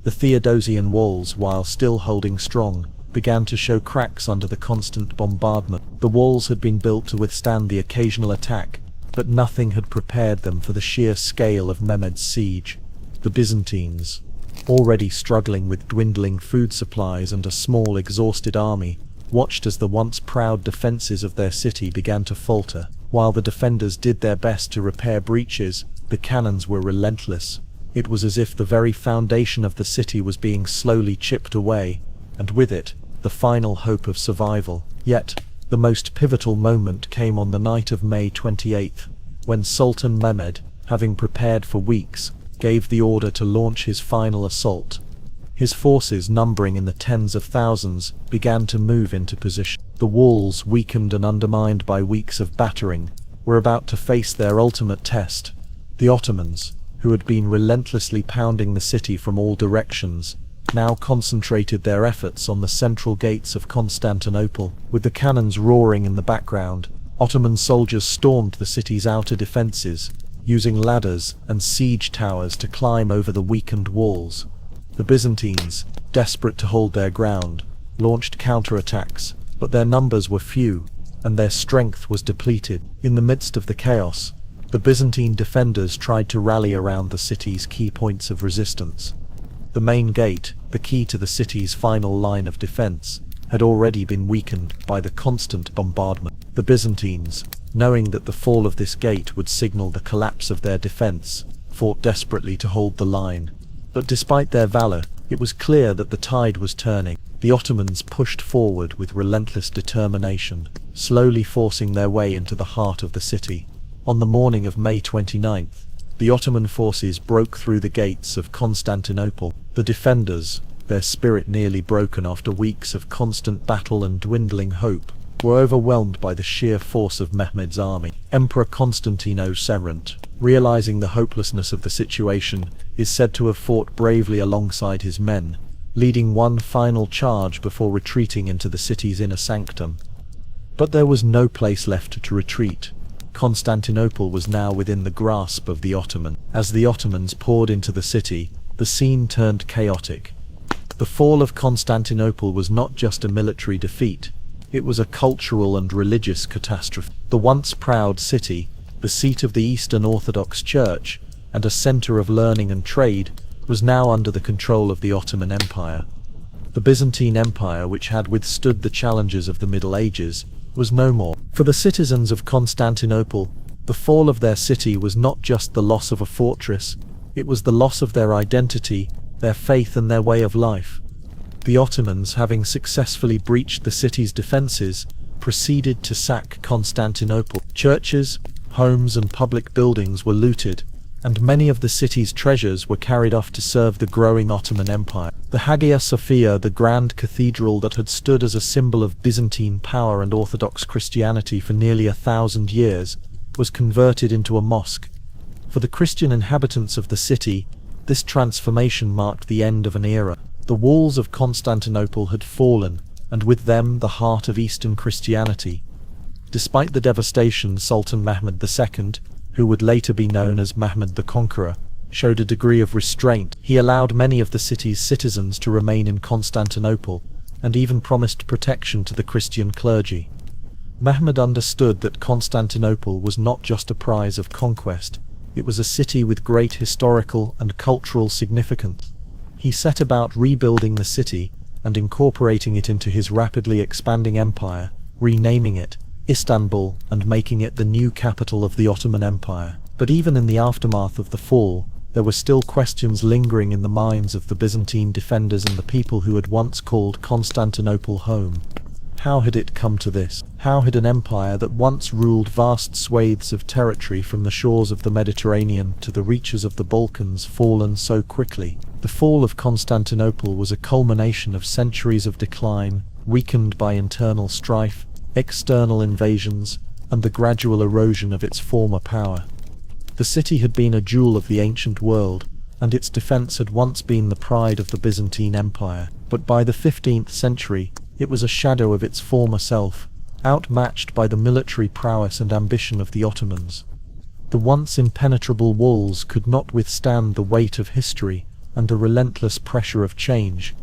The Theodosian walls, while still holding strong, began to show cracks under the constant bombardment. The walls had been built to withstand the occasional attack, but nothing had prepared them for the sheer scale of Mehmed's siege. The Byzantines, already struggling with dwindling food supplies and a small, exhausted army, watched as the once proud defenses of their city began to falter. While the defenders did their best to repair breaches, the cannons were relentless. It was as if the very foundation of the city was being slowly chipped away, and with it, the final hope of survival. Yet, the most pivotal moment came on the night of May 28th, when Sultan Mehmed, having prepared for weeks, gave the order to launch his final assault. His forces, numbering in the tens of thousands, began to move into position. The walls, weakened and undermined by weeks of battering, were about to face their ultimate test. The Ottomans, who had been relentlessly pounding the city from all directions, now concentrated their efforts on the central gates of Constantinople. With the cannons roaring in the background, Ottoman soldiers stormed the city's outer defenses, using ladders and siege towers to climb over the weakened walls. The Byzantines, desperate to hold their ground, launched counterattacks, but their numbers were few, and their strength was depleted. In the midst of the chaos, the Byzantine defenders tried to rally around the city's key points of resistance. The main gate, the key to the city's final line of defense, had already been weakened by the constant bombardment. The Byzantines, knowing that the fall of this gate would signal the collapse of their defense, fought desperately to hold the line. But despite their valor, it was clear that the tide was turning. The Ottomans pushed forward with relentless determination, slowly forcing their way into the heart of the city. On the morning of May 29th, the Ottoman forces broke through the gates of Constantinople. The defenders, their spirit nearly broken after weeks of constant battle and dwindling hope, were overwhelmed by the sheer force of Mehmed's army. Emperor Constantino Severant, realizing the hopelessness of the situation, is said to have fought bravely alongside his men, leading one final charge before retreating into the city's inner sanctum. But there was no place left to retreat. Constantinople was now within the grasp of the Ottomans. As the Ottomans poured into the city, the scene turned chaotic. The fall of Constantinople was not just a military defeat, it was a cultural and religious catastrophe. The once proud city, the seat of the Eastern Orthodox Church, and a center of learning and trade, was now under the control of the Ottoman Empire. The Byzantine Empire, which had withstood the challenges of the Middle Ages, was no more. For the citizens of Constantinople, the fall of their city was not just the loss of a fortress, it was the loss of their identity, their faith and their way of life. The Ottomans, having successfully breached the city's defenses, proceeded to sack Constantinople. Churches, homes and public buildings were looted, and many of the city's treasures were carried off to serve the growing Ottoman Empire. The Hagia Sophia, the grand cathedral that had stood as a symbol of Byzantine power and Orthodox Christianity for nearly 1,000 years, was converted into a mosque. For the Christian inhabitants of the city, this transformation marked the end of an era. The walls of Constantinople had fallen, and with them the heart of Eastern Christianity. Despite the devastation, Sultan Mehmed II, who would later be known as Mehmed the Conqueror, showed a degree of restraint. He allowed many of the city's citizens to remain in Constantinople, and even promised protection to the Christian clergy. Mehmed understood that Constantinople was not just a prize of conquest, it was a city with great historical and cultural significance. He set about rebuilding the city and incorporating it into his rapidly expanding empire, renaming it Istanbul and making it the new capital of the Ottoman Empire. But even in the aftermath of the fall, there were still questions lingering in the minds of the Byzantine defenders and the people who had once called Constantinople home. How had it come to this? How had an empire that once ruled vast swathes of territory from the shores of the Mediterranean to the reaches of the Balkans fallen so quickly? The fall of Constantinople was a culmination of centuries of decline, weakened by internal strife, external invasions, and the gradual erosion of its former power. The city had been a jewel of the ancient world, and its defense had once been the pride of the Byzantine Empire. But by the 15th century, it was a shadow of its former self, outmatched by the military prowess and ambition of the Ottomans. The once impenetrable walls could not withstand the weight of history and the relentless pressure of change.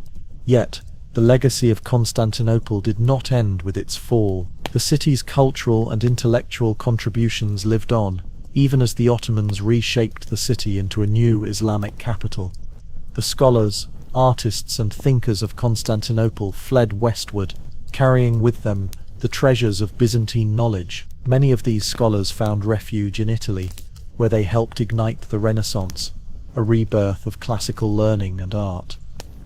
Yet, the legacy of Constantinople did not end with its fall. The city's cultural and intellectual contributions lived on, even as the Ottomans reshaped the city into a new Islamic capital. The scholars, artists and thinkers of Constantinople fled westward, carrying with them the treasures of Byzantine knowledge. Many of these scholars found refuge in Italy, where they helped ignite the Renaissance, a rebirth of classical learning and art.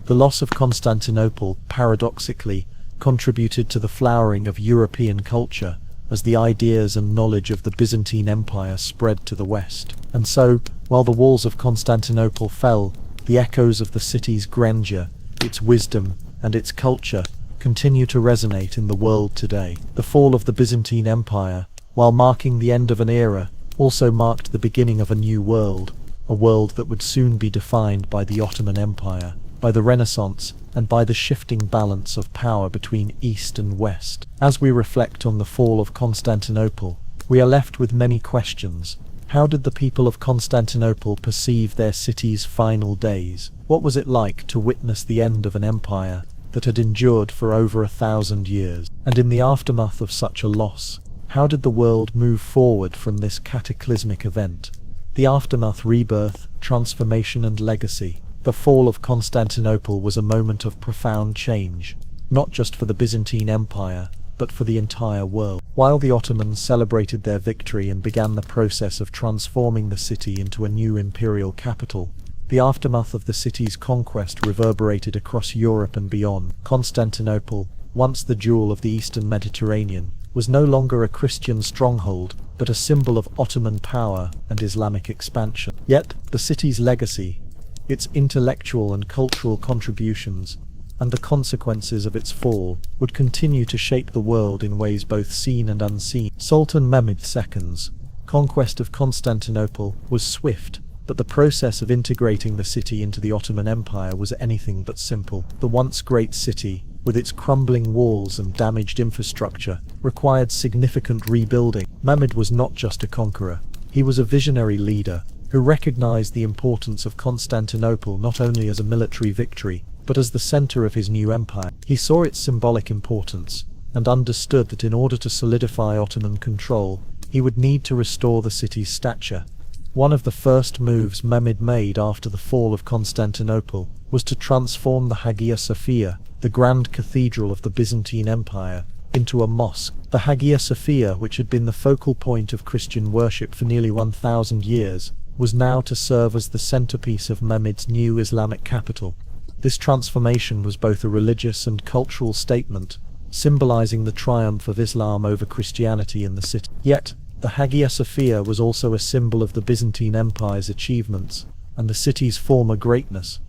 The loss of Constantinople, paradoxically, contributed to the flowering of European culture, as the ideas and knowledge of the Byzantine Empire spread to the west. And so, while the walls of Constantinople fell, the echoes of the city's grandeur, its wisdom, and its culture continue to resonate in the world today. The fall of the Byzantine Empire, while marking the end of an era, also marked the beginning of a new world, a world that would soon be defined by the Ottoman Empire, by the Renaissance, and by the shifting balance of power between East and West. As we reflect on the fall of Constantinople, we are left with many questions. How did the people of Constantinople perceive their city's final days? What was it like to witness the end of an empire that had endured for over 1,000 years? And in the aftermath of such a loss, how did the world move forward from this cataclysmic event? The aftermath: rebirth, transformation and legacy. The fall of Constantinople was a moment of profound change, not just for the Byzantine Empire, but for the entire world. While the Ottomans celebrated their victory and began the process of transforming the city into a new imperial capital, the aftermath of the city's conquest reverberated across Europe and beyond. Constantinople, once the jewel of the Eastern Mediterranean, was no longer a Christian stronghold, but a symbol of Ottoman power and Islamic expansion. Yet, the city's legacy, its intellectual and cultural contributions, and the consequences of its fall would continue to shape the world in ways both seen and unseen. Sultan Mehmed II's conquest of Constantinople was swift, but the process of integrating the city into the Ottoman Empire was anything but simple. The once great city, with its crumbling walls and damaged infrastructure, required significant rebuilding. Mehmed was not just a conqueror, he was a visionary leader who recognized the importance of Constantinople not only as a military victory, but as the center of his new empire. He saw its symbolic importance, and understood that in order to solidify Ottoman control, he would need to restore the city's stature. One of the first moves Mehmed made after the fall of Constantinople was to transform the Hagia Sophia, the grand cathedral of the Byzantine Empire, into a mosque. The Hagia Sophia, which had been the focal point of Christian worship for nearly 1,000 years, was now to serve as the centerpiece of Mehmed's new Islamic capital. This transformation was both a religious and cultural statement, symbolizing the triumph of Islam over Christianity in the city. Yet, the Hagia Sophia was also a symbol of the Byzantine Empire's achievements and the city's former greatness.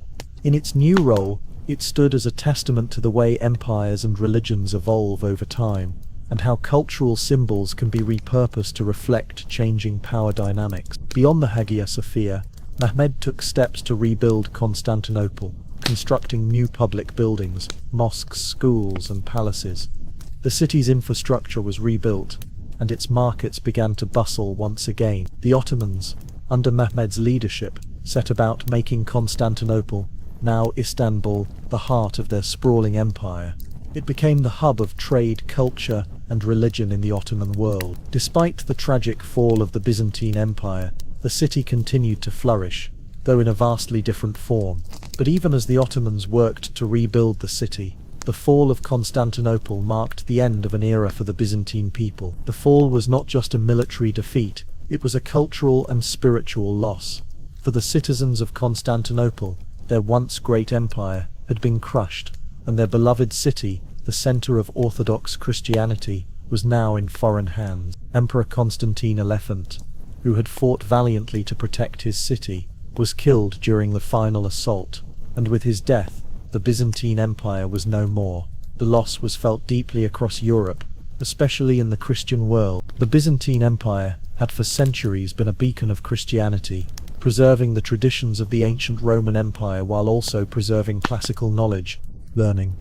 In its new role, it stood as a testament to the way empires and religions evolve over time, and how cultural symbols can be repurposed to reflect changing power dynamics. Beyond the Hagia Sophia, Mehmed took steps to rebuild Constantinople, constructing new public buildings, mosques, schools, and palaces. The city's infrastructure was rebuilt, and its markets began to bustle once again. The Ottomans, under Mehmed's leadership, set about making Constantinople, now Istanbul, the heart of their sprawling empire. It became the hub of trade, culture, and religion in the Ottoman world. Despite the tragic fall of the Byzantine Empire, the city continued to flourish, though in a vastly different form. But even as the Ottomans worked to rebuild the city, the fall of Constantinople marked the end of an era for the Byzantine people. The fall was not just a military defeat, it was a cultural and spiritual loss. For the citizens of Constantinople, their once great empire had been crushed, and their beloved city, the center of Orthodox Christianity, was now in foreign hands. Emperor Constantine XI, who had fought valiantly to protect his city, was killed during the final assault, and with his death, the Byzantine Empire was no more. The loss was felt deeply across Europe, especially in the Christian world. The Byzantine Empire had for centuries been a beacon of Christianity, preserving the traditions of the ancient Roman Empire while also preserving classical knowledge, learning.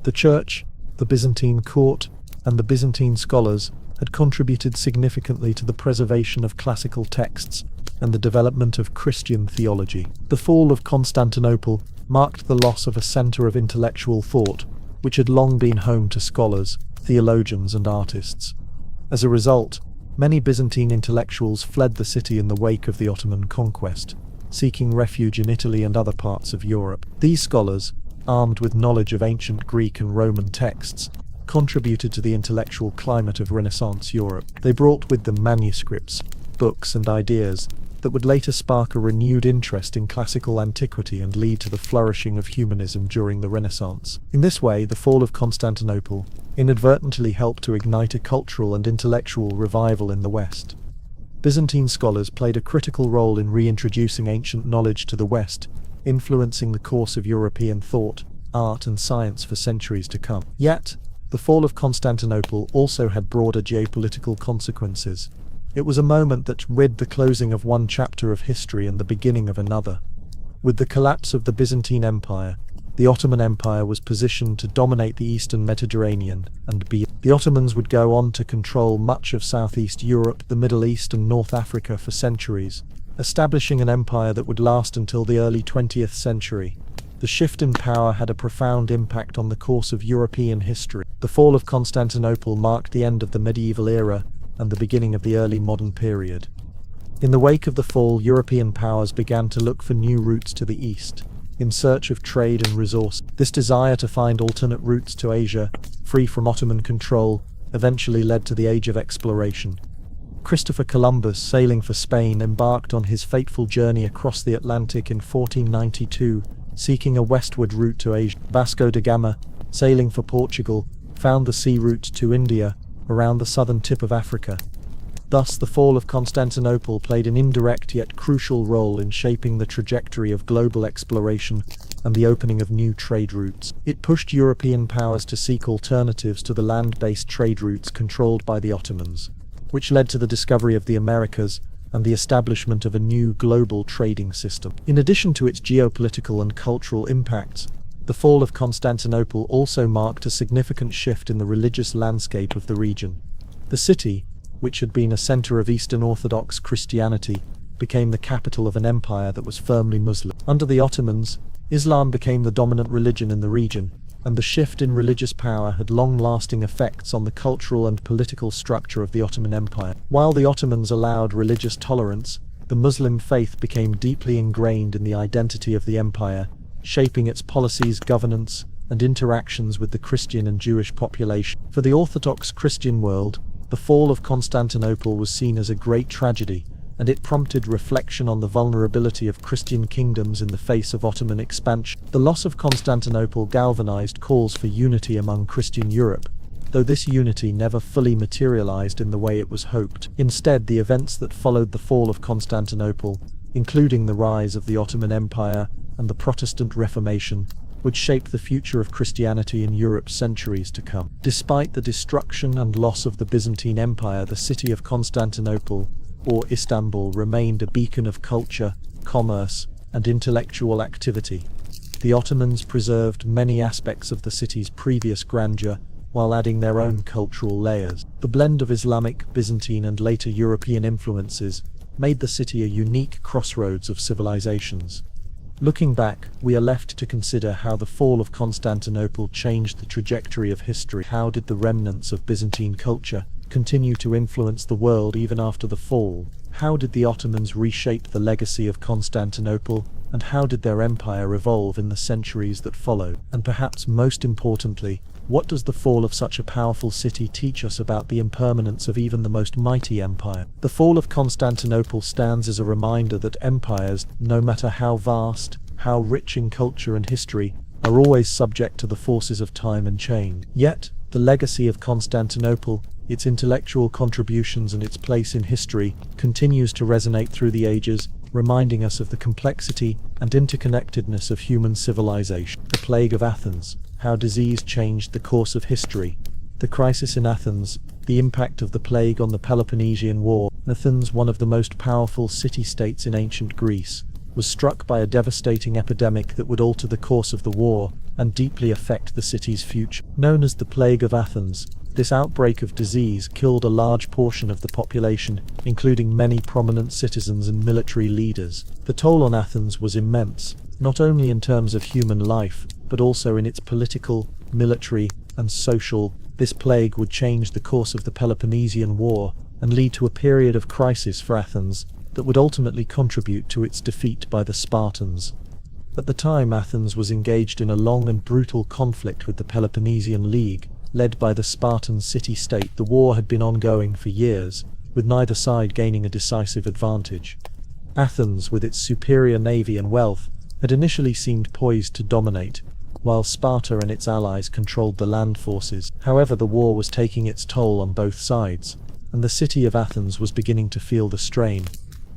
The Church, the Byzantine court, and the Byzantine scholars had contributed significantly to the preservation of classical texts and the development of Christian theology. The fall of Constantinople marked the loss of a center of intellectual thought, which had long been home to scholars, theologians, and artists. As a result, many Byzantine intellectuals fled the city in the wake of the Ottoman conquest, seeking refuge in Italy and other parts of Europe. These scholars, armed with knowledge of ancient Greek and Roman texts, contributed to the intellectual climate of Renaissance Europe. They brought with them manuscripts, books, and ideas that would later spark a renewed interest in classical antiquity and lead to the flourishing of humanism during the Renaissance. In this way, the fall of Constantinople inadvertently helped to ignite a cultural and intellectual revival in the West. Byzantine scholars played a critical role in reintroducing ancient knowledge to the West, influencing the course of European thought, art, and science for centuries to come. Yet, the fall of Constantinople also had broader geopolitical consequences. It was a moment that read the closing of one chapter of history and the beginning of another. With the collapse of the Byzantine Empire, the Ottoman Empire was positioned to dominate the Eastern Mediterranean and beyond. The Ottomans would go on to control much of Southeast Europe, the Middle East, and North Africa for centuries, establishing an empire that would last until the early 20th century. The shift in power had a profound impact on the course of European history. The fall of Constantinople marked the end of the medieval era and the beginning of the early modern period. In the wake of the fall, European powers began to look for new routes to the east, in search of trade and resource. This desire to find alternate routes to Asia, free from Ottoman control, eventually led to the Age of Exploration. Christopher Columbus, sailing for Spain, embarked on his fateful journey across the Atlantic in 1492, seeking a westward route to Asia. Vasco da Gama, sailing for Portugal, found the sea route to India, around the southern tip of Africa. Thus, the fall of Constantinople played an indirect yet crucial role in shaping the trajectory of global exploration and the opening of new trade routes. It pushed European powers to seek alternatives to the land-based trade routes controlled by the Ottomans, which led to the discovery of the Americas and the establishment of a new global trading system. In addition to its geopolitical and cultural impacts, the fall of Constantinople also marked a significant shift in the religious landscape of the region. The city, which had been a center of Eastern Orthodox Christianity, became the capital of an empire that was firmly Muslim. Under the Ottomans, Islam became the dominant religion in the region, and the shift in religious power had long-lasting effects on the cultural and political structure of the Ottoman Empire. While the Ottomans allowed religious tolerance, the Muslim faith became deeply ingrained in the identity of the empire, shaping its policies, governance, and interactions with the Christian and Jewish population. For the Orthodox Christian world, the fall of Constantinople was seen as a great tragedy, and it prompted reflection on the vulnerability of Christian kingdoms in the face of Ottoman expansion. The loss of Constantinople galvanized calls for unity among Christian Europe, though this unity never fully materialized in the way it was hoped. Instead, the events that followed the fall of Constantinople, including the rise of the Ottoman Empire and the Protestant Reformation, would shape the future of Christianity in Europe centuries to come. Despite the destruction and loss of the Byzantine Empire, the city of Constantinople, or Istanbul, remained a beacon of culture, commerce, and intellectual activity. The Ottomans preserved many aspects of the city's previous grandeur while adding their own cultural layers. The blend of Islamic, Byzantine, and later European influences made the city a unique crossroads of civilizations. Looking back, we are left to consider how the fall of Constantinople changed the trajectory of history. How did the remnants of Byzantine culture continue to influence the world even after the fall? How did the Ottomans reshape the legacy of Constantinople, and how did their empire evolve in the centuries that followed? And perhaps most importantly, what does the fall of such a powerful city teach us about the impermanence of even the most mighty empire? The fall of Constantinople stands as a reminder that empires, no matter how vast, how rich in culture and history, are always subject to the forces of time and change. Yet, the legacy of Constantinople, its intellectual contributions and its place in history, continues to resonate through the ages, reminding us of the complexity and interconnectedness of human civilization. The plague of Athens, how disease changed the course of history. The crisis in Athens, the impact of the plague on the Peloponnesian War. Athens, one of the most powerful city-states in ancient Greece, was struck by a devastating epidemic that would alter the course of the war and deeply affect the city's future. Known as the Plague of Athens, this outbreak of disease killed a large portion of the population, including many prominent citizens and military leaders. The toll on Athens was immense, not only in terms of human life, but also in its political, military, and social. This plague would change the course of the Peloponnesian War and lead to a period of crisis for Athens that would ultimately contribute to its defeat by the Spartans. At the time, Athens was engaged in a long and brutal conflict with the Peloponnesian League, led by the Spartan city-state. The war had been ongoing for years, with neither side gaining a decisive advantage. Athens, with its superior navy and wealth, had initially seemed poised to dominate, while Sparta and its allies controlled the land forces. However, the war was taking its toll on both sides, and the city of Athens was beginning to feel the strain.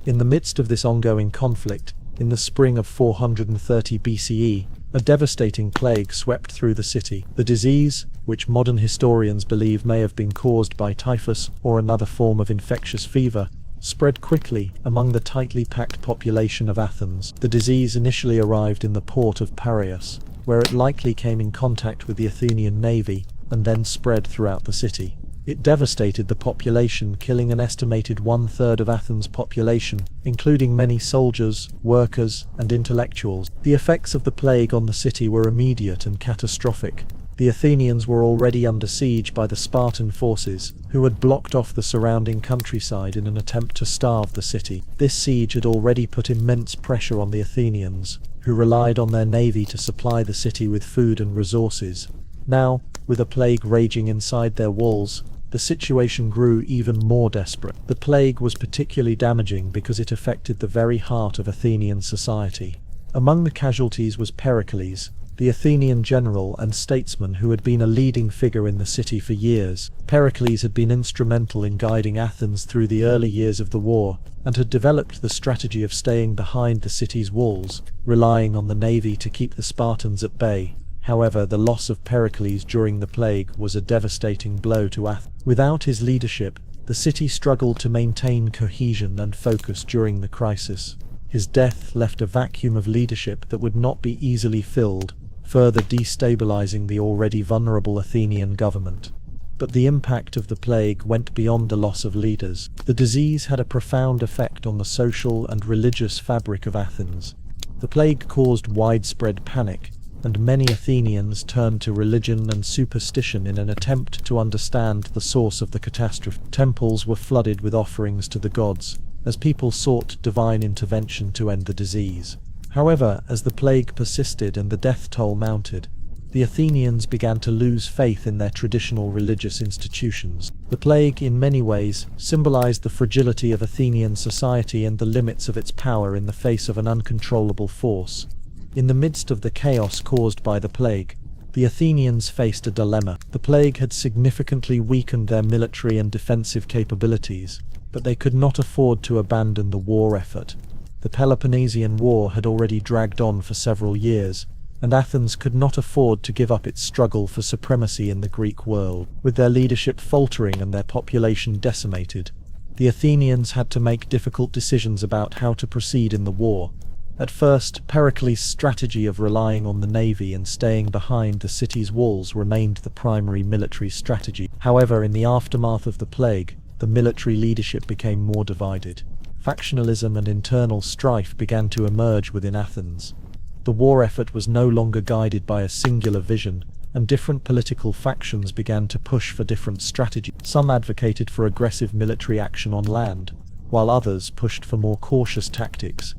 In the midst of this ongoing conflict, in the spring of 430 BCE, a devastating plague swept through the city. The disease, which modern historians believe may have been caused by typhus or another form of infectious fever, spread quickly among the tightly packed population of Athens. The disease initially arrived in the port of Piraeus, where it likely came in contact with the Athenian navy and then spread throughout the city. It devastated the population, killing an estimated 1/3 of Athens' population, including many soldiers, workers, and intellectuals. The effects of the plague on the city were immediate and catastrophic. The Athenians were already under siege by the Spartan forces, who had blocked off the surrounding countryside in an attempt to starve the city. This siege had already put immense pressure on the Athenians, who relied on their navy to supply the city with food and resources. Now, with a plague raging inside their walls, the situation grew even more desperate. The plague was particularly damaging because it affected the very heart of Athenian society. Among the casualties was Pericles, the Athenian general and statesman who had been a leading figure in the city for years. Pericles had been instrumental in guiding Athens through the early years of the war, and had developed the strategy of staying behind the city's walls, relying on the navy to keep the Spartans at bay. However, the loss of Pericles during the plague was a devastating blow to Athens. Without his leadership, the city struggled to maintain cohesion and focus during the crisis. His death left a vacuum of leadership that would not be easily filled, further destabilizing the already vulnerable Athenian government. But the impact of the plague went beyond the loss of leaders. The disease had a profound effect on the social and religious fabric of Athens. The plague caused widespread panic, and many Athenians turned to religion and superstition in an attempt to understand the source of the catastrophe. Temples were flooded with offerings to the gods, as people sought divine intervention to end the disease. However, as the plague persisted and the death toll mounted, the Athenians began to lose faith in their traditional religious institutions. The plague, in many ways, symbolized the fragility of Athenian society and the limits of its power in the face of an uncontrollable force. In the midst of the chaos caused by the plague, the Athenians faced a dilemma. The plague had significantly weakened their military and defensive capabilities, but they could not afford to abandon the war effort. The Peloponnesian War had already dragged on for several years, and Athens could not afford to give up its struggle for supremacy in the Greek world. With their leadership faltering and their population decimated, the Athenians had to make difficult decisions about how to proceed in the war. At first, Pericles' strategy of relying on the navy and staying behind the city's walls remained the primary military strategy. However, in the aftermath of the plague, the military leadership became more divided. Factionalism and internal strife began to emerge within Athens. The war effort was no longer guided by a singular vision, and different political factions began to push for different strategies. Some advocated for aggressive military action on land, while others pushed for more cautious tactics.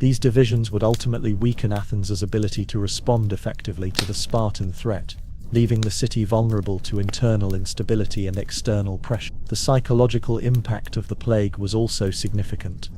These divisions would ultimately weaken Athens' ability to respond effectively to the Spartan threat, leaving the city vulnerable to internal instability and external pressure. The psychological impact of the plague was also significant.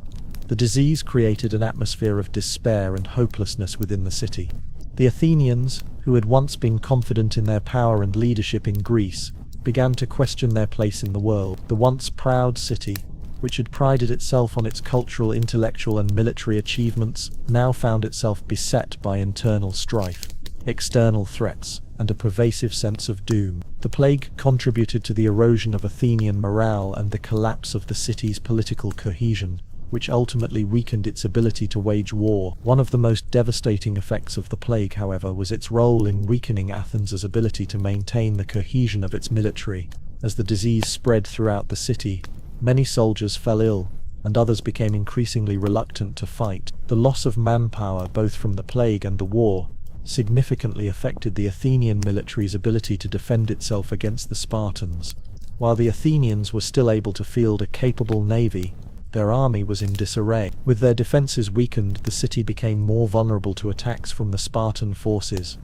The disease created an atmosphere of despair and hopelessness within the city. The Athenians, who had once been confident in their power and leadership in Greece, began to question their place in the world. The once proud city, which had prided itself on its cultural, intellectual, and military achievements, now found itself beset by internal strife, external threats, and a pervasive sense of doom. The plague contributed to the erosion of Athenian morale and the collapse of the city's political cohesion, which ultimately weakened its ability to wage war. One of the most devastating effects of the plague, however, was its role in weakening Athens' ability to maintain the cohesion of its military. As the disease spread throughout the city, many soldiers fell ill, and others became increasingly reluctant to fight. The loss of manpower, both from the plague and the war, significantly affected the Athenian military's ability to defend itself against the Spartans. While the Athenians were still able to field a capable navy, their army was in disarray. With their defenses weakened, the city became more vulnerable to attacks from the Spartan forces.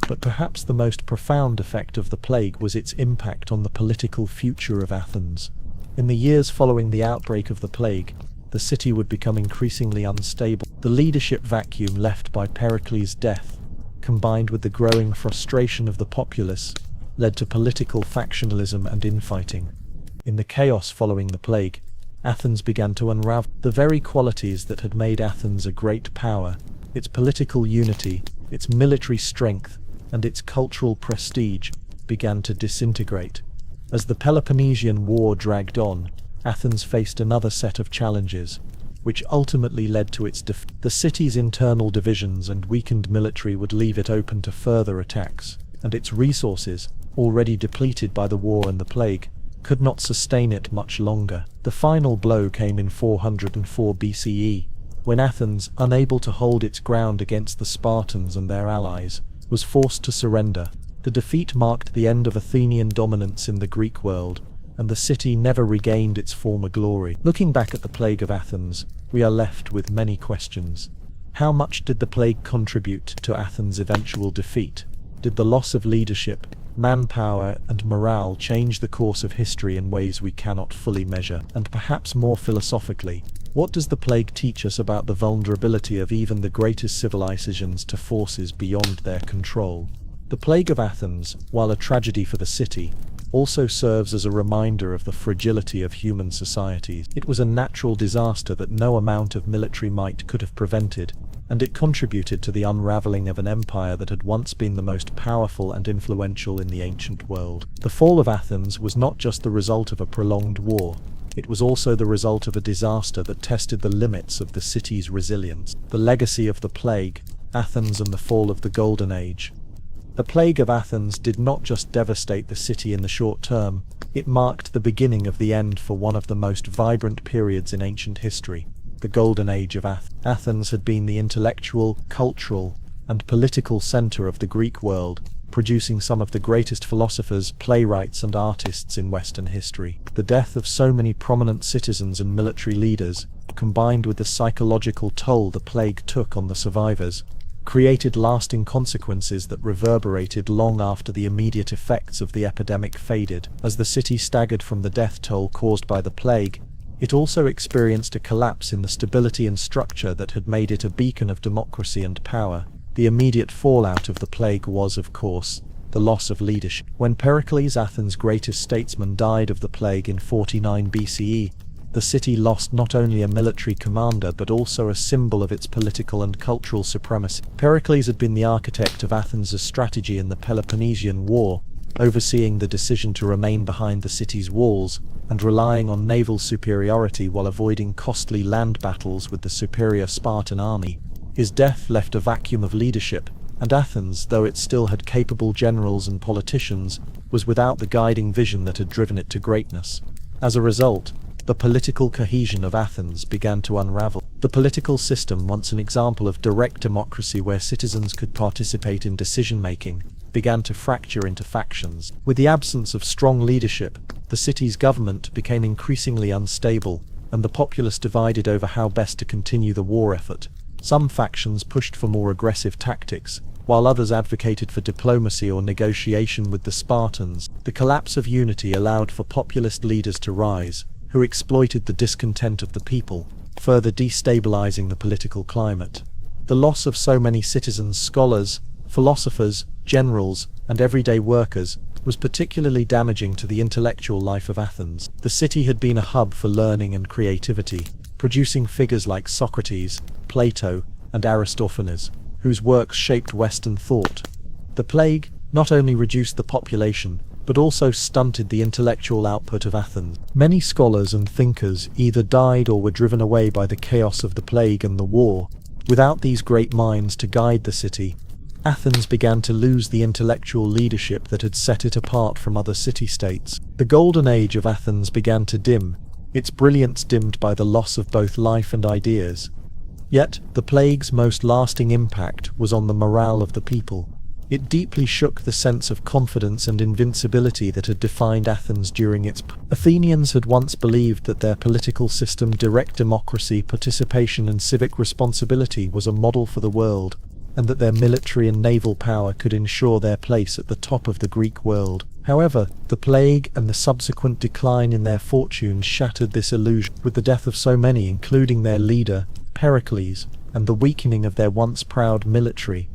But perhaps the most profound effect of the plague was its impact on the political future of Athens. In the years following the outbreak of the plague, the city would become increasingly unstable. The leadership vacuum left by Pericles' death, combined with the growing frustration of the populace, led to political factionalism and infighting. In the chaos following the plague, Athens began to unravel. The very qualities that had made Athens a great power, its political unity, its military strength, and its cultural prestige, began to disintegrate. As the Peloponnesian War dragged on, Athens faced another set of challenges, which ultimately led to its defeat. The city's internal divisions and weakened military would leave it open to further attacks, and its resources, already depleted by the war and the plague, could not sustain it much longer. The final blow came in 404 BCE, when Athens, unable to hold its ground against the Spartans and their allies, was forced to surrender. The defeat marked the end of Athenian dominance in the Greek world, and the city never regained its former glory. Looking back at the plague of Athens, we are left with many questions. How much did the plague contribute to Athens' eventual defeat? Did the loss of leadership, manpower, and morale change the course of history in ways we cannot fully measure. And perhaps more philosophically, what does the plague teach us about the vulnerability of even the greatest civilizations to forces beyond their control? The plague of Athens, while a tragedy for the city, also serves as a reminder of the fragility of human societies. It was a natural disaster that no amount of military might could have prevented, and it contributed to the unraveling of an empire that had once been the most powerful and influential in the ancient world. The fall of Athens was not just the result of a prolonged war, it was also the result of a disaster that tested the limits of the city's resilience. The legacy of the plague, Athens and the fall of the Golden Age. The plague of Athens did not just devastate the city in the short term, it marked the beginning of the end for one of the most vibrant periods in ancient history, the Golden Age of Athens. Athens had been the intellectual, cultural, and political center of the Greek world, producing some of the greatest philosophers, playwrights, and artists in Western history. The death of so many prominent citizens and military leaders, combined with the psychological toll the plague took on the survivors, created lasting consequences that reverberated long after the immediate effects of the epidemic faded. As the city staggered from the death toll caused by the plague, it also experienced a collapse in the stability and structure that had made it a beacon of democracy and power. The immediate fallout of the plague was, of course, the loss of leadership. When Pericles, Athens' greatest statesman, died of the plague in 49 BCE, the city lost not only a military commander but also a symbol of its political and cultural supremacy. Pericles had been the architect of Athens' strategy in the Peloponnesian War, overseeing the decision to remain behind the city's walls and relying on naval superiority while avoiding costly land battles with the superior Spartan army. His death left a vacuum of leadership, and Athens, though it still had capable generals and politicians, was without the guiding vision that had driven it to greatness. As a result, the political cohesion of Athens began to unravel. The political system, once an example of direct democracy where citizens could participate in decision-making, began to fracture into factions. With the absence of strong leadership, the city's government became increasingly unstable, and the populace divided over how best to continue the war effort. Some factions pushed for more aggressive tactics, while others advocated for diplomacy or negotiation with the Spartans. The collapse of unity allowed for populist leaders to rise, who exploited the discontent of the people, further destabilizing the political climate. The loss of so many citizens, scholars, philosophers, generals, and everyday workers was particularly damaging to the intellectual life of Athens. The city had been a hub for learning and creativity, producing figures like Socrates, Plato, and Aristophanes, whose works shaped Western thought. The plague not only reduced the population, but also stunted the intellectual output of Athens. Many scholars and thinkers either died or were driven away by the chaos of the plague and the war. Without these great minds to guide the city, Athens began to lose the intellectual leadership that had set it apart from other city-states. The golden age of Athens began to dim, its brilliance dimmed by the loss of both life and ideas. Yet, the plague's most lasting impact was on the morale of the people. It deeply shook the sense of confidence and invincibility that had defined Athens during its Athenians had once believed that their political system, direct democracy, participation, and civic responsibility was a model for the world, and that their military and naval power could ensure their place at the top of the Greek world. However, the plague and the subsequent decline in their fortunes shattered this illusion. With the death of so many, including their leader, Pericles, and the weakening of their once proud military,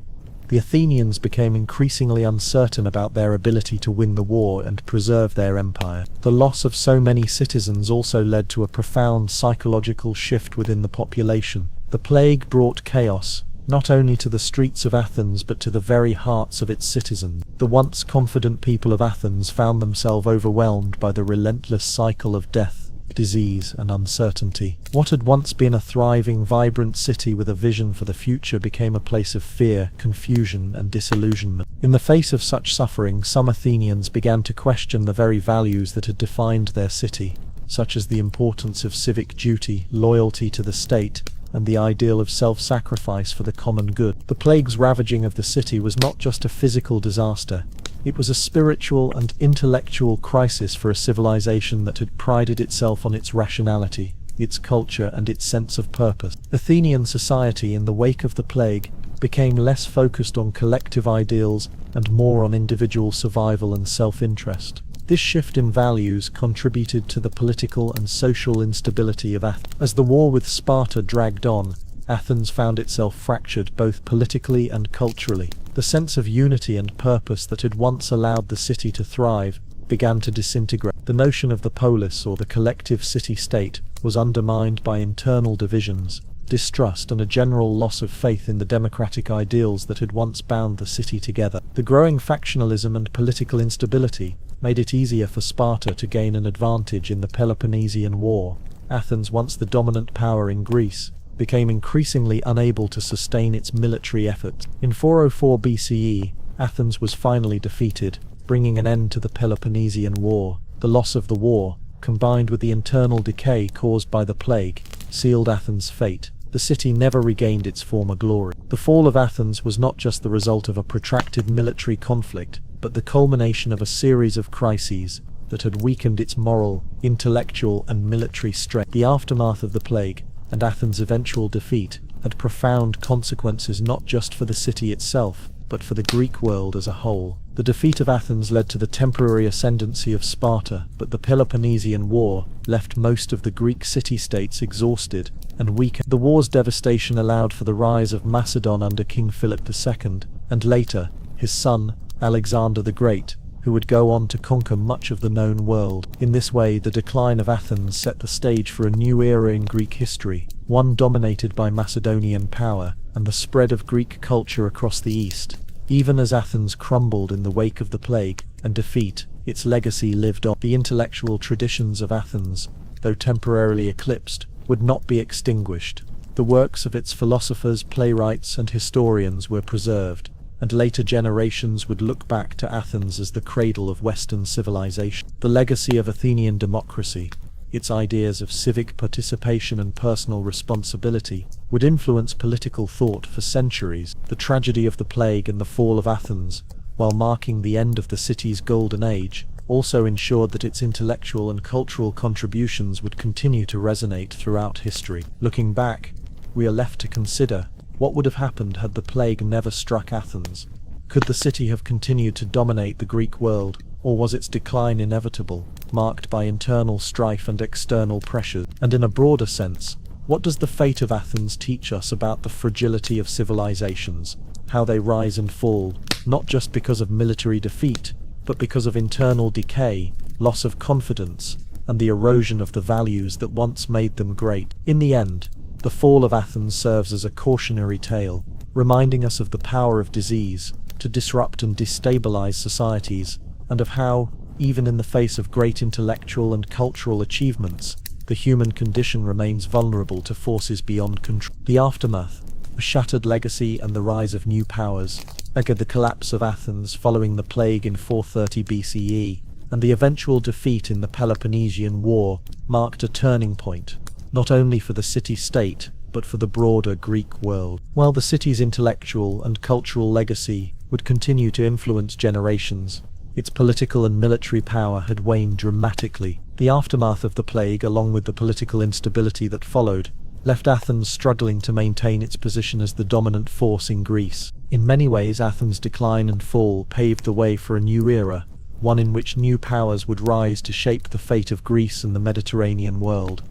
the Athenians became increasingly uncertain about their ability to win the war and preserve their empire. The loss of so many citizens also led to a profound psychological shift within the population. The plague brought chaos, not only to the streets of Athens but to the very hearts of its citizens. The once confident people of Athens found themselves overwhelmed by the relentless cycle of death, disease, and uncertainty. What had once been a thriving, vibrant city with a vision for the future became a place of fear, confusion, and disillusionment. In the face of such suffering, some Athenians began to question the very values that had defined their city, such as the importance of civic duty, loyalty to the state, and the ideal of self-sacrifice for the common good. The plague's ravaging of the city was not just a physical disaster, it was a spiritual and intellectual crisis for a civilization that had prided itself on its rationality, its culture, and its sense of purpose. Athenian society, in the wake of the plague, became less focused on collective ideals and more on individual survival and self-interest. This shift in values contributed to the political and social instability of Athens. As the war with Sparta dragged on, Athens found itself fractured both politically and culturally. The sense of unity and purpose that had once allowed the city to thrive began to disintegrate. The notion of the polis, or the collective city-state, was undermined by internal divisions, distrust, and a general loss of faith in the democratic ideals that had once bound the city together. The growing factionalism and political instability made it easier for Sparta to gain an advantage in the Peloponnesian War. Athens, once the dominant power in Greece, became increasingly unable to sustain its military efforts. In 404 BCE, Athens was finally defeated, bringing an end to the Peloponnesian War. The loss of the war, combined with the internal decay caused by the plague, sealed Athens' fate. The city never regained its former glory. The fall of Athens was not just the result of a protracted military conflict, but the culmination of a series of crises that had weakened its moral, intellectual, and military strength. The aftermath of the plague and Athens' eventual defeat had profound consequences not just for the city itself, but for the Greek world as a whole. The defeat of Athens led to the temporary ascendancy of Sparta, but the Peloponnesian War left most of the Greek city-states exhausted and weakened. The war's devastation allowed for the rise of Macedon under King Philip II, and later, his son, Alexander the Great, who would go on to conquer much of the known world. In this way, the decline of Athens set the stage for a new era in Greek history, one dominated by Macedonian power and the spread of Greek culture across the East. Even as Athens crumbled in the wake of the plague and defeat, its legacy lived on. The intellectual traditions of Athens, though temporarily eclipsed, would not be extinguished. The works of its philosophers, playwrights, and historians were preserved, and later generations would look back to Athens as the cradle of Western civilization. The legacy of Athenian democracy, its ideas of civic participation and personal responsibility, would influence political thought for centuries. The tragedy of the plague and the fall of Athens, while marking the end of the city's golden age, also ensured that its intellectual and cultural contributions would continue to resonate throughout history. Looking back, we are left to consider what would have happened had the plague never struck Athens. Could the city have continued to dominate the Greek world, or was its decline inevitable, marked by internal strife and external pressures? And in a broader sense, what does the fate of Athens teach us about the fragility of civilizations, how they rise and fall, not just because of military defeat, but because of internal decay, loss of confidence, and the erosion of the values that once made them great? In the end, the fall of Athens serves as a cautionary tale, reminding us of the power of disease to disrupt and destabilize societies, and of how, even in the face of great intellectual and cultural achievements, the human condition remains vulnerable to forces beyond control. The aftermath, a shattered legacy and the rise of new powers, echoed the collapse of Athens following the plague in 430 BCE, and the eventual defeat in the Peloponnesian War marked a turning point, not only for the city-state, but for the broader Greek world. While the city's intellectual and cultural legacy would continue to influence generations, its political and military power had waned dramatically. The aftermath of the plague, along with the political instability that followed, left Athens struggling to maintain its position as the dominant force in Greece. In many ways, Athens' decline and fall paved the way for a new era, one in which new powers would rise to shape the fate of Greece and the Mediterranean world.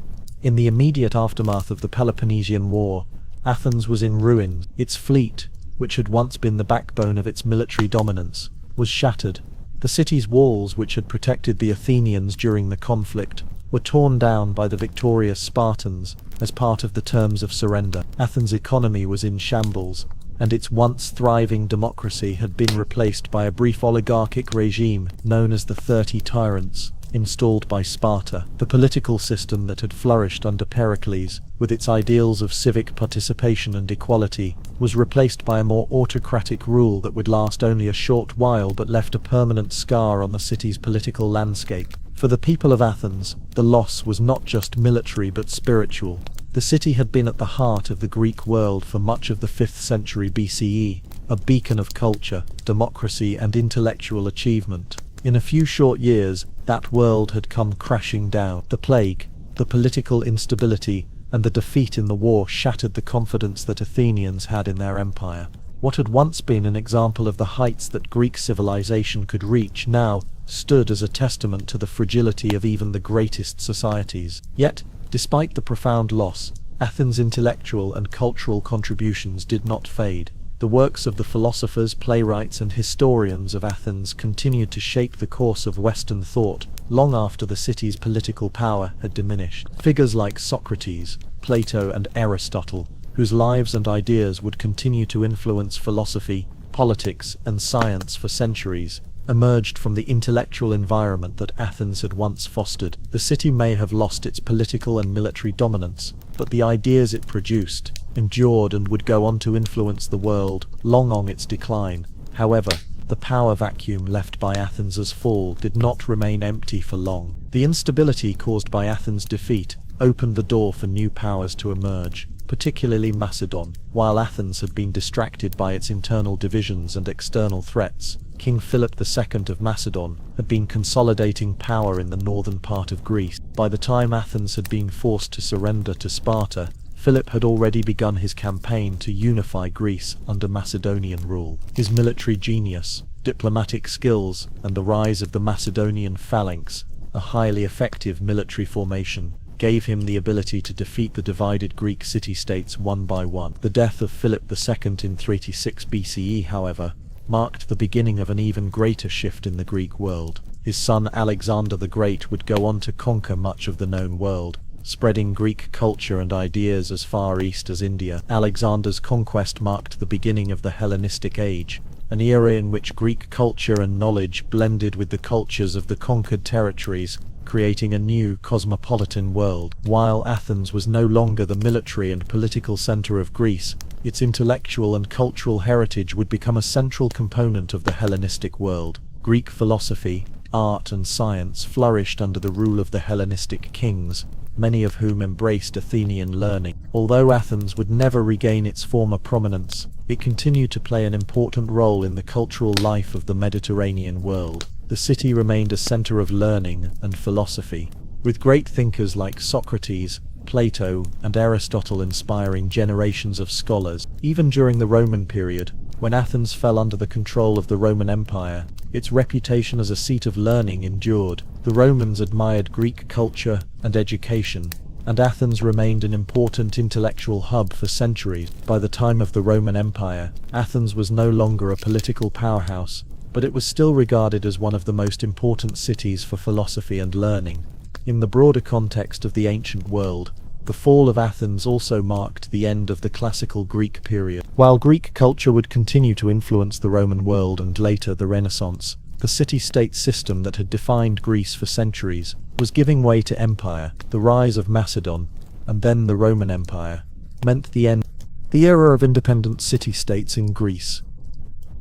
In the immediate aftermath of the Peloponnesian War, Athens was in ruins. Its fleet, which had once been the backbone of its military dominance, was shattered. The city's walls, which had protected the Athenians during the conflict, were torn down by the victorious Spartans as part of the terms of surrender. Athens' economy was in shambles, and its once thriving democracy had been replaced by a brief oligarchic regime known as the 30 Tyrants, installed by Sparta. The political system that had flourished under Pericles, with its ideals of civic participation and equality, was replaced by a more autocratic rule that would last only a short while but left a permanent scar on the city's political landscape. For the people of Athens, the loss was not just military but spiritual. The city had been at the heart of the Greek world for much of the 5th century BCE, a beacon of culture, democracy, and intellectual achievement. In a few short years, that world had come crashing down. The plague, the political instability, and the defeat in the war shattered the confidence that Athenians had in their empire. What had once been an example of the heights that Greek civilization could reach now stood as a testament to the fragility of even the greatest societies. Yet, despite the profound loss, Athens' intellectual and cultural contributions did not fade. The works of the philosophers, playwrights, and historians of Athens continued to shape the course of Western thought long after the city's political power had diminished. Figures like Socrates, Plato, and Aristotle, whose lives and ideas would continue to influence philosophy, politics, and science for centuries, emerged from the intellectual environment that Athens had once fostered. The city may have lost its political and military dominance, but the ideas it produced endured and would go on to influence the world long on its decline. However, the power vacuum left by Athens' fall did not remain empty for long. The instability caused by Athens' defeat opened the door for new powers to emerge, particularly Macedon. While Athens had been distracted by its internal divisions and external threats, King Philip II of Macedon had been consolidating power in the northern part of Greece. By the time Athens had been forced to surrender to Sparta, Philip had already begun his campaign to unify Greece under Macedonian rule. His military genius, diplomatic skills, and the rise of the Macedonian phalanx, a highly effective military formation, gave him the ability to defeat the divided Greek city-states one by one. The death of Philip II in 386 BCE, however, marked the beginning of an even greater shift in the Greek world. His son Alexander the Great would go on to conquer much of the known world, spreading Greek culture and ideas as far east as India. Alexander's conquest marked the beginning of the Hellenistic Age, an era in which Greek culture and knowledge blended with the cultures of the conquered territories, creating a new cosmopolitan world. While Athens was no longer the military and political center of Greece, its intellectual and cultural heritage would become a central component of the Hellenistic world. Greek philosophy, art, and science flourished under the rule of the Hellenistic kings, many of whom embraced Athenian learning. Although Athens would never regain its former prominence, it continued to play an important role in the cultural life of the Mediterranean world. The city remained a center of learning and philosophy, with great thinkers like Socrates, Plato, and Aristotle inspiring generations of scholars. Even during the Roman period, when Athens fell under the control of the Roman Empire, its reputation as a seat of learning endured. The Romans admired Greek culture and education, and Athens remained an important intellectual hub for centuries. By the time of the Roman Empire, Athens was no longer a political powerhouse, but it was still regarded as one of the most important cities for philosophy and learning. In the broader context of the ancient world, the fall of Athens also marked the end of the classical Greek period. While Greek culture would continue to influence the Roman world and later the Renaissance, the city-state system that had defined Greece for centuries was giving way to empire. The rise of Macedon, and then the Roman Empire, meant the end. The era of independent city-states in Greece.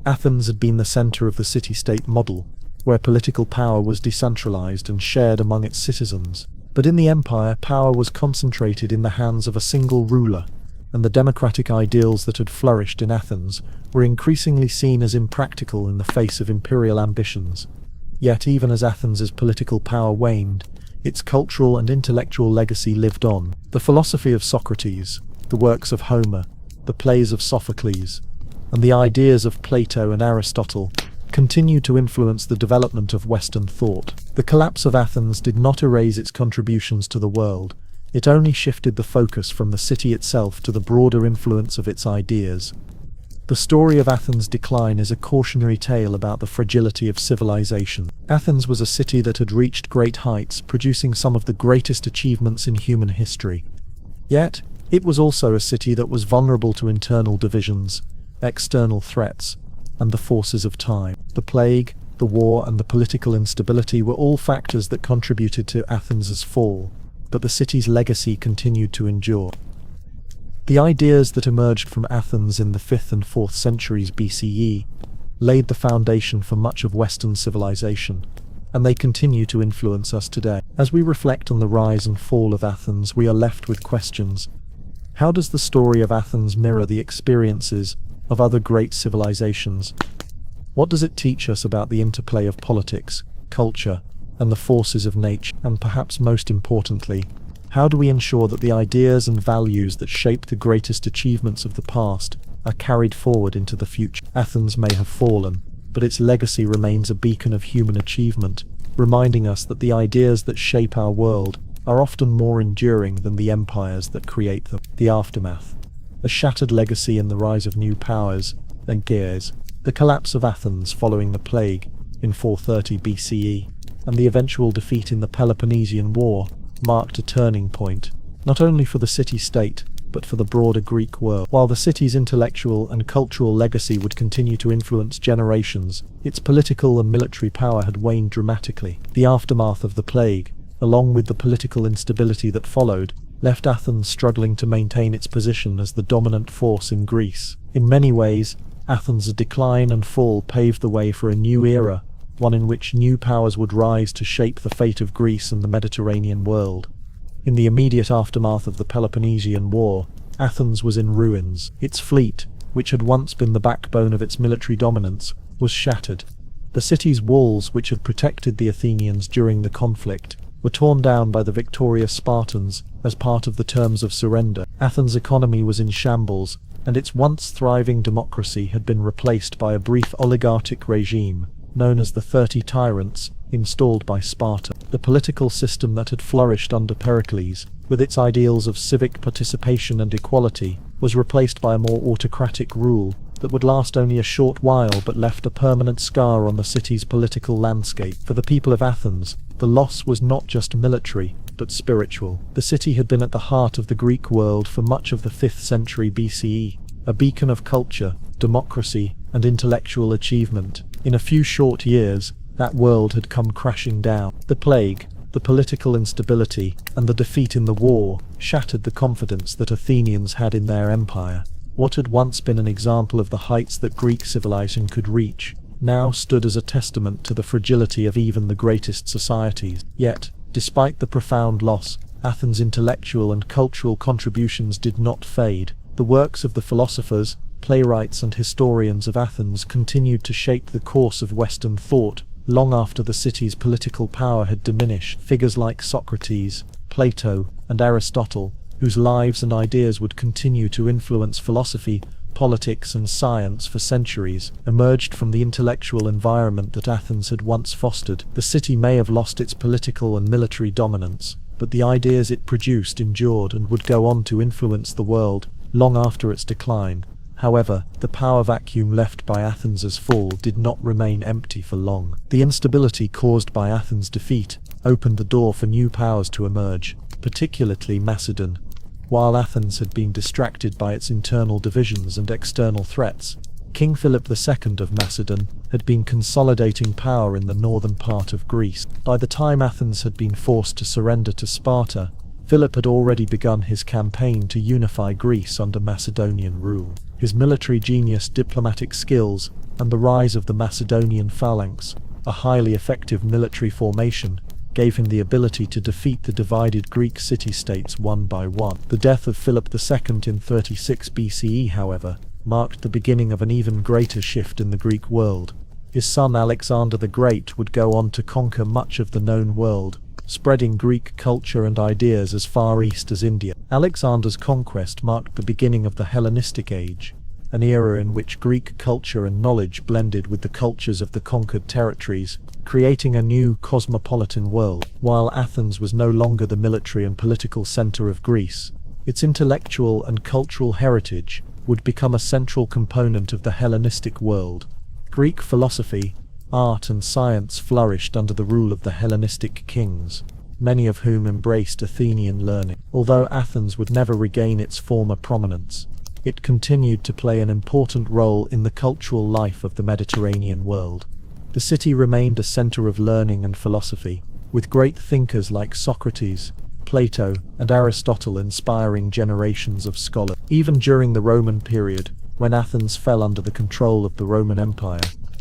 Athens had been the center of the city-state model, where political power was decentralized and shared among its citizens. But in the empire, power was concentrated in the hands of a single ruler, and the democratic ideals that had flourished in Athens were increasingly seen as impractical in the face of imperial ambitions. Yet even as Athens' political power waned, its cultural and intellectual legacy lived on. The philosophy of Socrates, the works of Homer, the plays of Sophocles, and the ideas of Plato and Aristotle continued to influence the development of Western thought. The collapse of Athens did not erase its contributions to the world, it only shifted the focus from the city itself to the broader influence of its ideas. The story of Athens' decline is a cautionary tale about the fragility of civilization. Athens was a city that had reached great heights, producing some of the greatest achievements in human history. Yet, it was also a city that was vulnerable to internal divisions, external threats, and the forces of time. The plague, the war, and the political instability were all factors that contributed to Athens' fall, but the city's legacy continued to endure. The ideas that emerged from Athens in the 5th and 4th centuries BCE laid the foundation for much of Western civilization, and they continue to influence us today. As we reflect on the rise and fall of Athens, we are left with questions. How does the story of Athens mirror the experiences of other great civilizations? What does it teach us about the interplay of politics, culture, and the forces of nature? And perhaps most importantly, How do we ensure that the ideas and values that shape the greatest achievements of the past are carried forward into the future? Athens may have fallen, but its legacy remains a beacon of human achievement, reminding us that the ideas that shape our world are often more enduring than the empires that create them. The aftermath. A shattered legacy in the rise of new powers and gears. The collapse of Athens following the plague in 430 BCE, and the eventual defeat in the Peloponnesian War marked a turning point, not only for the city-state, but for the broader Greek world. While the city's intellectual and cultural legacy would continue to influence generations, its political and military power had waned dramatically. The aftermath of the plague, along with the political instability that followed, left Athens struggling to maintain its position as the dominant force in Greece. In many ways, Athens' decline and fall paved the way for a new era, one in which new powers would rise to shape the fate of Greece and the Mediterranean world. In the immediate aftermath of the Peloponnesian War, Athens was in ruins. Its fleet, which had once been the backbone of its military dominance, was shattered. The city's walls, which had protected the Athenians during the conflict, were torn down by the victorious Spartans as part of the terms of surrender. Athens' economy was in shambles, and its once thriving democracy had been replaced by a brief oligarchic regime, known as the 30 Tyrants, installed by Sparta. The political system that had flourished under Pericles, with its ideals of civic participation and equality, was replaced by a more autocratic rule that would last only a short while but left a permanent scar on the city's political landscape. For the people of Athens, the loss was not just military, but spiritual. The city had been at the heart of the Greek world for much of the 5th century BCE, a beacon of culture, democracy, and intellectual achievement. In a few short years, that world had come crashing down. The plague, the political instability, and the defeat in the war shattered the confidence that Athenians had in their empire. What had once been an example of the heights that Greek civilization could reach, now stood as a testament to the fragility of even the greatest societies. Yet, despite the profound loss, Athens' intellectual and cultural contributions did not fade. The works of the philosophers, playwrights, and historians of Athens continued to shape the course of Western thought long after the city's political power had diminished. Figures like Socrates, Plato, and Aristotle, whose lives and ideas would continue to influence philosophy, politics, and science for centuries, emerged from the intellectual environment that Athens had once fostered. The city may have lost its political and military dominance, but the ideas it produced endured and would go on to influence the world long after its decline. However, the power vacuum left by Athens' fall did not remain empty for long. The instability caused by Athens' defeat opened the door for new powers to emerge, particularly Macedon. While Athens had been distracted by its internal divisions and external threats, King Philip II of Macedon had been consolidating power in the northern part of Greece. By the time Athens had been forced to surrender to Sparta, Philip had already begun his campaign to unify Greece under Macedonian rule. His military genius, diplomatic skills, and the rise of the Macedonian phalanx, a highly effective military formation, gave him the ability to defeat the divided Greek city-states one by one. The death of Philip II in 36 BCE, however, marked the beginning of an even greater shift in the Greek world. His son Alexander the Great would go on to conquer much of the known world, spreading Greek culture and ideas as far east as India. Alexander's conquest marked the beginning of the Hellenistic Age, an era in which Greek culture and knowledge blended with the cultures of the conquered territories, creating a new cosmopolitan world. While Athens was no longer the military and political center of Greece, its intellectual and cultural heritage would become a central component of the Hellenistic world. Greek philosophy, art, and science flourished under the rule of the Hellenistic kings, many of whom embraced Athenian learning. Although Athens would never regain its former prominence, it continued to play an important role in the cultural life of the Mediterranean world. The city remained a center of learning and philosophy, with great thinkers like Socrates, Plato, and Aristotle inspiring generations of scholars. Even during the Roman period, when Athens fell under the control of the Roman Empire,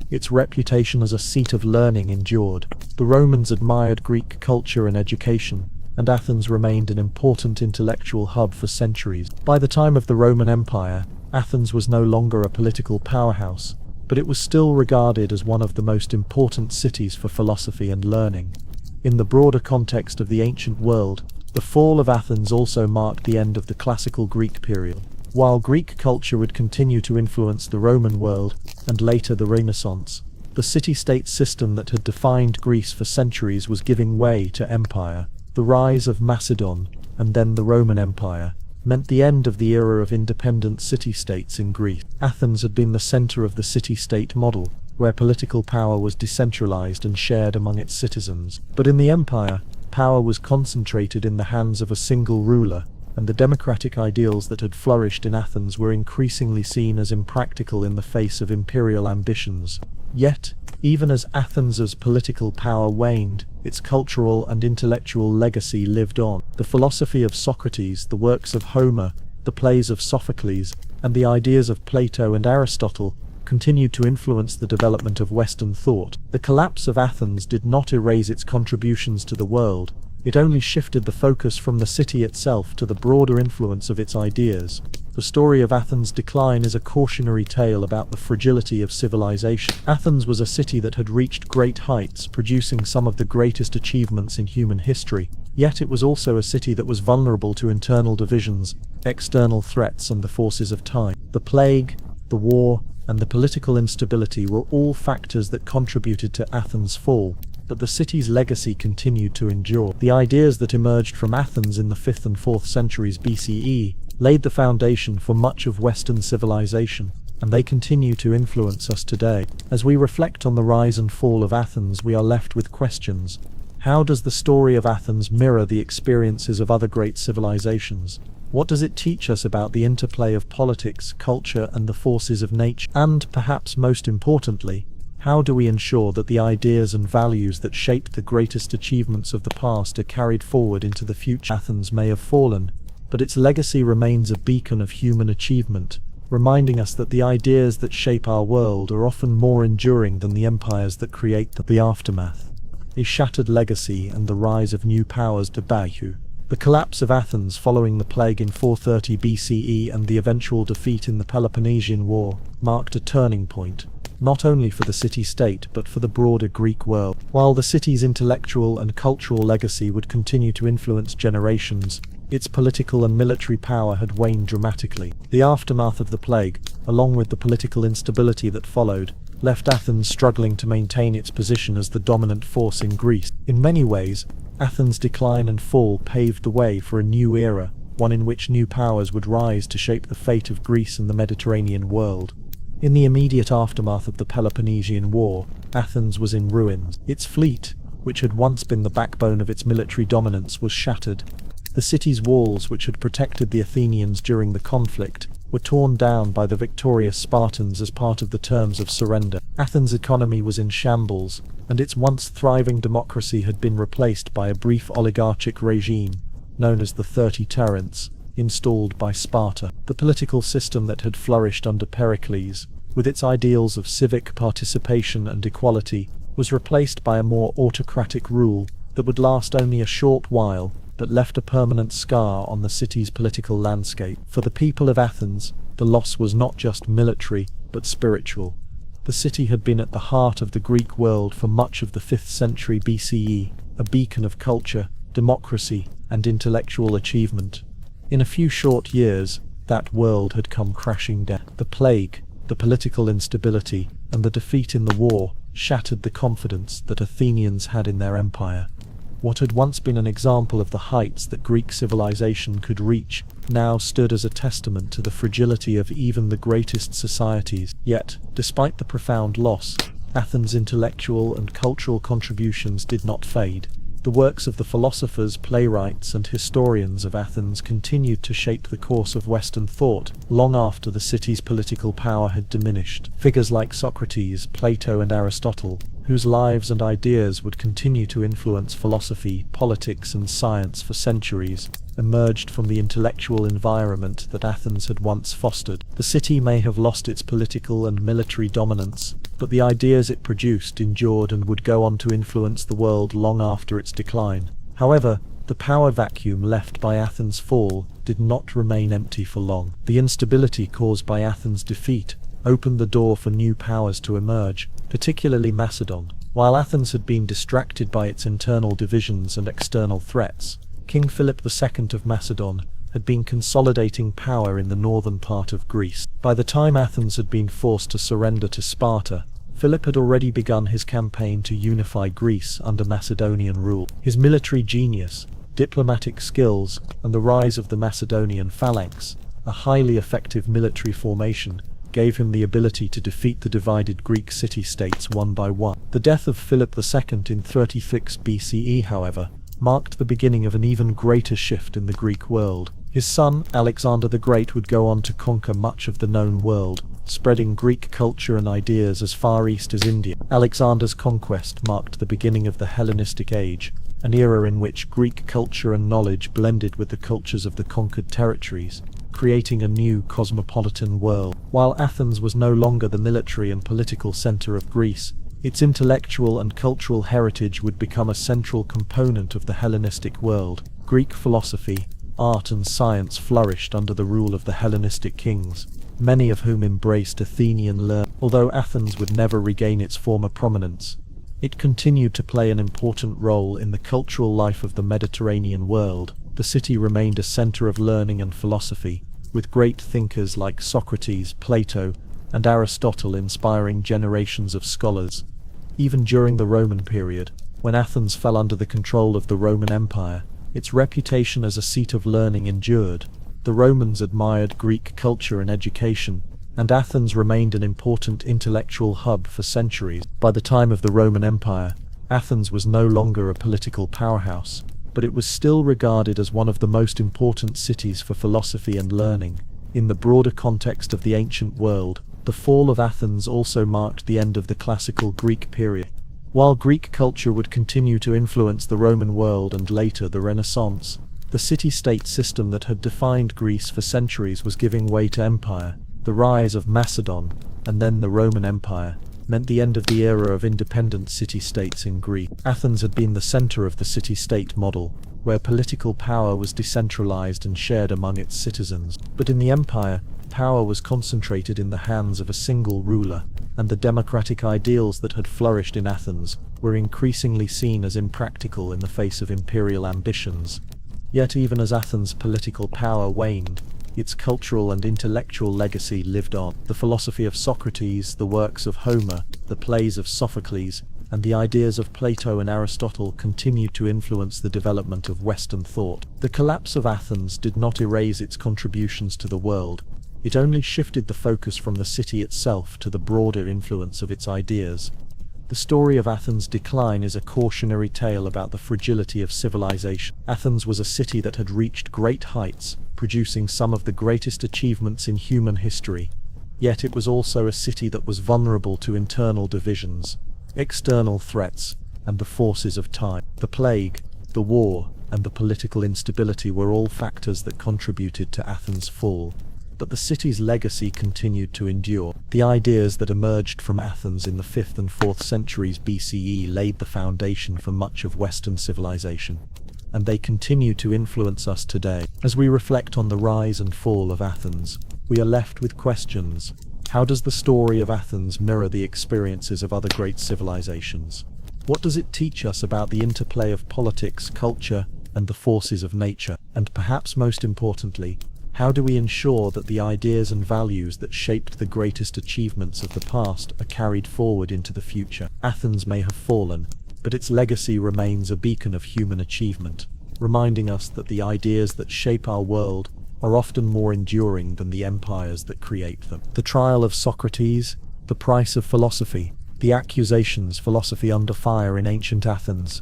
its reputation as a seat of learning endured. The Romans admired Greek culture and education, and Athens remained an important intellectual hub for centuries. By the time of the Roman Empire, Athens was no longer a political powerhouse, but it was still regarded as one of the most important cities for philosophy and learning. In the broader context of the ancient world, The fall of Athens also marked the end of the classical Greek period. While Greek culture would continue to influence the Roman world, and later the Renaissance, the city-state system that had defined Greece for centuries was giving way to empire. The rise of Macedon, and then the Roman Empire, meant the end of the era of independent city-states in Greece. Athens had been the center of the city-state model, where political power was decentralized and shared among its citizens. But in the empire, power was concentrated in the hands of a single ruler, and the democratic ideals that had flourished in Athens were increasingly seen as impractical in the face of imperial ambitions. Yet, even as Athens's political power waned, its cultural and intellectual legacy lived on. The philosophy of Socrates, the works of Homer, the plays of Sophocles, and the ideas of Plato and Aristotle continued to influence the development of Western thought. The collapse of Athens did not erase its contributions to the world, it only shifted the focus from the city itself to the broader influence of its ideas. The story of Athens' decline is a cautionary tale about the fragility of civilization. Athens was a city that had reached great heights, producing some of the greatest achievements in human history. Yet it was also a city that was vulnerable to internal divisions, external threats, and the forces of time. The plague, the war, and the political instability were all factors that contributed to Athens' fall, but the city's legacy continued to endure. The ideas that emerged from Athens in the 5th and 4th centuries BCE laid the foundation for much of Western civilization, and they continue to influence us today. As we reflect on the rise and fall of Athens, we are left with questions. How does the story of Athens mirror the experiences of other great civilizations? What does it teach us about the interplay of politics, culture, and the forces of nature? And, perhaps most importantly, how do we ensure that the ideas and values that shaped the greatest achievements of the past are carried forward into the future? Athens may have fallen, but its legacy remains a beacon of human achievement, reminding us that the ideas that shape our world are often more enduring than the empires that create them. The aftermath. A shattered legacy and the rise of new powers to Bahu. The collapse of Athens following the plague in 430 BCE and the eventual defeat in the Peloponnesian War marked a turning point, not only for the city-state but for the broader Greek world. While the city's intellectual and cultural legacy would continue to influence generations, its political and military power had waned dramatically. The aftermath of the plague, along with the political instability that followed, left Athens struggling to maintain its position as the dominant force in Greece. In many ways, Athens' decline and fall paved the way for a new era, one in which new powers would rise to shape the fate of Greece and the Mediterranean world. In the immediate aftermath of the Peloponnesian War, Athens was in ruins. Its fleet, which had once been the backbone of its military dominance, was shattered. The city's walls, which had protected the Athenians during the conflict, were torn down by the victorious Spartans as part of the terms of surrender. Athens' economy was in shambles, and its once thriving democracy had been replaced by a brief oligarchic regime, known as the 30 Terrants, installed by Sparta. The political system that had flourished under Pericles, with its ideals of civic participation and equality, was replaced by a more autocratic rule that would last only a short while, but left a permanent scar on the city's political landscape. For the people of Athens, the loss was not just military, but spiritual. The city had been at the heart of the Greek world for much of the 5th century BCE, a beacon of culture, democracy, and intellectual achievement. In a few short years, that world had come crashing down. The plague, the political instability, and the defeat in the war shattered the confidence that Athenians had in their empire. What had once been an example of the heights that Greek civilization could reach now stood as a testament to the fragility of even the greatest societies. Yet, despite the profound loss, Athens' intellectual and cultural contributions did not fade. The works of the philosophers, playwrights, and historians of Athens continued to shape the course of Western thought long after the city's political power had diminished. Figures like Socrates, Plato, and Aristotle, whose lives and ideas would continue to influence philosophy, politics, and science for centuries, emerged from the intellectual environment that Athens had once fostered. The city may have lost its political and military dominance, but the ideas it produced endured and would go on to influence the world long after its decline. However, the power vacuum left by Athens' fall did not remain empty for long. The instability caused by Athens' defeat opened the door for new powers to emerge, particularly Macedon. While Athens had been distracted by its internal divisions and external threats, King Philip II of Macedon had been consolidating power in the northern part of Greece. By the time Athens had been forced to surrender to Sparta, Philip had already begun his campaign to unify Greece under Macedonian rule. His military genius, diplomatic skills, and the rise of the Macedonian phalanx, a highly effective military formation, gave him the ability to defeat the divided Greek city-states one by one. The death of Philip II in 36 BCE, however, marked the beginning of an even greater shift in the Greek world. His son, Alexander the Great, would go on to conquer much of the known world, spreading Greek culture and ideas as far east as India. Alexander's conquest marked the beginning of the Hellenistic Age, an era in which Greek culture and knowledge blended with the cultures of the conquered territories, creating a new cosmopolitan world. While Athens was no longer the military and political center of Greece, its intellectual and cultural heritage would become a central component of the Hellenistic world. Greek philosophy, art and science flourished under the rule of the Hellenistic kings, many of whom embraced Athenian learning. Although Athens would never regain its former prominence, it continued to play an important role in the cultural life of the Mediterranean world. The city remained a center of learning and philosophy, with great thinkers like Socrates, Plato, and Aristotle inspiring generations of scholars. Even during the Roman period, when Athens fell under the control of the Roman Empire, its reputation as a seat of learning endured. The Romans admired Greek culture and education, and Athens remained an important intellectual hub for centuries. By the time of the Roman Empire, Athens was no longer a political powerhouse, but it was still regarded as one of the most important cities for philosophy and learning. In the broader context of the ancient world, the fall of Athens also marked the end of the classical Greek period. While Greek culture would continue to influence the Roman world and later the Renaissance, the city-state system that had defined Greece for centuries was giving way to empire. The rise of Macedon, and then the Roman Empire, meant the end of the era of independent city-states in Greece. Athens had been the center of the city-state model, where political power was decentralized and shared among its citizens. But in the empire, power was concentrated in the hands of a single ruler, and the democratic ideals that had flourished in Athens were increasingly seen as impractical in the face of imperial ambitions. Yet even as Athens' political power waned, its cultural and intellectual legacy lived on. The philosophy of Socrates, the works of Homer, the plays of Sophocles, and the ideas of Plato and Aristotle continued to influence the development of Western thought. The collapse of Athens did not erase its contributions to the world. It only shifted the focus from the city itself to the broader influence of its ideas. The story of Athens' decline is a cautionary tale about the fragility of civilization. Athens was a city that had reached great heights, producing some of the greatest achievements in human history. Yet it was also a city that was vulnerable to internal divisions, external threats, and the forces of time. The plague, the war, and the political instability were all factors that contributed to Athens' fall. But the city's legacy continued to endure. The ideas that emerged from Athens in the 5th and 4th centuries BCE laid the foundation for much of Western civilization, and they continue to influence us today. As we reflect on the rise and fall of Athens, we are left with questions. How does the story of Athens mirror the experiences of other great civilizations? What does it teach us about the interplay of politics, culture, and the forces of nature? And perhaps most importantly, how do we ensure that the ideas and values that shaped the greatest achievements of the past are carried forward into the future? Athens may have fallen, but its legacy remains a beacon of human achievement, reminding us that the ideas that shape our world are often more enduring than the empires that create them. The trial of Socrates, the price of philosophy, the accusations philosophy under fire in ancient Athens.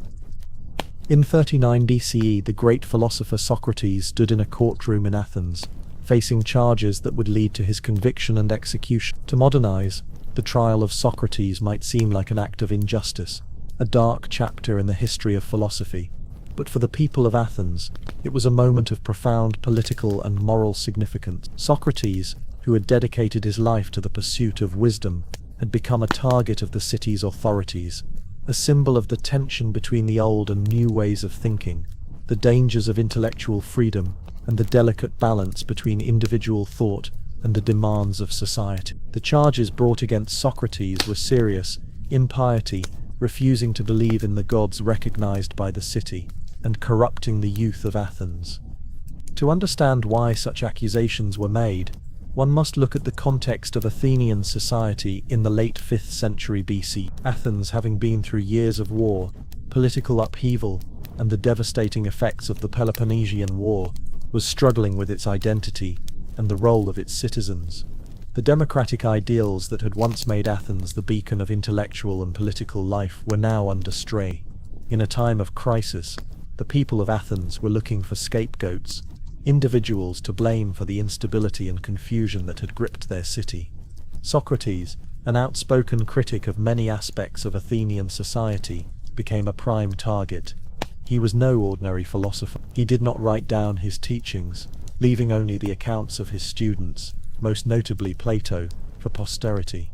In 39 BCE, the great philosopher Socrates stood in a courtroom in Athens, facing charges that would lead to his conviction and execution. To modernize, the trial of Socrates might seem like an act of injustice, a dark chapter in the history of philosophy. But for the people of Athens, it was a moment of profound political and moral significance. Socrates, who had dedicated his life to the pursuit of wisdom, had become a target of the city's authorities, a symbol of the tension between the old and new ways of thinking, the dangers of intellectual freedom, and the delicate balance between individual thought and the demands of society. The charges brought against Socrates were serious: impiety, refusing to believe in the gods recognized by the city, and corrupting the youth of Athens. To understand why such accusations were made, one must look at the context of Athenian society in the late 5th century BC. Athens, having been through years of war, political upheaval, and the devastating effects of the Peloponnesian War, was struggling with its identity and the role of its citizens. The democratic ideals that had once made Athens the beacon of intellectual and political life were now under strain. In a time of crisis, the people of Athens were looking for scapegoats, individuals to blame for the instability and confusion that had gripped their city. Socrates, an outspoken critic of many aspects of Athenian society, became a prime target. He was no ordinary philosopher. He did not write down his teachings, leaving only the accounts of his students, most notably Plato, for posterity.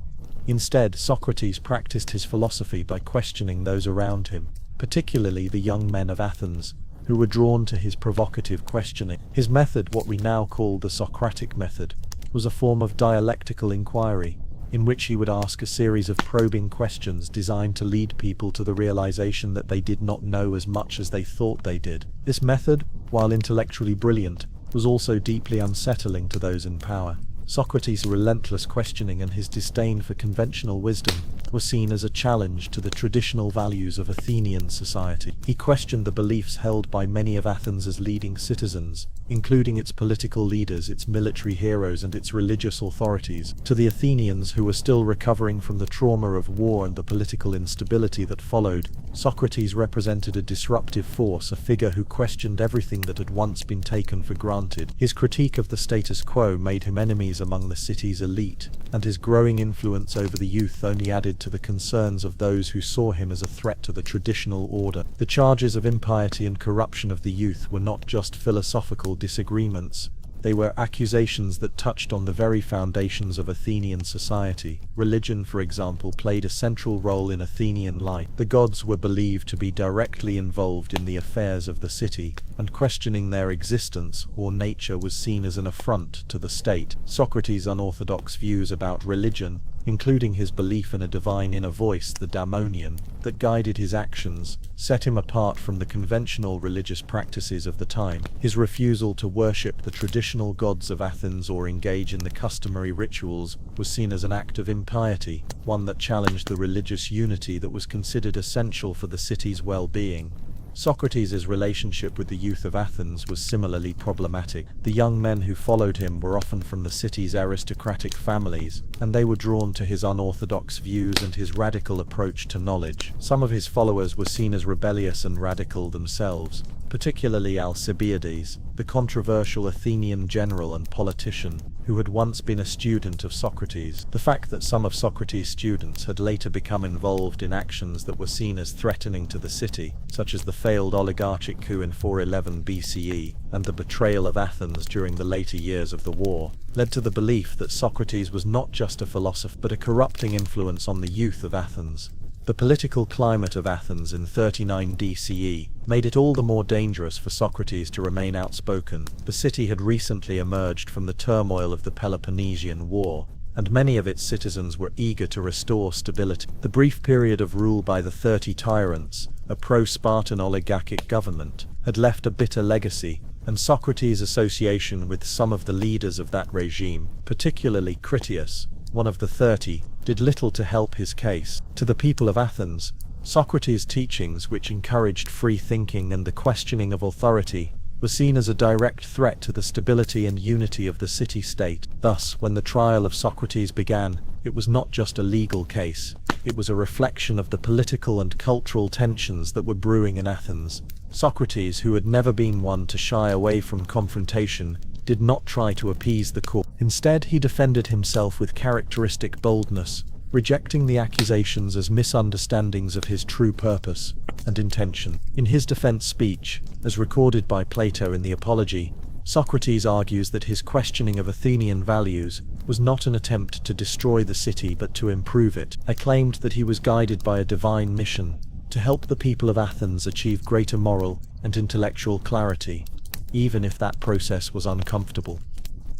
Instead, Socrates practiced his philosophy by questioning those around him, particularly the young men of Athens, who were drawn to his provocative questioning. His method, what we now call the Socratic method, was a form of dialectical inquiry, in which he would ask a series of probing questions designed to lead people to the realization that they did not know as much as they thought they did. This method, while intellectually brilliant, was also deeply unsettling to those in power. Socrates' relentless questioning and his disdain for conventional wisdom were seen as a challenge to the traditional values of Athenian society. He questioned the beliefs held by many of Athens' leading citizens, including its political leaders, its military heroes, and its religious authorities. To the Athenians, who were still recovering from the trauma of war and the political instability that followed, Socrates represented a disruptive force, a figure who questioned everything that had once been taken for granted. His critique of the status quo made him enemies among the city's elite, and his growing influence over the youth only added to the concerns of those who saw him as a threat to the traditional order. The charges of impiety and corruption of the youth were not just philosophical disagreements. They were accusations that touched on the very foundations of Athenian society. Religion, for example, played a central role in Athenian life. The gods were believed to be directly involved in the affairs of the city, and questioning their existence or nature was seen as an affront to the state. Socrates' unorthodox views about religion, including his belief in a divine inner voice, the daimonion, that guided his actions, set him apart from the conventional religious practices of the time. His refusal to worship the traditional gods of Athens or engage in the customary rituals was seen as an act of impiety, one that challenged the religious unity that was considered essential for the city's well-being. Socrates' relationship with the youth of Athens was similarly problematic. The young men who followed him were often from the city's aristocratic families, and they were drawn to his unorthodox views and his radical approach to knowledge. Some of his followers were seen as rebellious and radical themselves, particularly Alcibiades, the controversial Athenian general and politician, who had once been a student of Socrates. The fact that some of Socrates' students had later become involved in actions that were seen as threatening to the city, such as the failed oligarchic coup in 411 BCE and the betrayal of Athens during the later years of the war, led to the belief that Socrates was not just a philosopher but a corrupting influence on the youth of Athens. The political climate of Athens in 39 DCE made it all the more dangerous for Socrates to remain outspoken. The city had recently emerged from the turmoil of the Peloponnesian War, and many of its citizens were eager to restore stability. The brief period of rule by the 30 tyrants, a pro-Spartan oligarchic government, had left a bitter legacy, and Socrates' association with some of the leaders of that regime, particularly Critias, one of the 30, did little to help his case. To the people of Athens, Socrates' teachings, which encouraged free thinking and the questioning of authority, were seen as a direct threat to the stability and unity of the city-state. Thus, when the trial of Socrates began, it was not just a legal case, it was a reflection of the political and cultural tensions that were brewing in Athens. Socrates, who had never been one to shy away from confrontation, did not try to appease the court. Instead, he defended himself with characteristic boldness, rejecting the accusations as misunderstandings of his true purpose and intention. In his defense speech, as recorded by Plato in the Apology, Socrates argues that his questioning of Athenian values was not an attempt to destroy the city but to improve it. He claimed that he was guided by a divine mission to help the people of Athens achieve greater moral and intellectual clarity, even if that process was uncomfortable.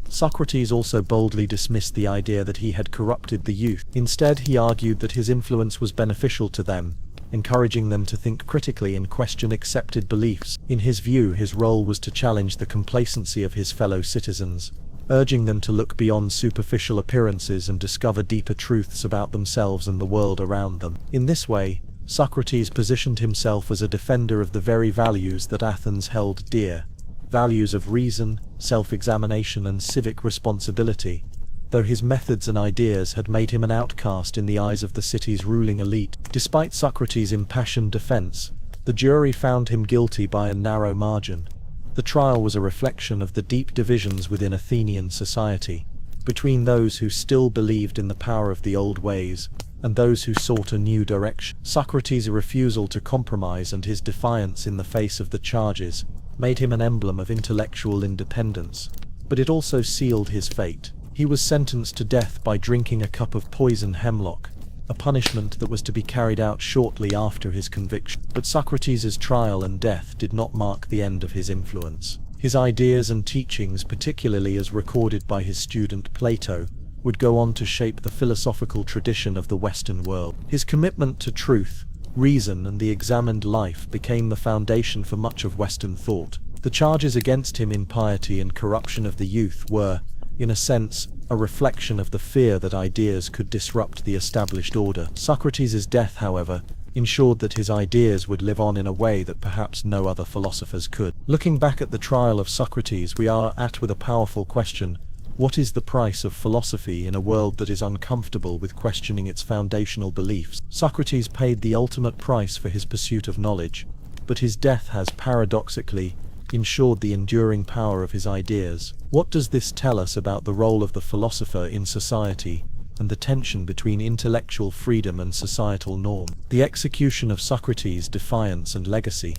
Socrates also boldly dismissed the idea that he had corrupted the youth. Instead, he argued that his influence was beneficial to them, encouraging them to think critically and question accepted beliefs. In his view, his role was to challenge the complacency of his fellow citizens, urging them to look beyond superficial appearances and discover deeper truths about themselves and the world around them. In this way, Socrates positioned himself as a defender of the very values that Athens held dear, values of reason, self-examination, and civic responsibility, though his methods and ideas had made him an outcast in the eyes of the city's ruling elite. Despite Socrates' impassioned defense, the jury found him guilty by a narrow margin. The trial was a reflection of the deep divisions within Athenian society, between those who still believed in the power of the old ways and those who sought a new direction. Socrates' refusal to compromise and his defiance in the face of the charges made him an emblem of intellectual independence, but it also sealed his fate. He was sentenced to death by drinking a cup of poisoned hemlock, a punishment that was to be carried out shortly after his conviction. But Socrates' trial and death did not mark the end of his influence. His ideas and teachings, particularly as recorded by his student Plato, would go on to shape the philosophical tradition of the Western world. His commitment to truth, reason, and the examined life became the foundation for much of Western thought. The charges against him, impiety and corruption of the youth, were, in a sense, a reflection of the fear that ideas could disrupt the established order. Socrates' death, however, ensured that his ideas would live on in a way that perhaps no other philosophers could. Looking back at the trial of Socrates, we are at with a powerful question: what is the price of philosophy in a world that is uncomfortable with questioning its foundational beliefs? Socrates paid the ultimate price for his pursuit of knowledge, but his death has paradoxically ensured the enduring power of his ideas. What does this tell us about the role of the philosopher in society and the tension between intellectual freedom and societal norm? The execution of Socrates' defiance and legacy.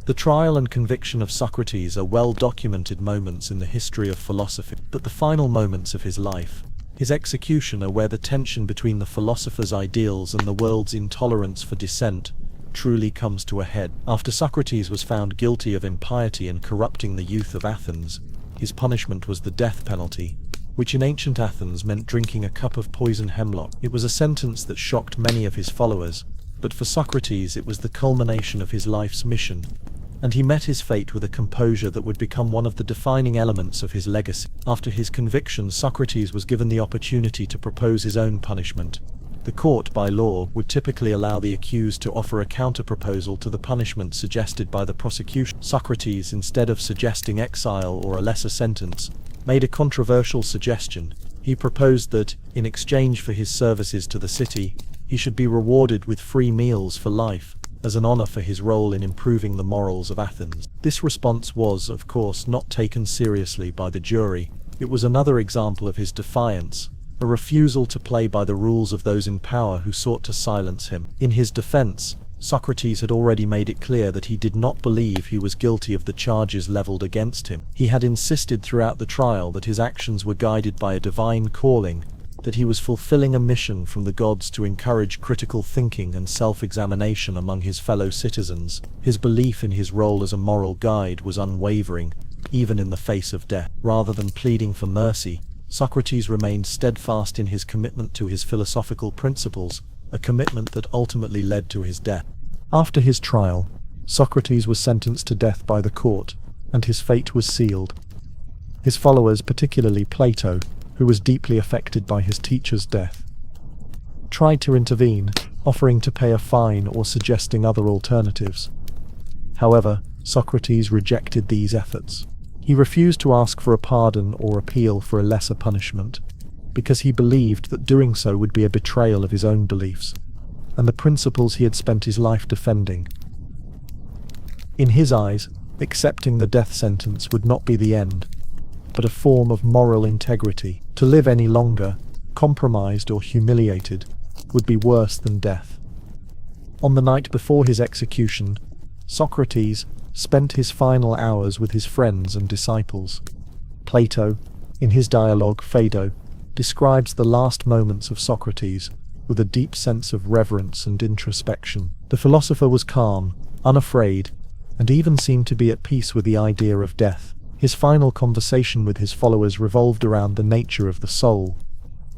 The trial and conviction of Socrates are well-documented moments in the history of philosophy, but the final moments of his life, his execution, are where the tension between the philosopher's ideals and the world's intolerance for dissent truly comes to a head. After Socrates was found guilty of impiety and corrupting the youth of Athens, his punishment was the death penalty, which in ancient Athens meant drinking a cup of poisoned hemlock. It was a sentence that shocked many of his followers, but for Socrates it was the culmination of his life's mission, and he met his fate with a composure that would become one of the defining elements of his legacy. After his conviction, Socrates was given the opportunity to propose his own punishment. The court, by law, would typically allow the accused to offer a counter-proposal to the punishment suggested by the prosecution. Socrates, instead of suggesting exile or a lesser sentence, made a controversial suggestion. He proposed that, in exchange for his services to the city, he should be rewarded with free meals for life, as an honor for his role in improving the morals of Athens. This response was, of course, not taken seriously by the jury. It was another example of his defiance, a refusal to play by the rules of those in power who sought to silence him. In his defense, Socrates had already made it clear that he did not believe he was guilty of the charges leveled against him. He had insisted throughout the trial that his actions were guided by a divine calling, that he was fulfilling a mission from the gods to encourage critical thinking and self-examination among his fellow citizens. His belief in his role as a moral guide was unwavering, even in the face of death. Rather than pleading for mercy, Socrates remained steadfast in his commitment to his philosophical principles, a commitment that ultimately led to his death. After his trial, Socrates was sentenced to death by the court, and his fate was sealed. His followers, particularly Plato, who was deeply affected by his teacher's death, tried to intervene, offering to pay a fine or suggesting other alternatives. However, Socrates rejected these efforts. He refused to ask for a pardon or appeal for a lesser punishment, because he believed that doing so would be a betrayal of his own beliefs and the principles he had spent his life defending. In his eyes, accepting the death sentence would not be the end, but a form of moral integrity. To live any longer, compromised or humiliated, would be worse than death. On the night before his execution, Socrates spent his final hours with his friends and disciples. Plato, in his dialogue Phaedo, describes the last moments of Socrates with a deep sense of reverence and introspection. The philosopher was calm, unafraid, and even seemed to be at peace with the idea of death. His final conversation with his followers revolved around the nature of the soul,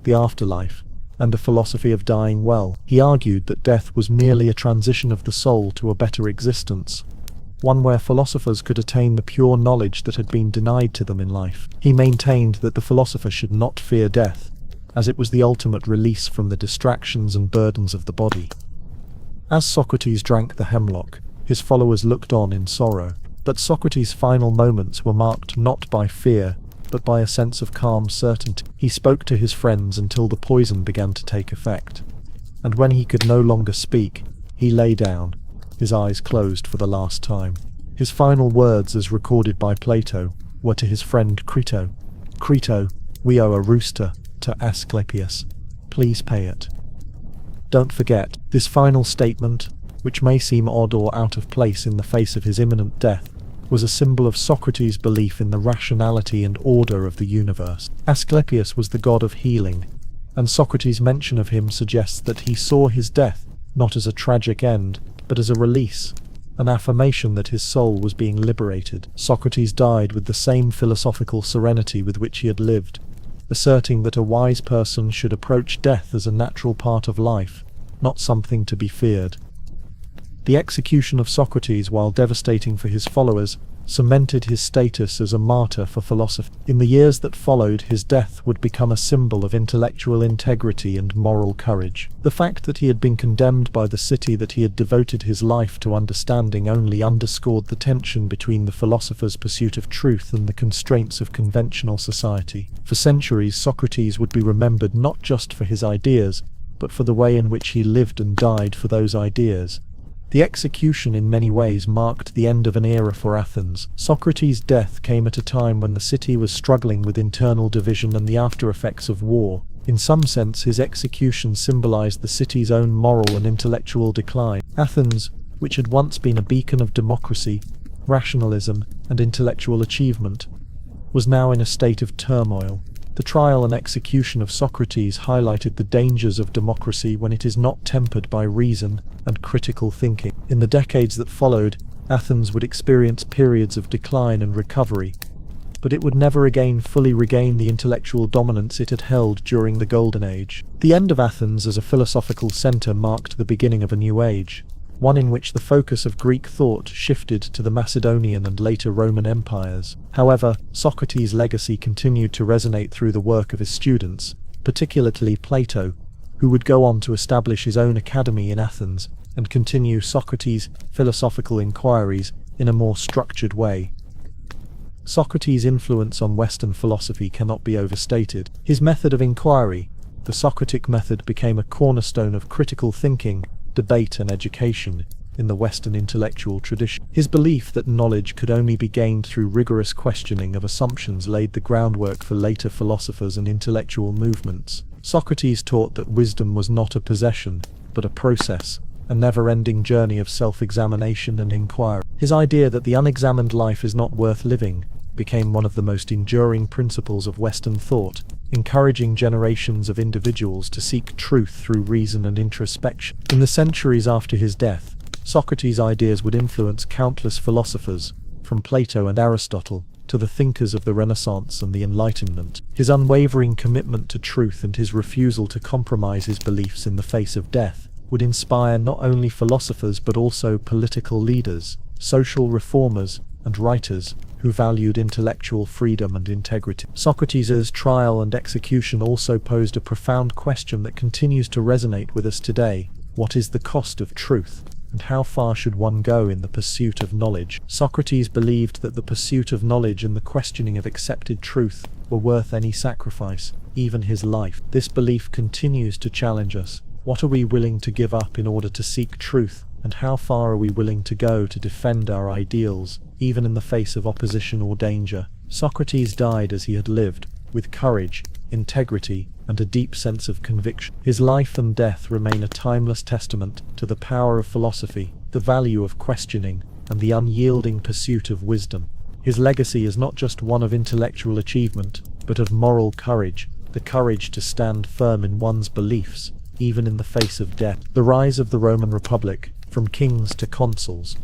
the afterlife, and a philosophy of dying well. He argued that death was merely a transition of the soul to a better existence, one where philosophers could attain the pure knowledge that had been denied to them in life. He maintained that the philosopher should not fear death, as it was the ultimate release from the distractions and burdens of the body. As Socrates drank the hemlock, his followers looked on in sorrow. But Socrates' final moments were marked not by fear, but by a sense of calm certainty. He spoke to his friends until the poison began to take effect, and when he could no longer speak, he lay down, his eyes closed for the last time. His final words, as recorded by Plato, were to his friend Crito. "Crito, we owe a rooster to Asclepius. Please pay it." Don't forget, this final statement, which may seem odd or out of place in the face of his imminent death, was a symbol of Socrates' belief in the rationality and order of the universe. Asclepius was the god of healing, and Socrates' mention of him suggests that he saw his death not as a tragic end, but as a release, an affirmation that his soul was being liberated. Socrates died with the same philosophical serenity with which he had lived, asserting that a wise person should approach death as a natural part of life, not something to be feared. The execution of Socrates, while devastating for his followers, cemented his status as a martyr for philosophy. In the years that followed, his death would become a symbol of intellectual integrity and moral courage. The fact that he had been condemned by the city that he had devoted his life to understanding only underscored the tension between the philosopher's pursuit of truth and the constraints of conventional society. For centuries, Socrates would be remembered not just for his ideas, but for the way in which he lived and died for those ideas. The execution in many ways marked the end of an era for Athens. Socrates' death came at a time when the city was struggling with internal division and the after-effects of war. In some sense, his execution symbolized the city's own moral and intellectual decline. Athens, which had once been a beacon of democracy, rationalism, and intellectual achievement, was now in a state of turmoil. The trial and execution of Socrates highlighted the dangers of democracy when it is not tempered by reason and critical thinking. In the decades that followed, Athens would experience periods of decline and recovery, but it would never again fully regain the intellectual dominance it had held during the Golden Age. The end of Athens as a philosophical center marked the beginning of a new age, one in which the focus of Greek thought shifted to the Macedonian and later Roman empires. However, Socrates' legacy continued to resonate through the work of his students, particularly Plato, who would go on to establish his own academy in Athens and continue Socrates' philosophical inquiries in a more structured way. Socrates' influence on Western philosophy cannot be overstated. His method of inquiry, the Socratic method, became a cornerstone of critical thinking, debate and education in the Western intellectual tradition. His belief that knowledge could only be gained through rigorous questioning of assumptions laid the groundwork for later philosophers and intellectual movements. Socrates taught that wisdom was not a possession, but a process, a never-ending journey of self-examination and inquiry. His idea that the unexamined life is not worth living became one of the most enduring principles of Western thought, encouraging generations of individuals to seek truth through reason and introspection. In the centuries after his death, Socrates' ideas would influence countless philosophers, from Plato and Aristotle to the thinkers of the Renaissance and the Enlightenment. His unwavering commitment to truth and his refusal to compromise his beliefs in the face of death would inspire not only philosophers but also political leaders, social reformers, and writers who valued intellectual freedom and integrity. Socrates' trial and execution also posed a profound question that continues to resonate with us today. What is the cost of truth, and how far should one go in the pursuit of knowledge? Socrates believed that the pursuit of knowledge and the questioning of accepted truth were worth any sacrifice, even his life. This belief continues to challenge us. What are we willing to give up in order to seek truth, and how far are we willing to go to defend our ideals, even in the face of opposition or danger? Socrates died as he had lived, with courage, integrity, and a deep sense of conviction. His life and death remain a timeless testament to the power of philosophy, the value of questioning, and the unyielding pursuit of wisdom. His legacy is not just one of intellectual achievement, but of moral courage, the courage to stand firm in one's beliefs, even in the face of death. The rise of the Roman Republic, from kings to consuls,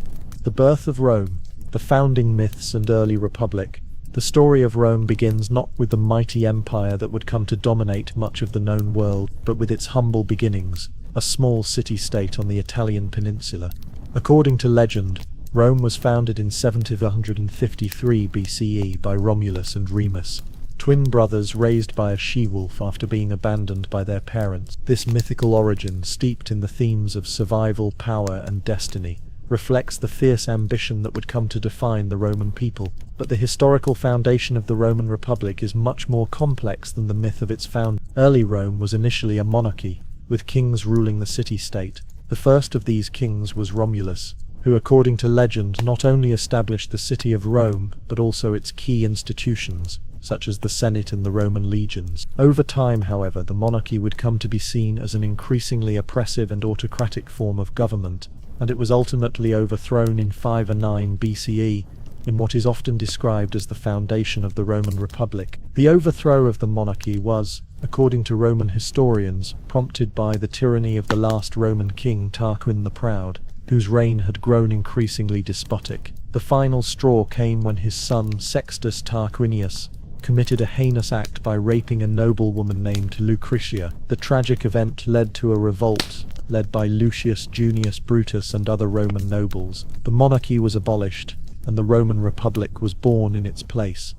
the birth of Rome, the founding myths and early republic, The story of Rome begins not with the mighty empire that would come to dominate much of the known world, but with its humble beginnings, a small city-state on the Italian peninsula. According to legend, Rome was founded in 753 BCE by Romulus and Remus, twin brothers raised by a she-wolf after being abandoned by their parents. This mythical origin, steeped in the themes of survival, power, and destiny, reflects the fierce ambition that would come to define the Roman people. But the historical foundation of the Roman Republic is much more complex than the myth of its founding. Early Rome was initially a monarchy, with kings ruling the city-state. The first of these kings was Romulus, who, according to legend, not only established the city of Rome, but also its key institutions, such as the Senate and the Roman legions. Over time, however, the monarchy would come to be seen as an increasingly oppressive and autocratic form of government, and it was ultimately overthrown in 509 BCE, in what is often described as the foundation of the Roman Republic. The overthrow of the monarchy was, according to Roman historians, prompted by the tyranny of the last Roman king Tarquin the Proud, whose reign had grown increasingly despotic. The final straw came when his son Sextus Tarquinius committed a heinous act by raping a noblewoman named Lucretia. The tragic event led to a revolt led by Lucius Junius Brutus and other Roman nobles. The monarchy was abolished, and the Roman Republic was born in its place.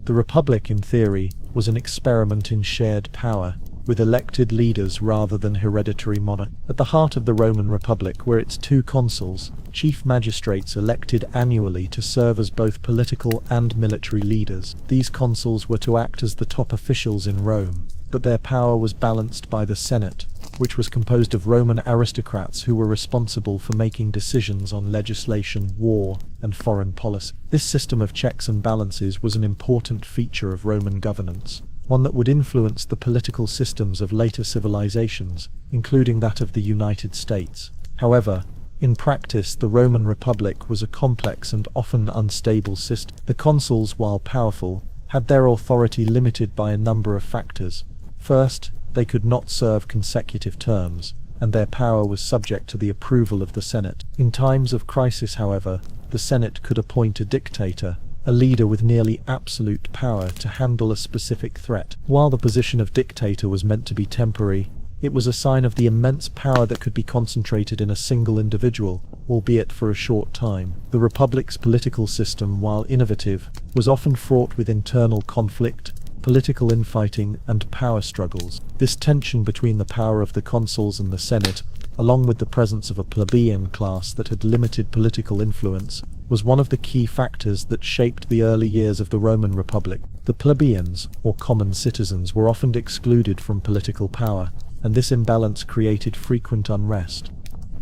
The Republic, in theory, was an experiment in shared power, with elected leaders rather than hereditary monarchy. At the heart of the Roman Republic were its two consuls, chief magistrates elected annually to serve as both political and military leaders. These consuls were to act as the top officials in Rome, but their power was balanced by the Senate, which was composed of Roman aristocrats who were responsible for making decisions on legislation, war, and foreign policy. This system of checks and balances was an important feature of Roman governance, one that would influence the political systems of later civilizations, including that of the United States. However, in practice, the Roman Republic was a complex and often unstable system. The consuls, while powerful, had their authority limited by a number of factors. First, they could not serve consecutive terms, and their power was subject to the approval of the Senate. In times of crisis, however, the Senate could appoint a dictator, a leader with nearly absolute power, to handle a specific threat. While the position of dictator was meant to be temporary, it was a sign of the immense power that could be concentrated in a single individual, albeit for a short time. The Republic's political system, while innovative, was often fraught with internal conflict, political infighting, and power struggles. This tension between the power of the consuls and the Senate, along with the presence of a plebeian class that had limited political influence, was one of the key factors that shaped the early years of the Roman Republic. The plebeians, or common citizens, were often excluded from political power, and this imbalance created frequent unrest.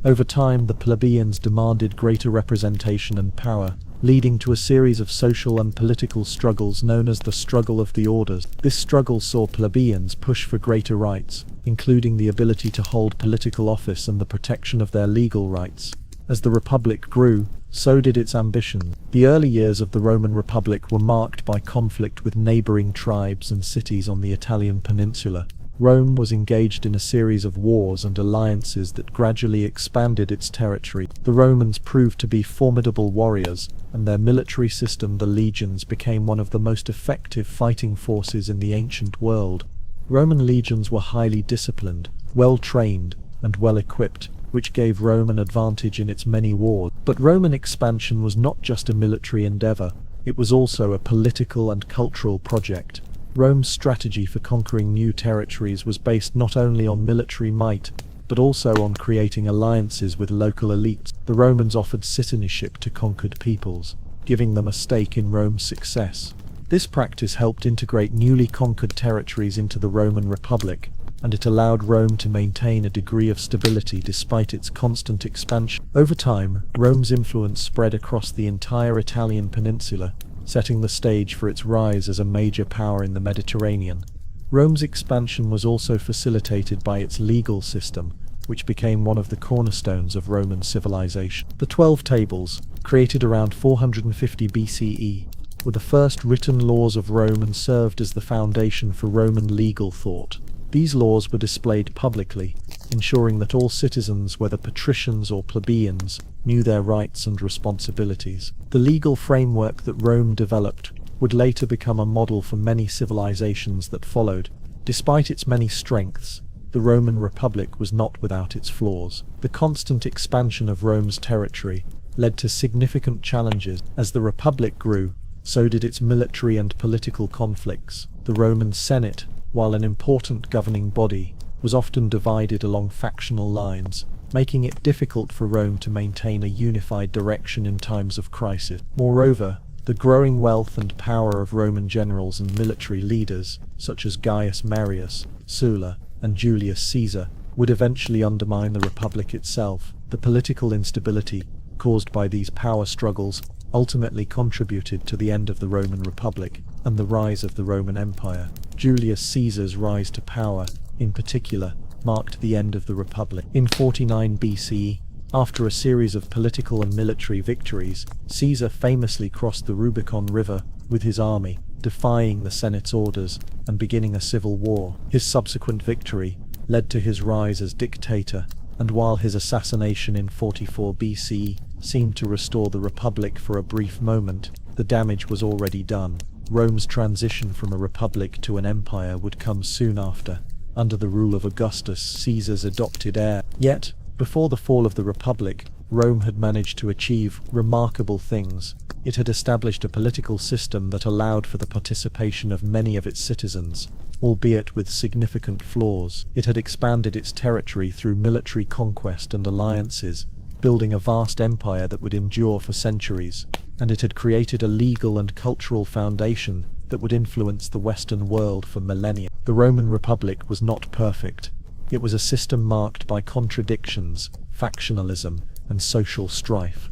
Over time, the plebeians demanded greater representation and power, leading to a series of social and political struggles known as the Struggle of the Orders. This struggle saw plebeians push for greater rights, including the ability to hold political office and the protection of their legal rights. As the Republic grew, so did its ambition. The early years of the Roman Republic were marked by conflict with neighboring tribes and cities on the Italian peninsula. Rome was engaged in a series of wars and alliances that gradually expanded its territory. The Romans proved to be formidable warriors, and their military system, the legions, became one of the most effective fighting forces in the ancient world. Roman legions were highly disciplined, well-trained, and well-equipped, which gave Rome an advantage in its many wars. But Roman expansion was not just a military endeavor, it was also a political and cultural project. Rome's strategy for conquering new territories was based not only on military might, but also on creating alliances with local elites. The Romans offered citizenship to conquered peoples, giving them a stake in Rome's success. This practice helped integrate newly conquered territories into the Roman Republic, and it allowed Rome to maintain a degree of stability despite its constant expansion. Over time, Rome's influence spread across the entire Italian peninsula, setting the stage for its rise as a major power in the Mediterranean. Rome's expansion was also facilitated by its legal system, which became one of the cornerstones of Roman civilization. The 12 Tables, created around 450 BCE, were the first written laws of Rome and served as the foundation for Roman legal thought. These laws were displayed publicly, ensuring that all citizens, whether patricians or plebeians, knew their rights and responsibilities. The legal framework that Rome developed would later become a model for many civilizations that followed. Despite its many strengths, the Roman Republic was not without its flaws. The constant expansion of Rome's territory led to significant challenges. As the Republic grew, so did its military and political conflicts. The Roman Senate, while an important governing body, was often divided along factional lines, making it difficult for Rome to maintain a unified direction in times of crisis. Moreover, the growing wealth and power of Roman generals and military leaders, such as Gaius Marius, Sulla, and Julius Caesar, would eventually undermine the Republic itself. The political instability caused by these power struggles ultimately contributed to the end of the Roman Republic and the rise of the Roman Empire. Julius Caesar's rise to power, in particular, marked the end of the Republic. In 49 BCE, after a series of political and military victories, Caesar famously crossed the Rubicon River with his army, defying the Senate's orders and beginning a civil war. His subsequent victory led to his rise as dictator, and while his assassination in 44 BCE seemed to restore the Republic for a brief moment, the damage was already done. Rome's transition from a republic to an empire would come soon after, under the rule of Augustus, Caesar's adopted heir. Yet, before the fall of the Republic, Rome had managed to achieve remarkable things. It had established a political system that allowed for the participation of many of its citizens, albeit with significant flaws. It had expanded its territory through military conquest and alliances, building a vast empire that would endure for centuries, and it had created a legal and cultural foundation that would influence the Western world for millennia. The Roman Republic was not perfect. It was a system marked by contradictions, factionalism, and social strife.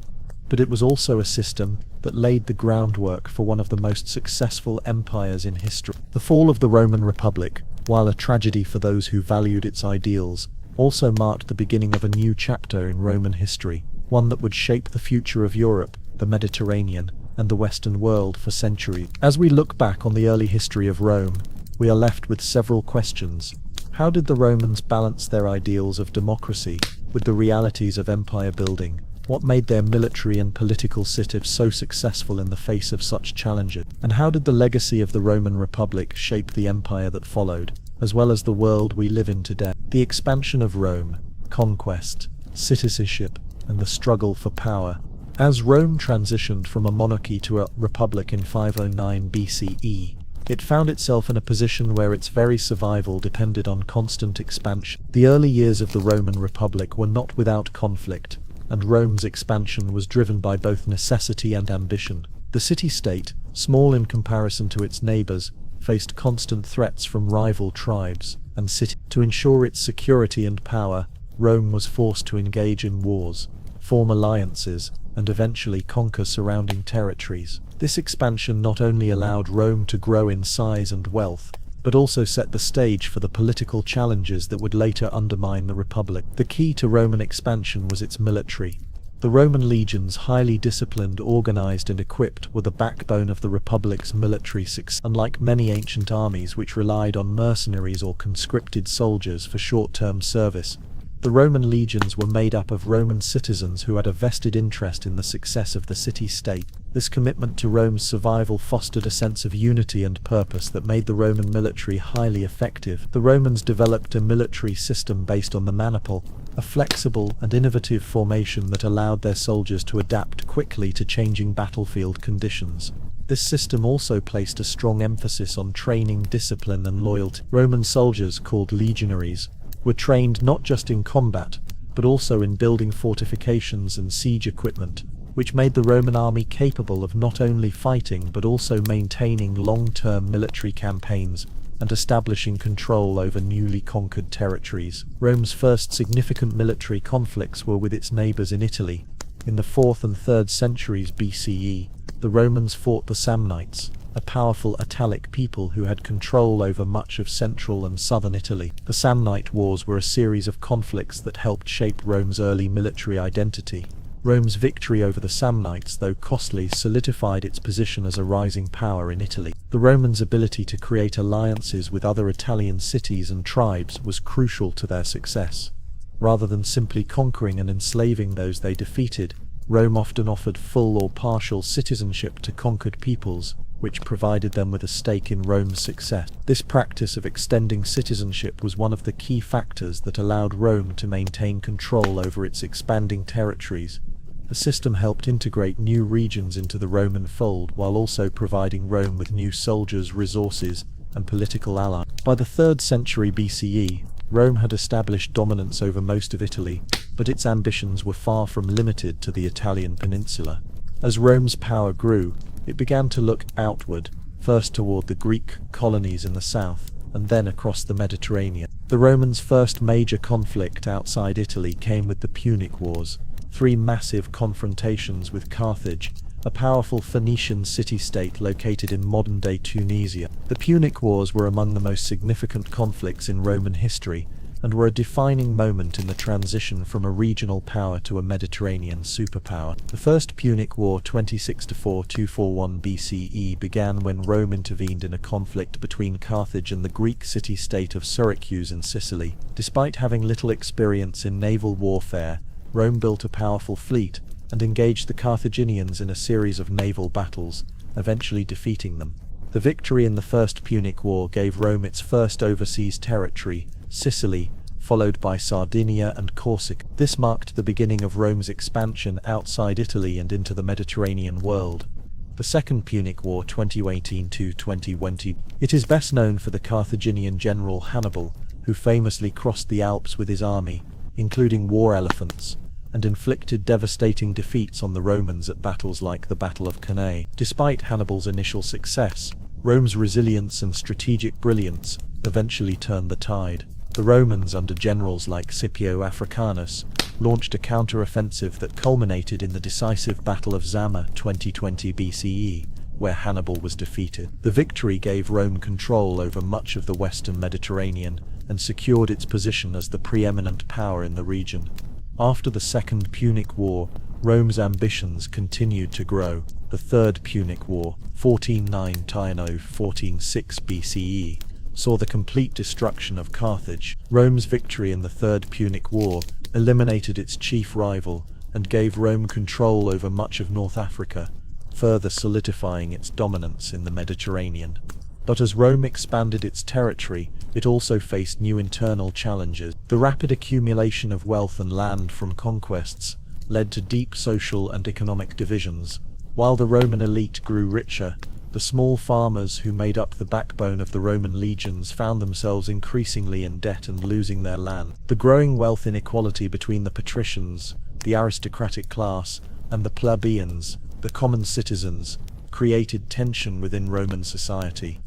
But it was also a system that laid the groundwork for one of the most successful empires in history. The fall of the Roman Republic, while a tragedy for those who valued its ideals, also marked the beginning of a new chapter in Roman history, one that would shape the future of Europe, the Mediterranean, and the Western world for centuries. As we look back on the early history of Rome, we are left with several questions. How did the Romans balance their ideals of democracy with the realities of empire building? What made their military and political system so successful in the face of such challenges? And how did the legacy of the Roman Republic shape the empire that followed, as well as the world we live in today? The expansion of Rome, conquest, citizenship, and the struggle for power. As Rome transitioned from a monarchy to a republic in 509 BCE, it found itself in a position where its very survival depended on constant expansion. The early years of the Roman Republic were not without conflict, and Rome's expansion was driven by both necessity and ambition. The city-state, small in comparison to its neighbors, faced constant threats from rival tribes and cities. To ensure its security and power, Rome was forced to engage in wars, form alliances, and eventually conquer surrounding territories. This expansion not only allowed Rome to grow in size and wealth, but also set the stage for the political challenges that would later undermine the Republic. The key to Roman expansion was its military. The Roman legions, highly disciplined, organized, and equipped, were the backbone of the Republic's military success. Unlike many ancient armies which relied on mercenaries or conscripted soldiers for short-term service, the Roman legions were made up of Roman citizens who had a vested interest in the success of the city-state. This commitment to Rome's survival fostered a sense of unity and purpose that made the Roman military highly effective. The Romans developed a military system based on the maniple, a flexible and innovative formation that allowed their soldiers to adapt quickly to changing battlefield conditions. This system also placed a strong emphasis on training, discipline, and loyalty. Roman soldiers, called legionaries, were trained not just in combat, but also in building fortifications and siege equipment, which made the Roman army capable of not only fighting but also maintaining long-term military campaigns and establishing control over newly conquered territories. Rome's first significant military conflicts were with its neighbors in Italy. In the 4th and 3rd centuries BCE, the Romans fought the Samnites, a powerful Italic people who had control over much of central and southern Italy. The Samnite Wars were a series of conflicts that helped shape Rome's early military identity. Rome's victory over the Samnites, though costly, solidified its position as a rising power in Italy. The Romans' ability to create alliances with other Italian cities and tribes was crucial to their success. Rather than simply conquering and enslaving those they defeated, Rome often offered full or partial citizenship to conquered peoples, which provided them with a stake in Rome's success. This practice of extending citizenship was one of the key factors that allowed Rome to maintain control over its expanding territories. The system helped integrate new regions into the Roman fold while also providing Rome with new soldiers, resources, and political allies. By the 3rd century BCE, Rome had established dominance over most of Italy, but its ambitions were far from limited to the Italian peninsula. As Rome's power grew, it began to look outward, first toward the Greek colonies in the south, and then across the Mediterranean. The Romans' first major conflict outside Italy came with the Punic Wars, 3 massive confrontations with Carthage, a powerful Phoenician city-state located in modern-day Tunisia. The Punic Wars were among the most significant conflicts in Roman history, and were a defining moment in the transition from a regional power to a Mediterranean superpower. The First Punic War 26-4-241 BCE began when Rome intervened in a conflict between Carthage and the Greek city-state of Syracuse in Sicily. Despite having little experience in naval warfare, Rome built a powerful fleet and engaged the Carthaginians in a series of naval battles, eventually defeating them. The victory in the First Punic War gave Rome its first overseas territory, Sicily, followed by Sardinia and Corsica. This marked the beginning of Rome's expansion outside Italy and into the Mediterranean world. The Second Punic War 2018-2020. It is best known for the Carthaginian general Hannibal, who famously crossed the Alps with his army, including war elephants, and inflicted devastating defeats on the Romans at battles like the Battle of Cannae. Despite Hannibal's initial success, Rome's resilience and strategic brilliance eventually turned the tide. The Romans, under generals like Scipio Africanus, launched a counter-offensive that culminated in the decisive Battle of Zama 2020 BCE, where Hannibal was defeated. The victory gave Rome control over much of the western Mediterranean and secured its position as the preeminent power in the region. After the Second Punic War, Rome's ambitions continued to grow. The Third Punic War, 1409-1406 BCE, saw the complete destruction of Carthage. Rome's victory in the Third Punic War eliminated its chief rival and gave Rome control over much of North Africa, further solidifying its dominance in the Mediterranean. But as Rome expanded its territory, it also faced new internal challenges. The rapid accumulation of wealth and land from conquests led to deep social and economic divisions. While the Roman elite grew richer, the small farmers who made up the backbone of the Roman legions found themselves increasingly in debt and losing their land. The growing wealth inequality between the patricians, the aristocratic class, and the plebeians, the common citizens, created tension within Roman society.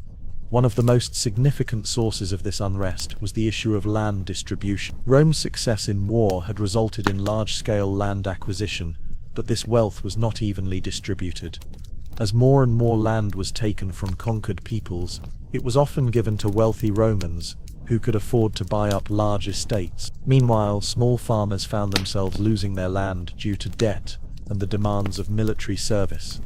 One of the most significant sources of this unrest was the issue of land distribution. Rome's success in war had resulted in large-scale land acquisition, but this wealth was not evenly distributed. As more and more land was taken from conquered peoples, it was often given to wealthy Romans, who could afford to buy up large estates. Meanwhile, small farmers found themselves losing their land due to debt and the demands of military service.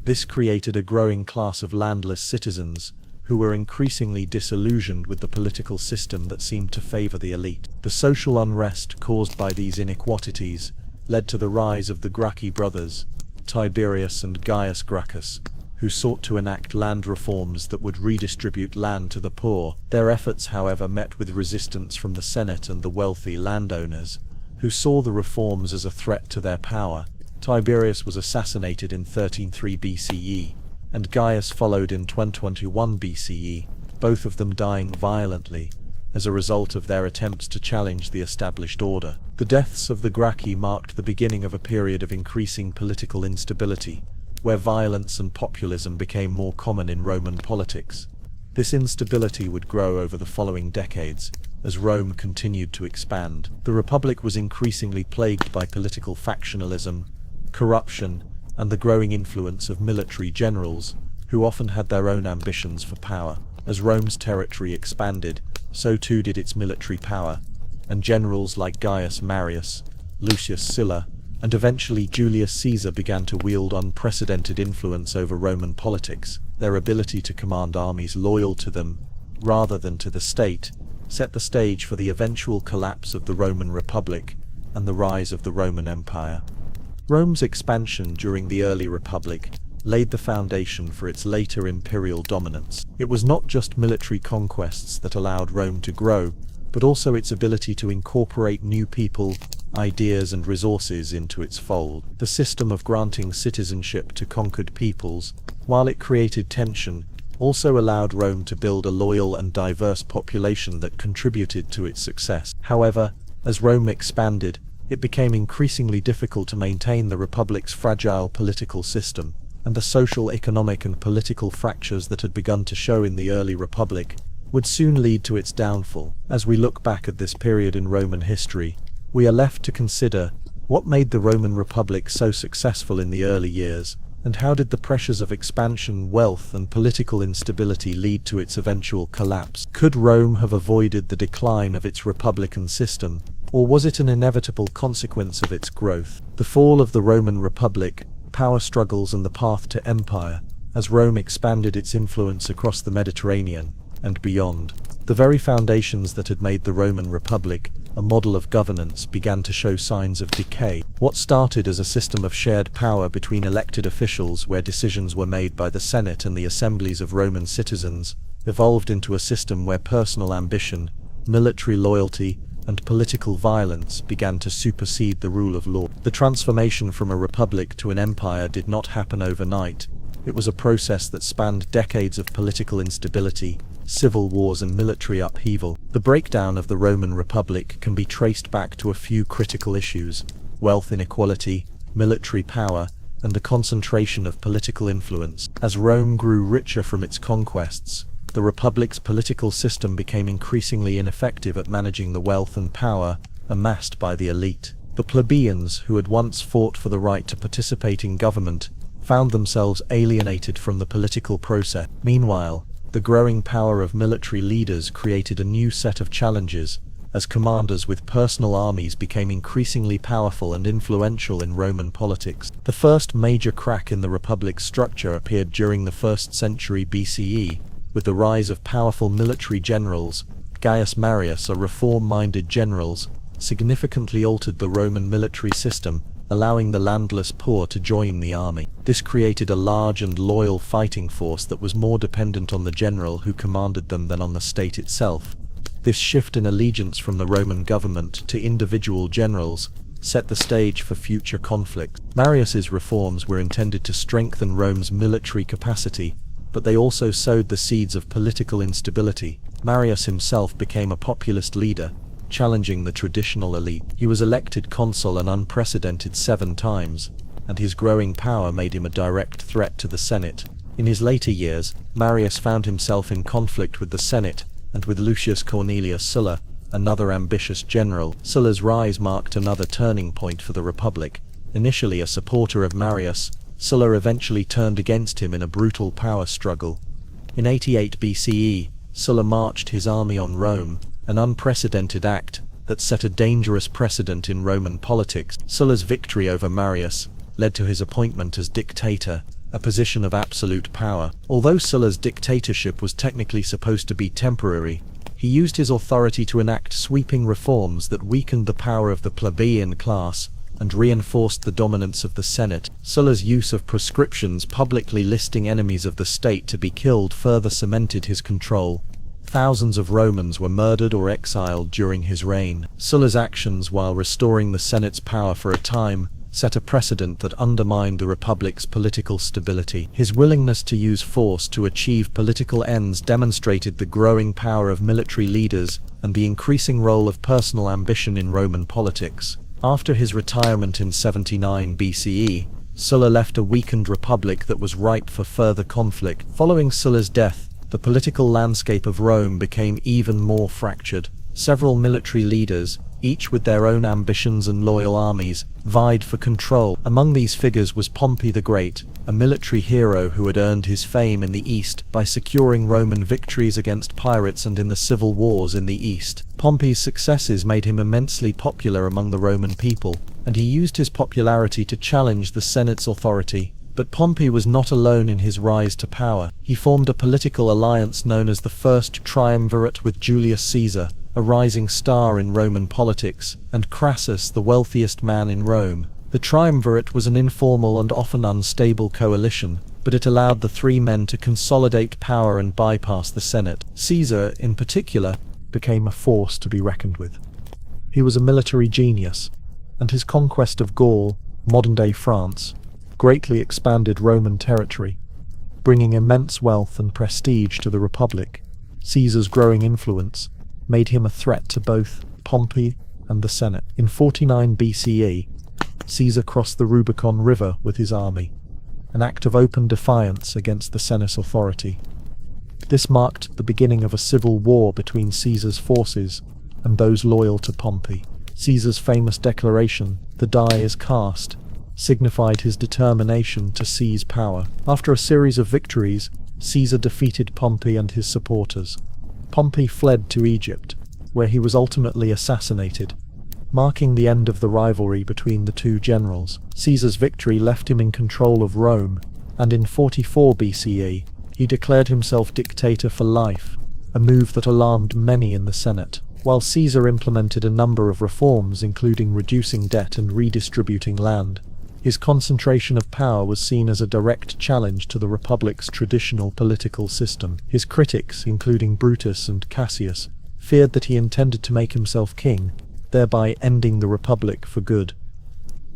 This created a growing class of landless citizens, who were increasingly disillusioned with the political system that seemed to favor the elite. The social unrest caused by these inequalities led to the rise of the Gracchi brothers, Tiberius and Gaius Gracchus, who sought to enact land reforms that would redistribute land to the poor. Their efforts, however, met with resistance from the Senate and the wealthy landowners, who saw the reforms as a threat to their power. Tiberius was assassinated in 1303 BCE, and Gaius followed in 1221 BCE, both of them dying violently as a result of their attempts to challenge the established order. The deaths of the Gracchi marked the beginning of a period of increasing political instability, where violence and populism became more common in Roman politics. This instability would grow over the following decades, as Rome continued to expand. The Republic was increasingly plagued by political factionalism, corruption, and the growing influence of military generals, who often had their own ambitions for power. As Rome's territory expanded, so too did its military power, and generals like Gaius Marius, Lucius Sylla, and eventually Julius Caesar began to wield unprecedented influence over Roman politics. Their ability to command armies loyal to them, rather than to the state, set the stage for the eventual collapse of the Roman Republic and the rise of the Roman Empire. Rome's expansion during the early Republic laid the foundation for its later imperial dominance. It was not just military conquests that allowed Rome to grow, but also its ability to incorporate new people, ideas and resources into its fold. The system of granting citizenship to conquered peoples, while it created tension, also allowed Rome to build a loyal and diverse population that contributed to its success. However, as Rome expanded, it became increasingly difficult to maintain the Republic's fragile political system, and the social, economic and political fractures that had begun to show in the early Republic would soon lead to its downfall. As we look back at this period in Roman history, we are left to consider what made the Roman Republic so successful in the early years, and how did the pressures of expansion, wealth, and political instability lead to its eventual collapse? Could Rome have avoided the decline of its republican system, or was it an inevitable consequence of its growth? The fall of the Roman Republic, power struggles and the path to empire, as Rome expanded its influence across the Mediterranean and beyond. The very foundations that had made the Roman Republic a model of governance began to show signs of decay. What started as a system of shared power between elected officials where decisions were made by the Senate and the assemblies of Roman citizens evolved into a system where personal ambition, military loyalty, and political violence began to supersede the rule of law. The transformation from a republic to an empire did not happen overnight. It was a process that spanned decades of political instability, civil wars and military upheaval. The breakdown of the Roman Republic can be traced back to a few critical issues: wealth inequality, military power, and the concentration of political influence. As Rome grew richer from its conquests, the Republic's political system became increasingly ineffective at managing the wealth and power amassed by the elite. The plebeians, who had once fought for the right to participate in government, found themselves alienated from the political process. Meanwhile, the growing power of military leaders created a new set of challenges, as commanders with personal armies became increasingly powerful and influential in Roman politics. The first major crack in the Republic's structure appeared during the 1st century BCE, with the rise of powerful military generals. Gaius Marius, a reform-minded general, significantly altered the Roman military system, allowing the landless poor to join the army. This created a large and loyal fighting force that was more dependent on the general who commanded them than on the state itself. This shift in allegiance from the Roman government to individual generals set the stage for future conflicts. Marius's reforms were intended to strengthen Rome's military capacity, but they also sowed the seeds of political instability. Marius himself became a populist leader, challenging the traditional elite. He was elected consul an unprecedented 7 times, and his growing power made him a direct threat to the Senate. In his later years, Marius found himself in conflict with the Senate and with Lucius Cornelius Sulla, another ambitious general. Sulla's rise marked another turning point for the Republic. Initially a supporter of Marius, Sulla eventually turned against him in a brutal power struggle. In 88 BCE, Sulla marched his army on Rome, an unprecedented act that set a dangerous precedent in Roman politics. Sulla's victory over Marius led to his appointment as dictator, a position of absolute power. Although Sulla's dictatorship was technically supposed to be temporary, he used his authority to enact sweeping reforms that weakened the power of the plebeian class and reinforced the dominance of the Senate. Sulla's use of proscriptions, publicly listing enemies of the state to be killed, further cemented his control. Thousands of Romans were murdered or exiled during his reign. Sulla's actions, while restoring the Senate's power for a time, set a precedent that undermined the Republic's political stability. His willingness to use force to achieve political ends demonstrated the growing power of military leaders and the increasing role of personal ambition in Roman politics. After his retirement in 79 BCE, Sulla left a weakened republic that was ripe for further conflict. Following Sulla's death, the political landscape of Rome became even more fractured. Several military leaders, each with their own ambitions and loyal armies, vied for control. Among these figures was Pompey the Great, a military hero who had earned his fame in the East by securing Roman victories against pirates and in the civil wars in the East. Pompey's successes made him immensely popular among the Roman people, and he used his popularity to challenge the Senate's authority. But Pompey was not alone in his rise to power. He formed a political alliance known as the First Triumvirate with Julius Caesar, a rising star in Roman politics, and Crassus, the wealthiest man in Rome. The Triumvirate was an informal and often unstable coalition, but it allowed the three men to consolidate power and bypass the Senate. Caesar, in particular, became a force to be reckoned with. He was a military genius, and his conquest of Gaul, modern-day France, greatly expanded Roman territory, bringing immense wealth and prestige to the Republic. Caesar's growing influence made him a threat to both Pompey and the Senate. In 49 BCE, Caesar crossed the Rubicon River with his army, an act of open defiance against the Senate's authority. This marked the beginning of a civil war between Caesar's forces and those loyal to Pompey. Caesar's famous declaration, "The die is cast," signified his determination to seize power. After a series of victories, Caesar defeated Pompey and his supporters. Pompey fled to Egypt, where he was ultimately assassinated, marking the end of the rivalry between the two generals. Caesar's victory left him in control of Rome, and in 44 BCE, he declared himself dictator for life, a move that alarmed many in the Senate. While Caesar implemented a number of reforms, including reducing debt and redistributing land, his concentration of power was seen as a direct challenge to the Republic's traditional political system. His critics, including Brutus and Cassius, feared that he intended to make himself king, thereby ending the Republic for good.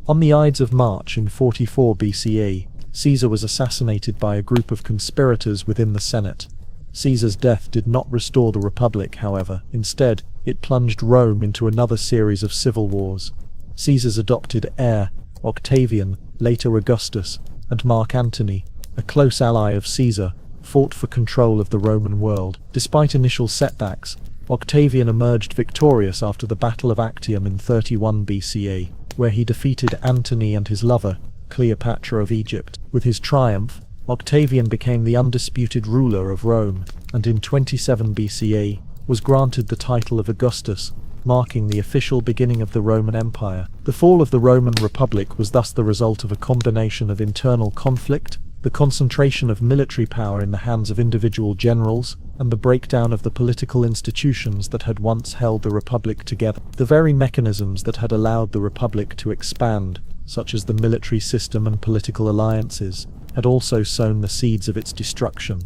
On the Ides of March in 44 BCE, Caesar was assassinated by a group of conspirators within the Senate. Caesar's death did not restore the Republic, however. Instead, it plunged Rome into another series of civil wars. Caesar's adopted heir, Octavian, later Augustus, and Mark Antony, a close ally of Caesar, fought for control of the Roman world. Despite initial setbacks, Octavian emerged victorious after the Battle of Actium in 31 BCE, where he defeated Antony and his lover, Cleopatra of Egypt. With his triumph, Octavian became the undisputed ruler of Rome, and in 27 BCE was granted the title of Augustus, marking the official beginning of the Roman Empire. The fall of the Roman Republic was thus the result of a combination of internal conflict, the concentration of military power in the hands of individual generals, and the breakdown of the political institutions that had once held the Republic together. The very mechanisms that had allowed the Republic to expand, such as the military system and political alliances, had also sown the seeds of its destruction.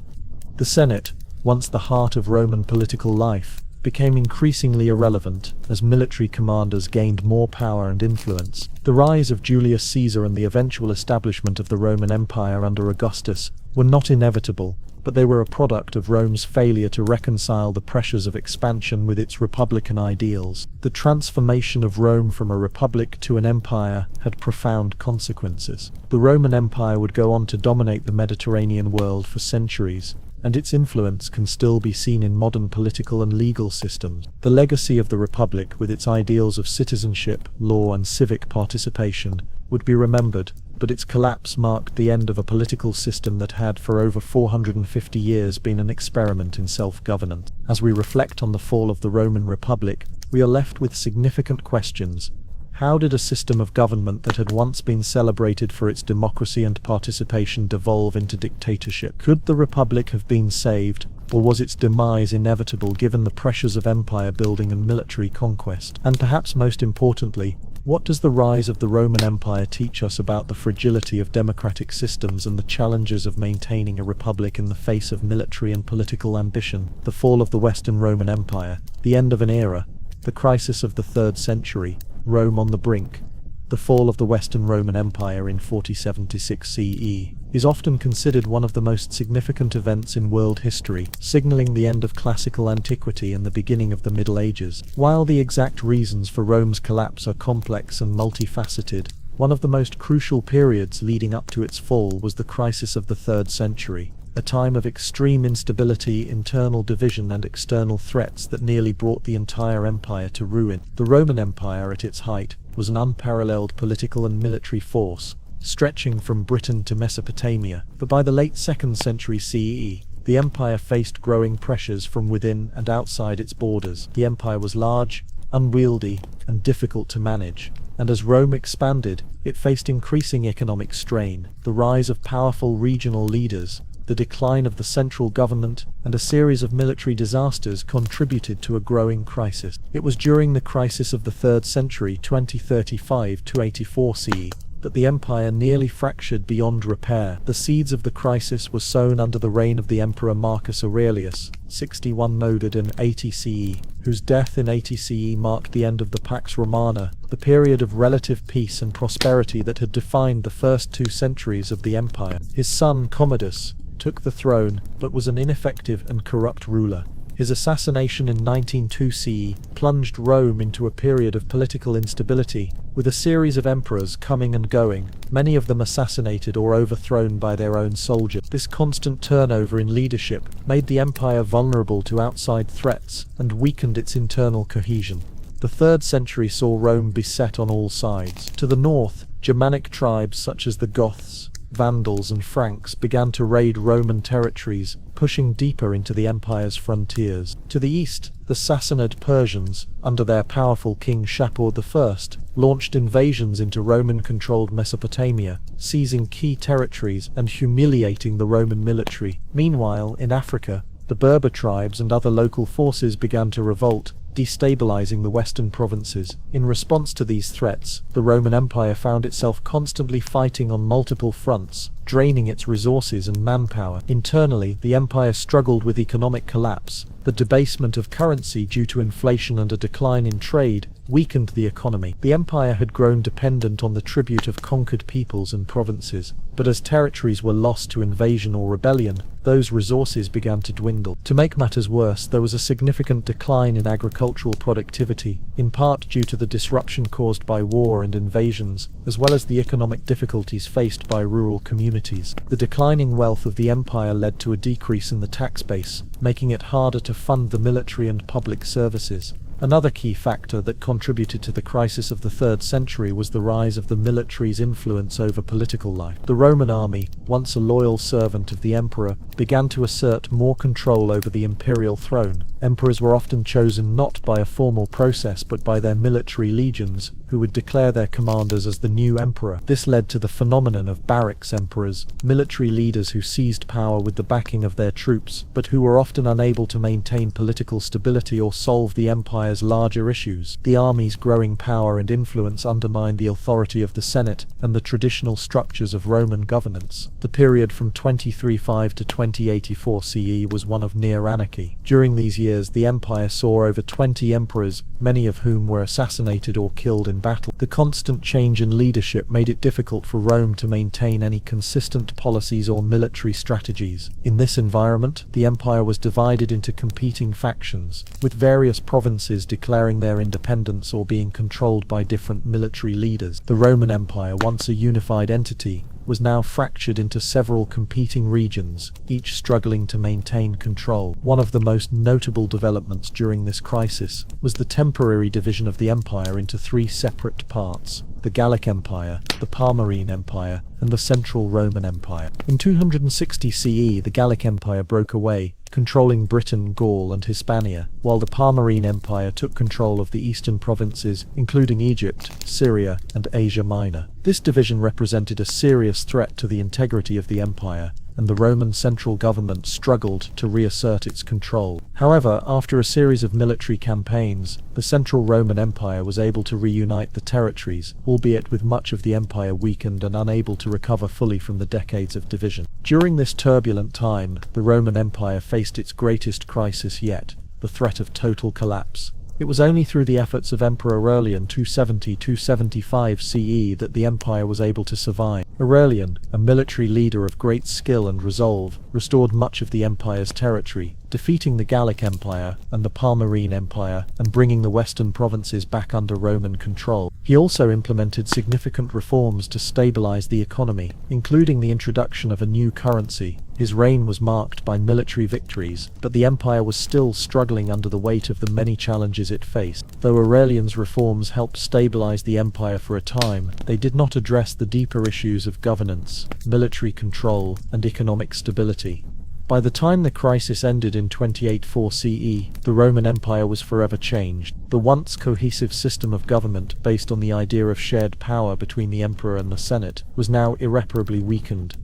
The Senate, once the heart of Roman political life, became increasingly irrelevant as military commanders gained more power and influence. The rise of Julius Caesar and the eventual establishment of the Roman Empire under Augustus were not inevitable, but they were a product of Rome's failure to reconcile the pressures of expansion with its republican ideals. The transformation of Rome from a republic to an empire had profound consequences. The Roman Empire would go on to dominate the Mediterranean world for centuries, and its influence can still be seen in modern political and legal systems. The legacy of the Republic, with its ideals of citizenship, law, and civic participation, would be remembered, but its collapse marked the end of a political system that had for over 450 years been an experiment in self-governance. As we reflect on the fall of the Roman Republic, we are left with significant questions. How did a system of government that had once been celebrated for its democracy and participation devolve into dictatorship? Could the Republic have been saved, or was its demise inevitable given the pressures of empire building and military conquest? And perhaps most importantly, what does the rise of the Roman Empire teach us about the fragility of democratic systems and the challenges of maintaining a republic in the face of military and political ambition? The fall of the Western Roman Empire, the end of an era, the crisis of the 3rd century, Rome on the brink. The fall of the Western Roman Empire in 476 CE is often considered one of the most significant events in world history, signaling the end of classical antiquity and the beginning of the Middle Ages. While the exact reasons for Rome's collapse are complex and multifaceted, one of the most crucial periods leading up to its fall was the crisis of the 3rd century, a time of extreme instability, internal division, and external threats that nearly brought the entire empire to ruin. The Roman Empire, at its height, was an unparalleled political and military force, stretching from Britain to Mesopotamia. But by the late 2nd century CE, the empire faced growing pressures from within and outside its borders. The empire was large, unwieldy, and difficult to manage, and as Rome expanded, it faced increasing economic strain. The rise of powerful regional leaders, the decline of the central government, and a series of military disasters contributed to a growing crisis. It was during the crisis of the 3rd century, 2035 to 84 CE, that the empire nearly fractured beyond repair. The seeds of the crisis were sown under the reign of the Emperor Marcus Aurelius, 61 noted in 80 CE, whose death in 80 CE marked the end of the Pax Romana, the period of relative peace and prosperity that had defined the first 2 centuries of the empire. His son, Commodus, took the throne, but was an ineffective and corrupt ruler. His assassination in 192 CE plunged Rome into a period of political instability, with a series of emperors coming and going, many of them assassinated or overthrown by their own soldiers. This constant turnover in leadership made the empire vulnerable to outside threats and weakened its internal cohesion. The 3rd century saw Rome beset on all sides. To the north, Germanic tribes such as the Goths, Vandals and Franks began to raid Roman territories, pushing deeper into the empire's frontiers. To the east, the Sassanid Persians, under their powerful king Shapur I, launched invasions into Roman-controlled Mesopotamia, seizing key territories and humiliating the Roman military. Meanwhile, in Africa, the Berber tribes and other local forces began to revolt, destabilizing the western provinces. In response to these threats, the Roman Empire found itself constantly fighting on multiple fronts, draining its resources and manpower. Internally, the empire struggled with economic collapse. The debasement of currency due to inflation and a decline in trade weakened the economy. The empire had grown dependent on the tribute of conquered peoples and provinces, but as territories were lost to invasion or rebellion, those resources began to dwindle. To make matters worse, there was a significant decline in agricultural productivity, in part due to the disruption caused by war and invasions, as well as the economic difficulties faced by rural communities. The declining wealth of the empire led to a decrease in the tax base, making it harder to fund the military and public services. Another key factor that contributed to the crisis of the 3rd century was the rise of the military's influence over political life. The Roman army, once a loyal servant of the emperor, began to assert more control over the imperial throne. Emperors were often chosen not by a formal process but by their military legions, who would declare their commanders as the new emperor. This led to the phenomenon of barracks emperors, military leaders who seized power with the backing of their troops, but who were often unable to maintain political stability or solve the empire's larger issues. The army's growing power and influence undermined the authority of the Senate and the traditional structures of Roman governance. The period from 2035 to 2084 CE was one of near anarchy. During these years, the empire saw over 20 emperors, many of whom were assassinated or killed in battle. The constant change in leadership made it difficult for Rome to maintain any consistent policies or military strategies. In this environment, the empire was divided into competing factions, with various provinces declaring their independence or being controlled by different military leaders. The Roman Empire, once a unified entity, was now fractured into several competing regions, each struggling to maintain control. One of the most notable developments during this crisis was the temporary division of the empire into 3 separate parts: the Gallic Empire, the Palmyrene Empire, and the Central Roman Empire. In 260 CE, the Gallic Empire broke away, controlling Britain, Gaul, and Hispania, while the Palmyrene Empire took control of the eastern provinces, including Egypt, Syria, and Asia Minor. This division represented a serious threat to the integrity of the empire, and the Roman central government struggled to reassert its control. However, after a series of military campaigns, the Central Roman Empire was able to reunite the territories, albeit with much of the empire weakened and unable to recover fully from the decades of division. During this turbulent time, the Roman Empire faced its greatest crisis yet, the threat of total collapse. It was only through the efforts of Emperor Aurelian 270–275 CE that the empire was able to survive. Aurelian, a military leader of great skill and resolve, restored much of the empire's territory, defeating the Gallic Empire and the Palmyrene Empire and bringing the western provinces back under Roman control. He also implemented significant reforms to stabilize the economy, including the introduction of a new currency. His reign was marked by military victories, but the empire was still struggling under the weight of the many challenges it faced. Though Aurelian's reforms helped stabilize the empire for a time, they did not address the deeper issues of governance, military control, and economic stability. By the time the crisis ended in 284 CE, the Roman Empire was forever changed. The once cohesive system of government, based on the idea of shared power between the emperor and the Senate, was now irreparably weakened.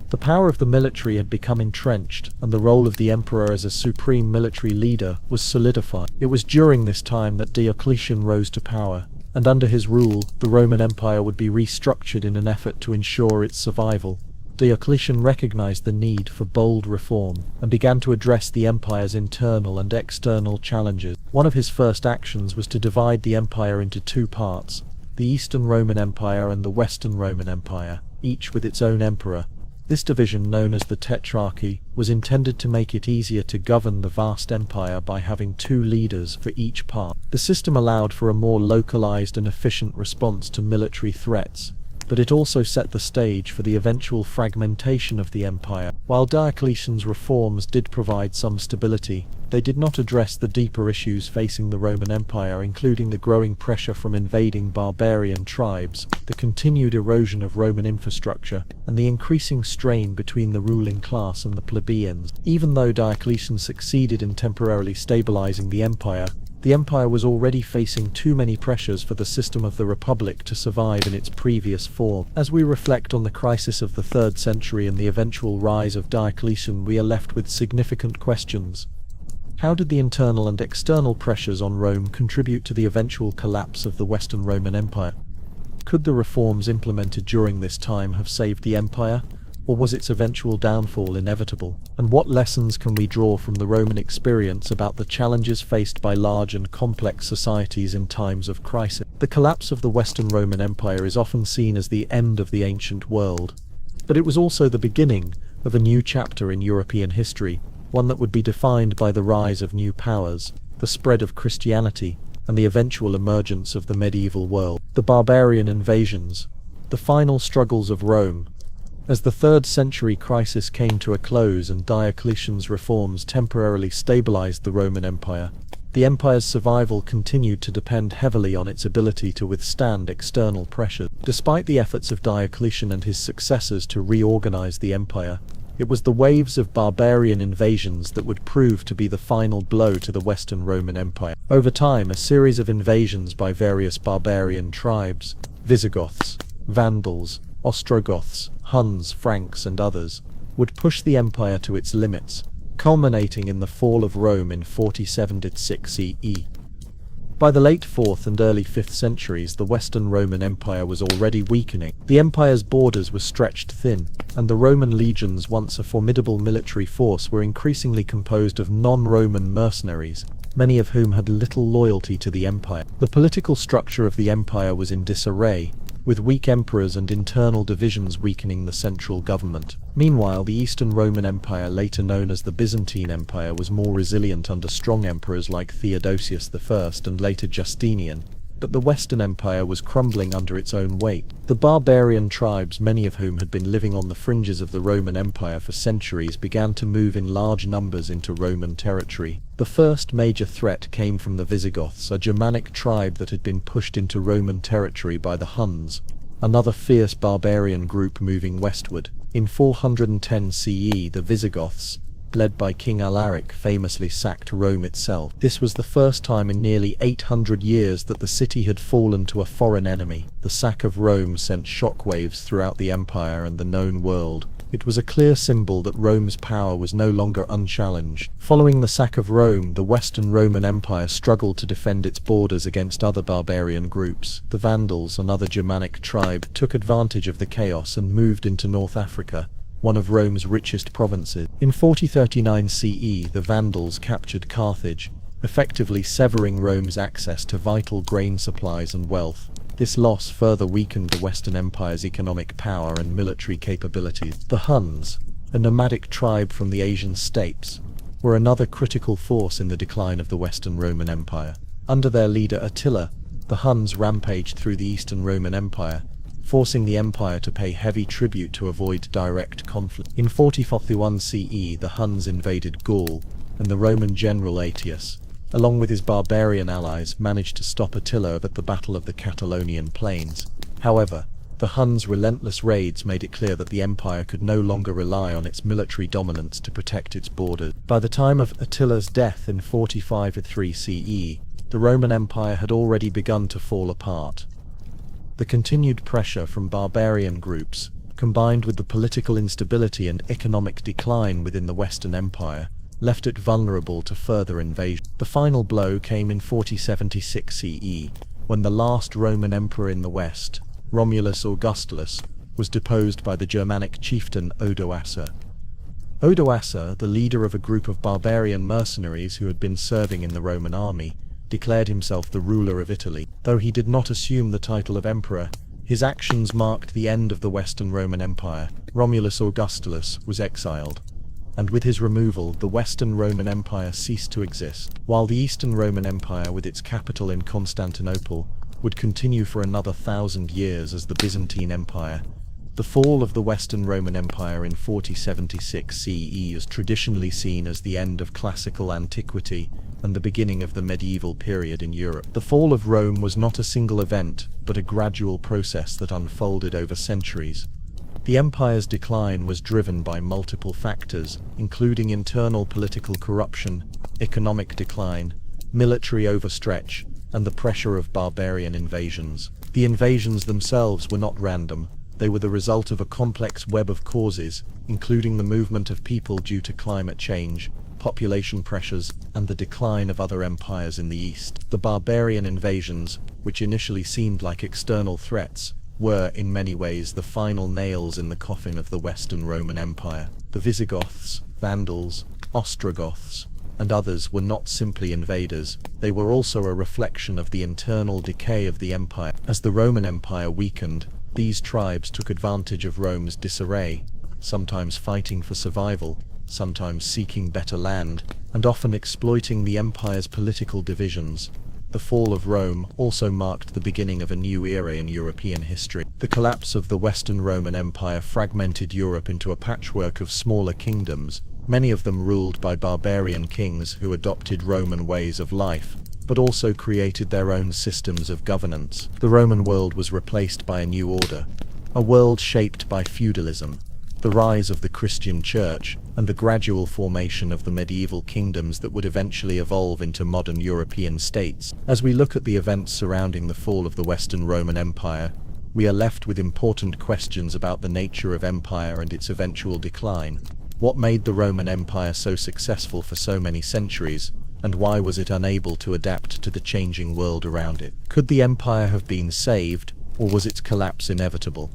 The power of the military had become entrenched, and the role of the emperor as a supreme military leader was solidified. It was during this time that Diocletian rose to power, and under his rule, the Roman Empire would be restructured in an effort to ensure its survival. Diocletian recognized the need for bold reform and began to address the empire's internal and external challenges. One of his first actions was to divide the empire into two parts, the Eastern Roman Empire and the Western Roman Empire, each with its own emperor. This division, known as the Tetrarchy, was intended to make it easier to govern the vast empire by having two leaders for each part. The system allowed for a more localized and efficient response to military threats, but it also set the stage for the eventual fragmentation of the empire. While Diocletian's reforms did provide some stability, they did not address the deeper issues facing the Roman Empire, including the growing pressure from invading barbarian tribes, the continued erosion of Roman infrastructure, and the increasing strain between the ruling class and the plebeians. Even though Diocletian succeeded in temporarily stabilizing the empire was already facing too many pressures for the system of the Republic to survive in its previous form. As we reflect on the crisis of the 3rd century and the eventual rise of Diocletian, we are left with significant questions. How did the internal and external pressures on Rome contribute to the eventual collapse of the Western Roman Empire? Could the reforms implemented during this time have saved the empire, or was its eventual downfall inevitable? And what lessons can we draw from the Roman experience about the challenges faced by large and complex societies in times of crisis? The collapse of the Western Roman Empire is often seen as the end of the ancient world, but it was also the beginning of a new chapter in European history, one that would be defined by the rise of new powers, the spread of Christianity, and the eventual emergence of the medieval world. The barbarian invasions, the final struggles of Rome. As the 3rd century crisis came to a close and Diocletian's reforms temporarily stabilized the Roman Empire, the empire's survival continued to depend heavily on its ability to withstand external pressure. Despite the efforts of Diocletian and his successors to reorganize the empire, it was the waves of barbarian invasions that would prove to be the final blow to the Western Roman Empire. Over time, a series of invasions by various barbarian tribes, Visigoths, Vandals, Ostrogoths, Huns, Franks, and others, would push the empire to its limits, culminating in the fall of Rome in 47-6 CE. By the late 4th and early 5th centuries, the Western Roman Empire was already weakening. The empire's borders were stretched thin, and the Roman legions, once a formidable military force, were increasingly composed of non-Roman mercenaries, many of whom had little loyalty to the empire. The political structure of the empire was in disarray, with weak emperors and internal divisions weakening the central government. Meanwhile, the Eastern Roman Empire, later known as the Byzantine Empire, was more resilient under strong emperors like Theodosius I and later Justinian, but the Western Empire was crumbling under its own weight. The barbarian tribes, many of whom had been living on the fringes of the Roman Empire for centuries, began to move in large numbers into Roman territory. The first major threat came from the Visigoths, a Germanic tribe that had been pushed into Roman territory by the Huns, another fierce barbarian group moving westward. In 410 CE, the Visigoths, led by King Alaric, famously sacked Rome itself. This was the first time in nearly 800 years that the city had fallen to a foreign enemy. The sack of Rome sent shockwaves throughout the empire and the known world. It was a clear symbol that Rome's power was no longer unchallenged. Following the sack of Rome, the Western Roman Empire struggled to defend its borders against other barbarian groups. The Vandals, another Germanic tribe, took advantage of the chaos and moved into North Africa, one of Rome's richest provinces. In 4039 CE, the Vandals captured Carthage, effectively severing Rome's access to vital grain supplies and wealth. This loss further weakened the Western Empire's economic power and military capabilities. The Huns, a nomadic tribe from the Asian steppes, were another critical force in the decline of the Western Roman Empire. Under their leader Attila, the Huns rampaged through the Eastern Roman Empire, forcing the empire to pay heavy tribute to avoid direct conflict. In 4041 CE, the Huns invaded Gaul, and the Roman general Aetius, along with his barbarian allies, managed to stop Attila at the Battle of the Catalonian Plains. However, the Huns' relentless raids made it clear that the empire could no longer rely on its military dominance to protect its borders. By the time of Attila's death in 45-3 CE, the Roman Empire had already begun to fall apart. The continued pressure from barbarian groups, combined with the political instability and economic decline within the Western Empire, left it vulnerable to further invasion. The final blow came in 4076 CE, when the last Roman emperor in the West, Romulus Augustulus, was deposed by the Germanic chieftain Odoacer. Odoacer, the leader of a group of barbarian mercenaries who had been serving in the Roman army, declared himself the ruler of Italy. Though he did not assume the title of emperor, his actions marked the end of the Western Roman Empire. Romulus Augustulus was exiled, and with his removal, the Western Roman Empire ceased to exist, while the Eastern Roman Empire, with its capital in Constantinople, would continue for another 1,000 years as the Byzantine Empire. The fall of the Western Roman Empire in 4076 CE is traditionally seen as the end of classical antiquity and the beginning of the medieval period in Europe. The fall of Rome was not a single event, but a gradual process that unfolded over centuries. The empire's decline was driven by multiple factors, including internal political corruption, economic decline, military overstretch, and the pressure of barbarian invasions. The invasions themselves were not random. They were the result of a complex web of causes, including the movement of people due to climate change, population pressures, and the decline of other empires in the East. The barbarian invasions, which initially seemed like external threats, were, in many ways, the final nails in the coffin of the Western Roman Empire. The Visigoths, Vandals, Ostrogoths, and others were not simply invaders, they were also a reflection of the internal decay of the empire. As the Roman Empire weakened, these tribes took advantage of Rome's disarray, sometimes fighting for survival, sometimes seeking better land, and often exploiting the empire's political divisions. The fall of Rome also marked the beginning of a new era in European history. The collapse of the Western Roman Empire fragmented Europe into a patchwork of smaller kingdoms, many of them ruled by barbarian kings who adopted Roman ways of life, but also created their own systems of governance. The Roman world was replaced by a new order, a world shaped by feudalism, the rise of the Christian Church, and the gradual formation of the medieval kingdoms that would eventually evolve into modern European states. As we look at the events surrounding the fall of the Western Roman Empire, we are left with important questions about the nature of empire and its eventual decline. What made the Roman Empire so successful for so many centuries, and why was it unable to adapt to the changing world around it? Could the empire have been saved, or was its collapse inevitable?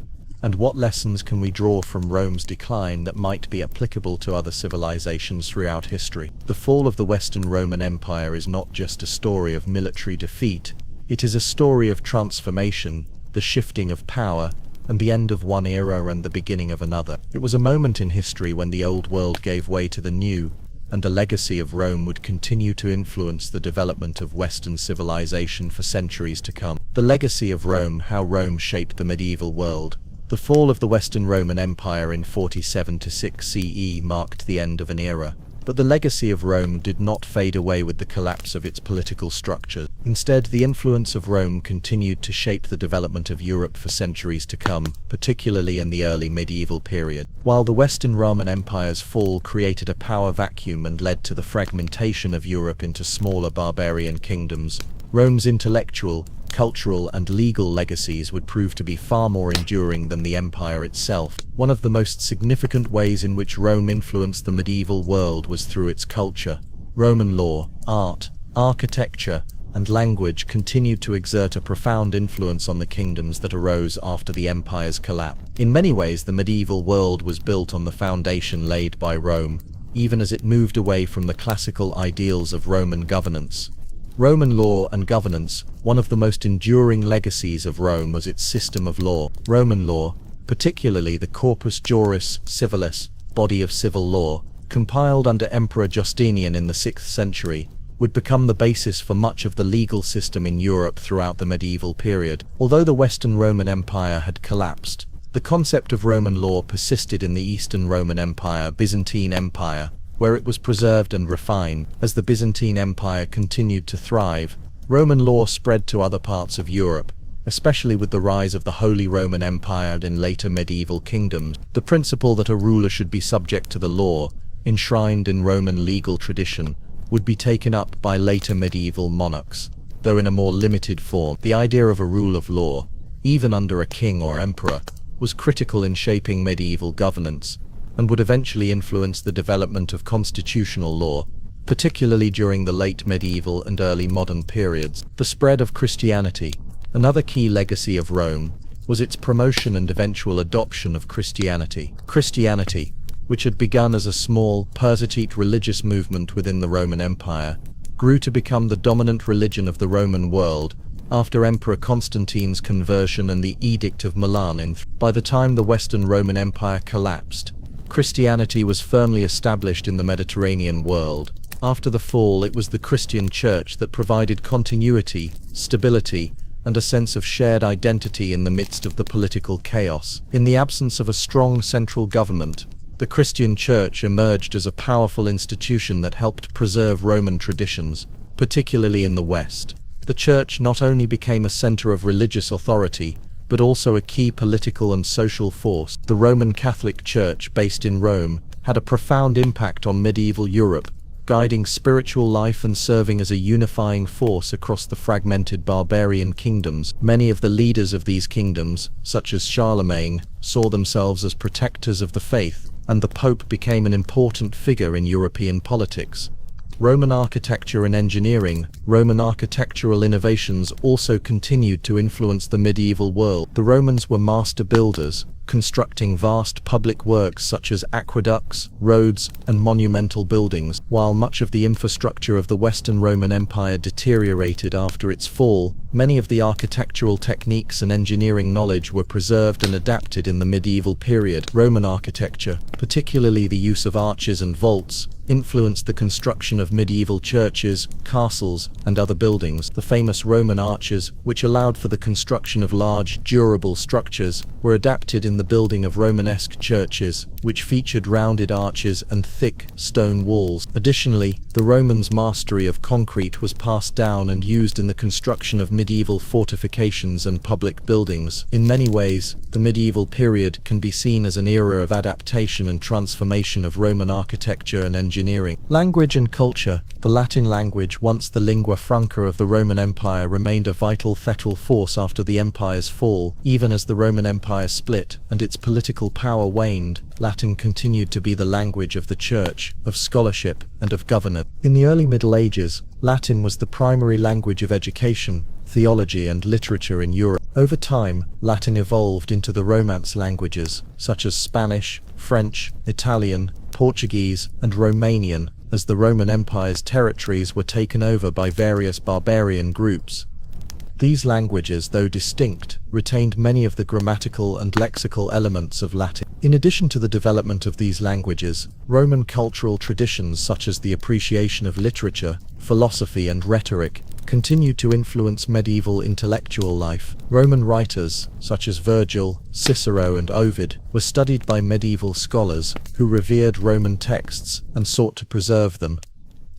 And what lessons can we draw from Rome's decline that might be applicable to other civilizations throughout history? The fall of the Western Roman Empire is not just a story of military defeat, it is a story of transformation, the shifting of power, and the end of one era and the beginning of another. It was a moment in history when the old world gave way to the new, and the legacy of Rome would continue to influence the development of Western civilization for centuries to come. The legacy of Rome, how Rome shaped the medieval world. The fall of the Western Roman Empire in 47–6 CE marked the end of an era, but the legacy of Rome did not fade away with the collapse of its political structure. Instead, the influence of Rome continued to shape the development of Europe for centuries to come, particularly in the early medieval period. While the Western Roman Empire's fall created a power vacuum and led to the fragmentation of Europe into smaller barbarian kingdoms, Rome's intellectual, cultural, and legal legacies would prove to be far more enduring than the empire itself. One of the most significant ways in which Rome influenced the medieval world was through its culture. Roman law, art, architecture, and language continued to exert a profound influence on the kingdoms that arose after the empire's collapse. In many ways, the medieval world was built on the foundation laid by Rome, even as it moved away from the classical ideals of Roman governance. Roman law and governance, one of the most enduring legacies of Rome was its system of law. Roman law, particularly the Corpus Juris Civilis, body of civil law, compiled under Emperor Justinian in the 6th century, would become the basis for much of the legal system in Europe throughout the medieval period. Although the Western Roman Empire had collapsed, the concept of Roman law persisted in the Eastern Roman Empire, Byzantine Empire, where it was preserved and refined. As the Byzantine Empire continued to thrive, Roman law spread to other parts of Europe, especially with the rise of the Holy Roman Empire and in later medieval kingdoms. The principle that a ruler should be subject to the law, enshrined in Roman legal tradition, would be taken up by later medieval monarchs, though in a more limited form. The idea of a rule of law, even under a king or emperor, was critical in shaping medieval governance, and would eventually influence the development of constitutional law. particularly during the late medieval and early modern periods. The spread of Christianity. Another key legacy of Rome was its promotion and eventual adoption of Christianity. Christianity, which had begun as a small, Perseid religious movement within the Roman Empire, grew to become the dominant religion of the Roman world after Emperor Constantine's conversion and the Edict of Milan. By the time the Western Roman Empire collapsed, Christianity was firmly established in the Mediterranean world. After the fall, it was the Christian Church that provided continuity, stability, and a sense of shared identity in the midst of the political chaos. In the absence of a strong central government, the Christian Church emerged as a powerful institution that helped preserve Roman traditions, particularly in the West. The Church not only became a center of religious authority, but also a key political and social force. The Roman Catholic Church, based in Rome, had a profound impact on medieval Europe, guiding spiritual life and serving as a unifying force across the fragmented barbarian kingdoms. Many of the leaders of these kingdoms, such as Charlemagne, saw themselves as protectors of the faith, and the Pope became an important figure in European politics. Roman architecture and engineering. Roman architectural innovations also continued to influence the medieval world. The Romans were master builders, constructing vast public works such as aqueducts, roads, and monumental buildings. While much of the infrastructure of the Western Roman Empire deteriorated after its fall, many of the architectural techniques and engineering knowledge were preserved and adapted in the medieval period. Roman architecture, particularly the use of arches and vaults, influenced the construction of medieval churches, castles, and other buildings. The famous Roman arches, which allowed for the construction of large, durable structures, were adapted in the building of Romanesque churches, which featured rounded arches and thick, stone walls. Additionally, the Romans' mastery of concrete was passed down and used in the construction of medieval fortifications and public buildings. In many ways, the medieval period can be seen as an era of adaptation and transformation of Roman architecture and engineering. Language and culture. The Latin language, once the lingua franca of the Roman Empire, remained a vital force after the empire's fall. Even as the Roman Empire split and its political power waned, Latin continued to be the language of the church, of scholarship, and of governance. In the early Middle Ages, Latin was the primary language of education, theology, and literature in Europe. Over time, Latin evolved into the Romance languages, such as Spanish, French, Italian, Portuguese, and Romanian, as the Roman Empire's territories were taken over by various barbarian groups. These languages, though distinct, retained many of the grammatical and lexical elements of Latin. In addition to the development of these languages, Roman cultural traditions such as the appreciation of literature, philosophy, and rhetoric continued to influence medieval intellectual life. Roman writers, such as Virgil, Cicero, and Ovid, were studied by medieval scholars who revered Roman texts and sought to preserve them.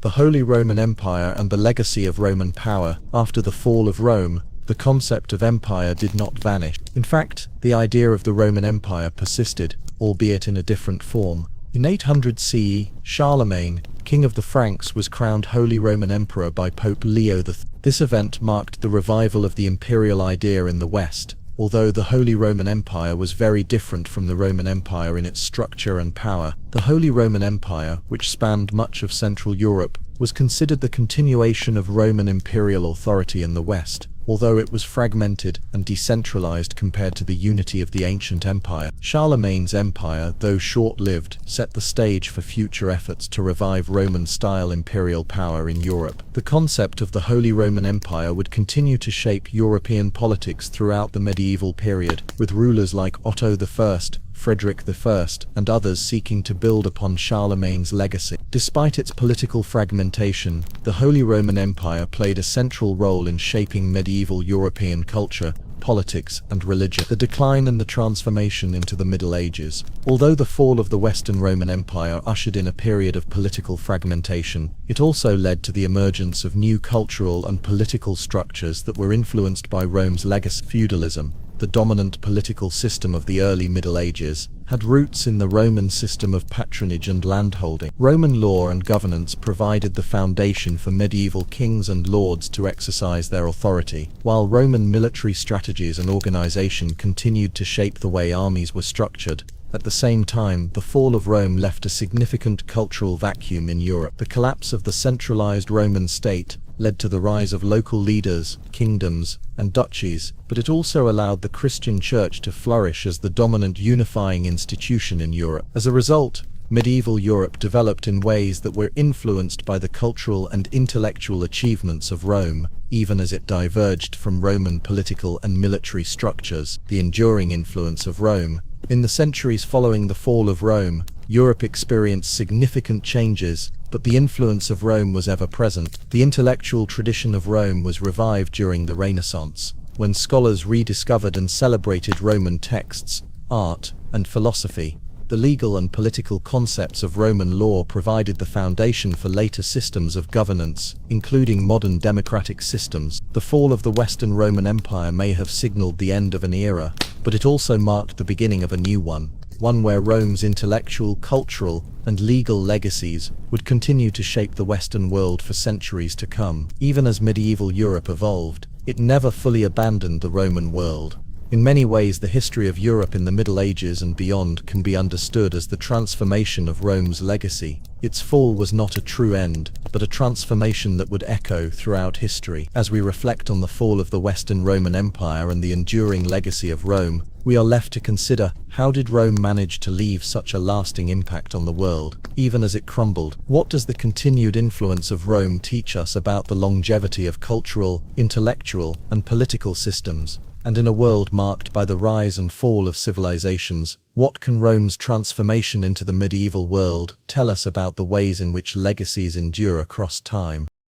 The Holy Roman Empire and the legacy of Roman power. After the fall of Rome, the concept of empire did not vanish. In fact, the idea of the Roman Empire persisted, albeit in a different form. In 800 CE, Charlemagne, king of the Franks, was crowned Holy Roman Emperor by Pope Leo III. This event marked the revival of the imperial idea in the West, although the Holy Roman Empire was very different from the Roman Empire in its structure and power. The Holy Roman Empire, which spanned much of Central Europe, was considered the continuation of Roman imperial authority in the West, although it was fragmented and decentralized compared to the unity of the ancient empire. Charlemagne's empire, though short-lived, set the stage for future efforts to revive Roman-style imperial power in Europe. The concept of the Holy Roman Empire would continue to shape European politics throughout the medieval period, with rulers like Otto I, Frederick I, and others seeking to build upon Charlemagne's legacy. Despite its political fragmentation, the Holy Roman Empire played a central role in shaping medieval European culture, politics, and religion. The decline and the transformation into the Middle Ages. Although the fall of the Western Roman Empire ushered in a period of political fragmentation, it also led to the emergence of new cultural and political structures that were influenced by Rome's legacy. Feudalism, the dominant political system of the early Middle Ages, had roots in the Roman system of patronage and landholding. Roman law and governance provided the foundation for medieval kings and lords to exercise their authority, while Roman military strategies and organization continued to shape the way armies were structured. At the same time, the fall of Rome left a significant cultural vacuum in Europe. The collapse of the centralized Roman state led to the rise of local leaders, kingdoms, and duchies, but it also allowed the Christian Church to flourish as the dominant unifying institution in Europe. As a result, medieval Europe developed in ways that were influenced by the cultural and intellectual achievements of Rome, even as it diverged from Roman political and military structures. The enduring influence of Rome. In the centuries following the fall of Rome, Europe experienced significant changes, but the influence of Rome was ever present. The intellectual tradition of Rome was revived during the Renaissance, when scholars rediscovered and celebrated Roman texts, art, and philosophy. The legal and political concepts of Roman law provided the foundation for later systems of governance, including modern democratic systems. The fall of the Western Roman Empire may have signaled the end of an era, but it also marked the beginning of a new one where Rome's intellectual, cultural, and legal legacies would continue to shape the Western world for centuries to come. Even as medieval Europe evolved, it never fully abandoned the Roman world. In many ways, the history of Europe in the Middle Ages and beyond can be understood as the transformation of Rome's legacy. Its fall was not a true end, but a transformation that would echo throughout history. As we reflect on the fall of the Western Roman Empire and the enduring legacy of Rome, we are left to consider, how did Rome manage to leave such a lasting impact on the world, even as it crumbled? What does the continued influence of Rome teach us about the longevity of cultural, intellectual, and political systems? And in a world marked by the rise and fall of civilizations, what can Rome's transformation into the medieval world tell us about the ways in which legacies endure across time?